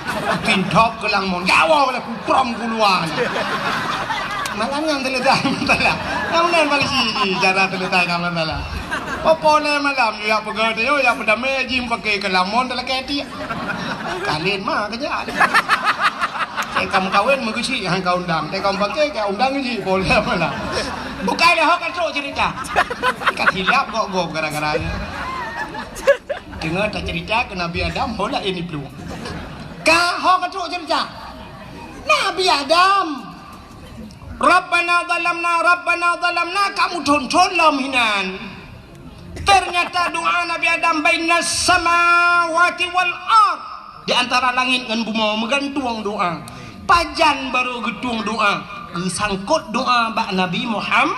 Tintop ke langmon Gawa boleh kuprom kuluan Malam yang terletak Mentala Yang mana bagi cik Cara terletak kamu mentala Pohon yang malam Ya pegang dia Ya pada mejim pakai ke langmon Dalam keti Kalit mah kerja kamu kawin mengisi yang kau undang, kamu pakai kau undang ni boleh mana? Bukan dah kau terus cerita, kau hilap kok gara-gara. Dengar tak cerita ke Nabi Adam, boleh ini perlu. Kau terus cerita, Nabi Adam. Rabbana zalamna, kamu tonton laminan. Ternyata doa Nabi Adam bainas samawati wal ard. Di antara langit dan bumi menggantung doa. Pajan baru getung doa. Sangkut doa bak Nabi Muhammad.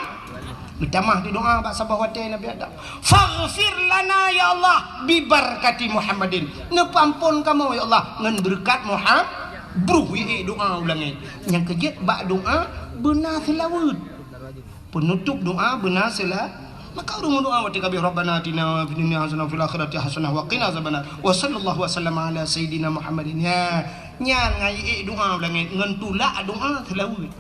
Bertamah di doa bak sahabat Nabi Adam. Faghfir lana ya Allah bibarkati Muhammadin. Nepampun kamu ya Allah ngan berkat Muhammad. Bruh doa ulangi. Yang kejut bak doa benar selawat. Penutup doa benar selawat. Maka urung doa wa tikabi rabbana atina fid dunya hasanah fil akhirati hasanah wa qina azabannar wa sallallahu wasallam ala sayidina Muhammadin ya nyan ngai doa ulangi ngan tulak doa selawat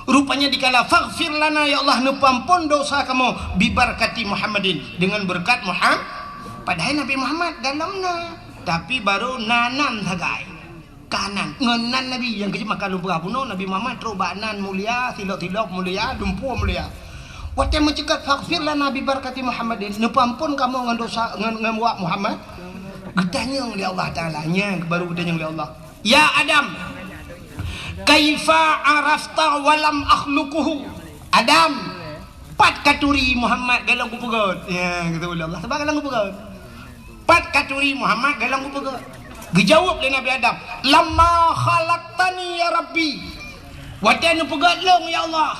rupanya dikala faghfir lana ya Allah nepampun dosa kamu bibarkati Muhammadin dengan berkat Muhammad padahal Nabi Muhammad dalamna tapi baru nanan hagai kanan ngenan Nabi yang kecil makan lupa puno Nabi Muhammad terus banan mulia tilok mulia dumpu mulia Wate mencegat faghfir lana bi barakati Muhammadin. Nepampun kamu ngan dosa ngan wa Muhammad. Gedanya oleh Allah Taala nya baru gedanya oleh Allah. Ya Adam. Kaifa arafta walam akhluquhu. Adam. Pat katuri Muhammad galang kupegot. Ya gitu oleh Allah. Sebab galang kupegot. Pat katuri Muhammad galang kupegot. Dijawab oleh Nabi Adam. Lamma khalaqtani ya Rabbi. Watan pegadlong ya Allah.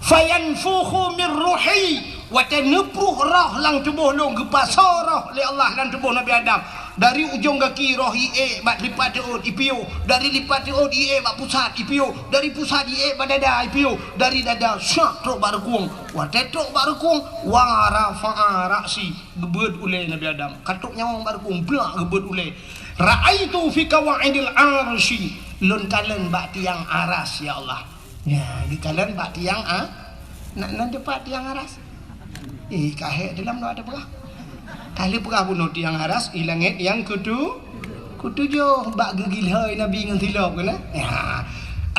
Fayanfukhu min ruhi. Watan nepruh roh lang tubuh long gepasar roh li Allah lang tubuh Nabi Adam. Dari ujung kaki roh ie bat lipat teut ipiu, dari lipat teut ie bat pusat ipiu, dari pusat ie bat dada ipiu, dari dada syak truk barkung. Watan truk barkung wa rafa'a ra'si gebet ulai Nabi Adam. Katuk nyawang barkung blak gebet ulai. Ra'aitu fi qawaidil arsy. Lun kalen bak tiang aras ya Allah. Ya, di kalen bak tiang nak depan tiang aras. Kahek dalam doa ada berah. Kali perah bunuh tiang aras ilangit yang ketujuh bak gegil hai Nabi dengan tilap kena. Ya.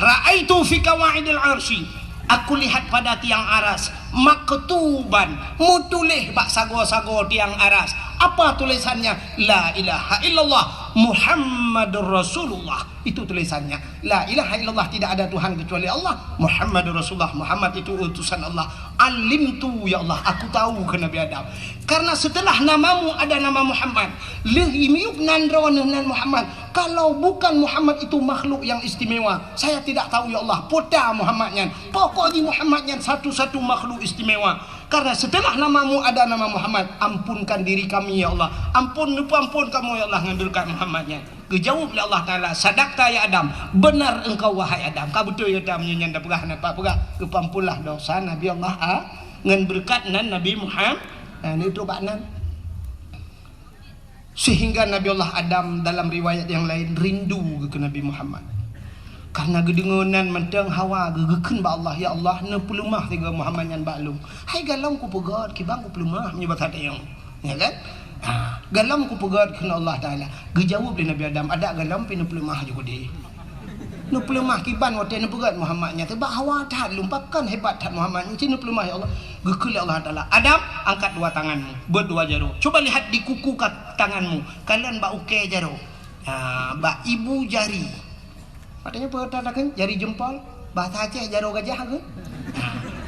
Ra'aitu fi qawaidil arsy. Aku lihat pada tiang aras maktuban mutulih bak sago-sago tiang aras. Apa tulisannya? La ilaha illallah Muhammadur Rasulullah. Itu tulisannya. La ilaha illallah, tidak ada Tuhan kecuali Allah. Muhammadur Rasulullah, Muhammad itu utusan Allah. Alimtu ya Allah, aku tahu ke Nabi Adam. Karena setelah namamu ada nama Muhammad. Lihimiup nandronan Muhammad. Kalau bukan Muhammad itu makhluk yang istimewa, saya tidak tahu ya Allah. Pota Muhammadnya. Pokoknya Muhammadnya satu-satu makhluk istimewa. Karena setelah namamu ada nama Muhammad, ampunkan diri kami ya Allah. Ampun kamu ya Allah ngandulkan Muhammadnya. Kejawab oleh Allah Ta'ala, sadaqta ya Adam, benar engkau wahai Adam. Kau betul ya Adam nyanda perah nampak perah. Kepampulah dosa Nabi Allah ngan berkat nan Nabi Muhammad. Ini tu baknan. Sehingga Nabi Allah Adam dalam riwayat yang lain rindu ke Nabi Muhammad. Karena gedengonan mentang hawa gegekeun ba Allah ya Allah ne pelumah tiga Muhammad nyan baklum. Hai galam ku pegat ki bang ku pelumah menyebat hadayang. Ya kan? Galam ku pegat kena Allah Taala. Gejawab di Nabi Adam ada galam pinu pelumah juga di. Nu pelumah ki ban wate ne pegat Muhammadnya tebak hawa tat lumpakan hebat tat Muhammad ni pelumah ya Allah. Gekul Allah Taala. Adam angkat dua tanganmu, berdua jaro. Coba lihat di kuku tanganmu. Kalian ba uke jaro. Ba ibu jari. Katanya perhatikan jari jempol, bahasa Aceh jaro gajah ke?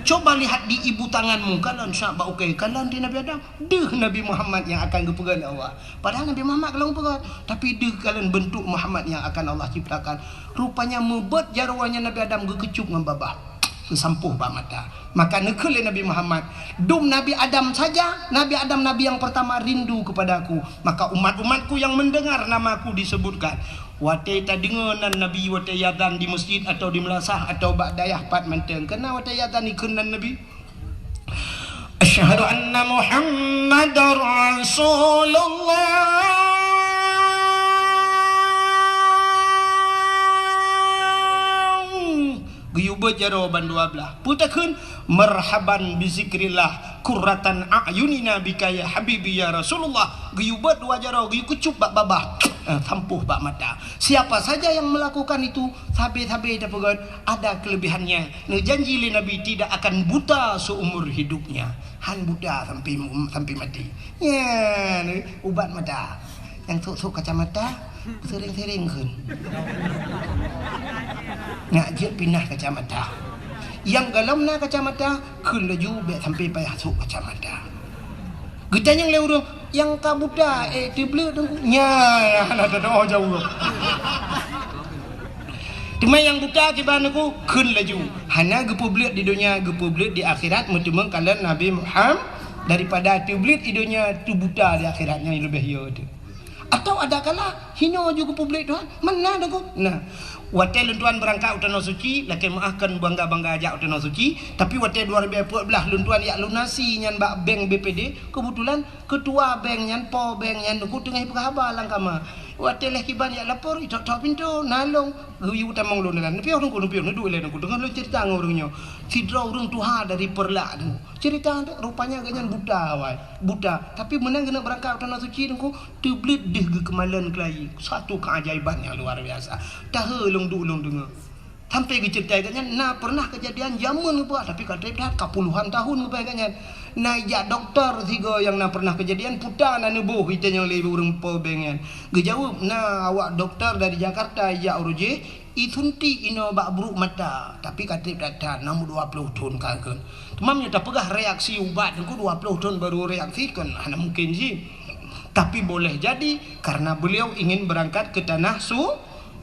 Coba lihat di ibu tanganmu, kalian syabak okey, kalian di Nabi Adam, deh Nabi Muhammad yang akan gepegan Allah. Padahal Nabi Muhammad kalau pegang, tapi deh kalian bentuk Muhammad yang akan Allah ciptakan. Rupanya mebet jaruannya Nabi Adam gekecup dengan babah. Sampuh ba mata. Maka nekul Nabi Muhammad, dum Nabi Adam saja, Nabi Adam Nabi yang pertama rindu kepadaku. Maka umat-umatku yang mendengar namaku disebutkan. Wate ta dengenan Nabi wate yadan di masjid atau di melasah atau ba'dayah pat menteng. Kena wate yadan ikunan Nabi. Asyhadu anna Muhammadar Rasulullah. Guyubet jaro ban dua belah. Putakeun marhaban bi zikrillah qurratan a'yunina bika ya habibi ya Rasulullah. Guyubet dua jaro guyu kucup bak babah. Tampuh bak mata. Siapa saja yang melakukan itu sabe-sabe dapat ada kelebihannya. Janji Nabi tidak akan buta seumur hidupnya. Han buta sampai mati. Ya, ubat mata. Yang sok kacamata sering-sering kan. Ngajak pindah kacamata. Yang galamna kacamata kun laju be sampai payah sok kacamata. Getanya yang lewur yang kabuta tible dengku. Nya ada doa jauh. Cuma yang buta kibanaku kun laju. Hana gepublik di dunia, gepublik di akhirat mentemeng kalian Nabi Muhammad daripada tiblit di dunia tu buta di akhiratnya lebih yo tu. Atau ada kala hino juga publik Tuhan. Mana dah kau? Nah, watel luntuan berangkat utana suci, laki maafkan bangga-bangga ajak utana suci, tapi watel 2014 luntuan yak lunasi nyan bak bank BPD, kebetulan ketua bank nyan po bank nyan ku tengah berkhabar lang kama. Watel kiban yak lapor tok pintu nalong guyu tamang lunan. Tapi orang kuno pion dulu le ku dengar lu cerita ngorangnya. Sidra urang tuha dari perlak tu. Cerita rupanya ganyan buta wai. Buta, tapi menang kena berangkat utana suci ku teblit deh kemalan kelai. Satu keajaiban yang luar biasa. Tahu long dengar. Sampai ke cerita katanya, pernah kejadian zaman apa, tapi kata dah puluhan tahun apa katanya. Ya doktor tiga yang pernah kejadian putar nubuh kita yang lebih urang pobengan. Gejawab awak doktor dari Jakarta ya uruje itunti ino bak buruk mata, tapi kata dah 20 tahun kagak. Mamnya tak pegah reaksi ubat ku 20 tahun baru reaksi kan, mana mungkin sih. Tapi boleh jadi karena beliau ingin berangkat ke tanah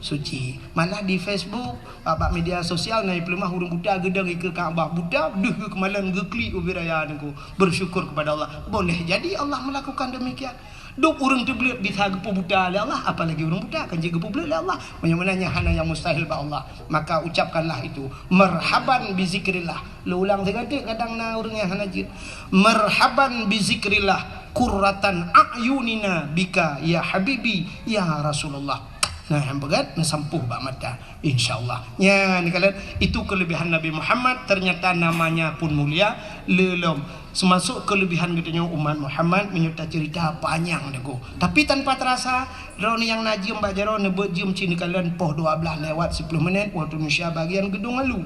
suci. Malah di Facebook, apa media sosial naik pelemah hurung Buddha gedang ke Kaabah Buddha deh kemalan gekli ubiraya niku bersyukur kepada Allah. Boleh jadi Allah melakukan demikian. Duk urang tu belit bisa gepu Buddha oleh Allah, apalagi urang Buddha kan jaga belit oleh Allah. Menanya hana yang mustahil ba Allah. Maka ucapkanlah itu. Marhaban bi zikrillah. Lu ulang sekali kadang na urang yang hana jid. Marhaban bi zikrillah. Qurratan a'yunina bika ya habibi ya Rasulullah. Nah, yang begat nasampuh ba mata insyaallah. Ya, ni kalian itu kelebihan Nabi Muhammad, ternyata namanya pun mulia lelom. Semasuk kelebihan katanya umat Muhammad menyerta cerita panjang deku. Tapi tanpa terasa drone yang najim bajaro nebut jum cini kalian poh 12 lewat 10 menit waktu Indonesia bagian gedung alu.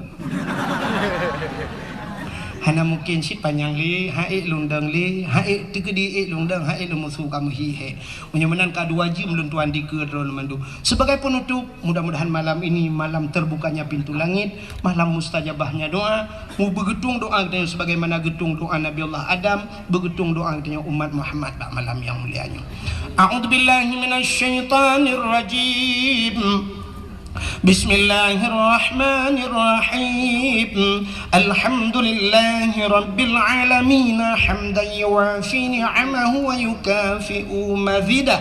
Hana mungkin si panjang li, hae lundang li, hae tegedi lundang, hae lemusu kamu hihe. Menyamanan kedua jim luntuan di kedron mandu. Sebagai penutup, mudah-mudahan malam ini malam terbukanya pintu langit, malam mustajabahnya doa, mu begetung doa kita sebagaimana getung doa Nabi Allah Adam, begetung doa kita umat Muhammad pada malam yang mulianya. A'udzubillahi minasyaitonir rajim. بسم الله الرحمن الرحيم الحمد لله رب العالمين حمدا يوافي نعمه ويكافئ مزيده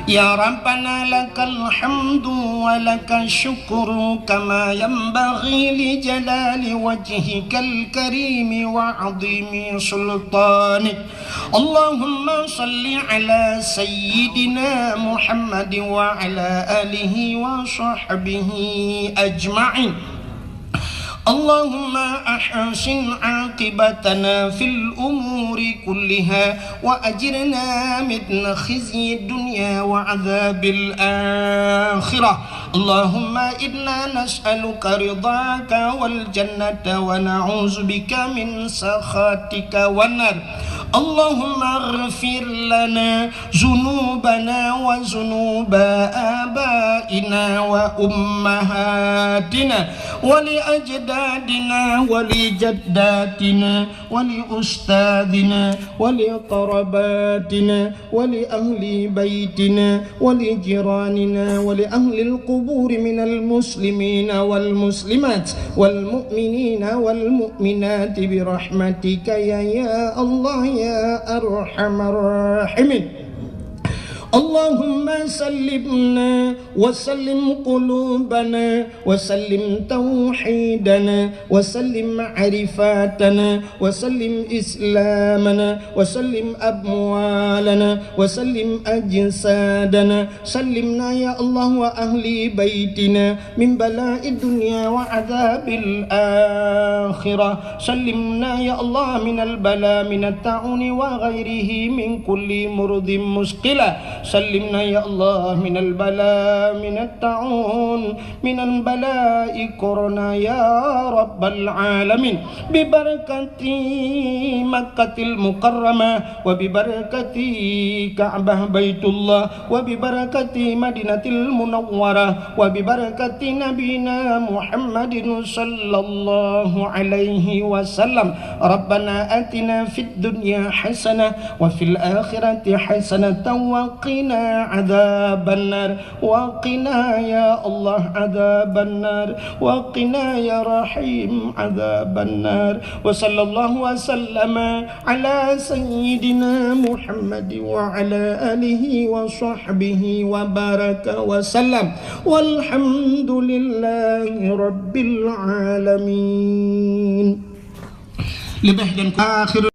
يا ربنا لك الحمد ولك الشكر كما ينبغي لجلال وجهك الكريم وعظيم سلطانك اللهم صل على سيدنا محمد وعلى آله وصحبه أجمعين اللهم أحسن عاقبتنا في الأمور كلها وأجرنا من خزي الدنيا وعذاب الآخرة اللهم إنا نسألك رضاك والجنة ونعوذ بك من سخطك والنار اللهم اغفر لنا ذنوبنا وذنوب آبائنا وأمهاتنا ولأجدادنا ولجداتنا ولأستاذنا ولقرباتنا ولأهل بيتنا ولجيراننا ولأهل القبور من المسلمين والمسلمات والمؤمنين والمؤمنات برحمتك يا الله يا أرحم الراحمين اللهم سلمنا وسلم قلوبنا وسلم توحيدنا وسلم معرفاتنا وسلم إسلامنا وسلم أموالنا وسلم أجسادنا سلمنا يا الله وأهل بيتنا من بلاء الدنيا وعذاب الآخرة سلمنا يا الله من البلاء من الطاعون وغيره من كل مرض مسقلة سلمنا يا الله من البلاء من الطاعون من البلاء كورونا يا رب العالمين ببركة مكة المكرمة وببركة كعبة بيت الله وببركة مدينة المنورة وببركة نبينا محمد صلى الله عليه وسلم ربنا آتنا في الدنيا حسنة وفي الآخرة حسنة وقنا عذاب النار وقنا يا الله عذاب النار وقنا يا رحيم عذاب النار وصلى الله وسلم على سيدنا محمد وعلى آله وصحبه وبارك وسلم والحمد لله رب العالمين. Lebih dan akhir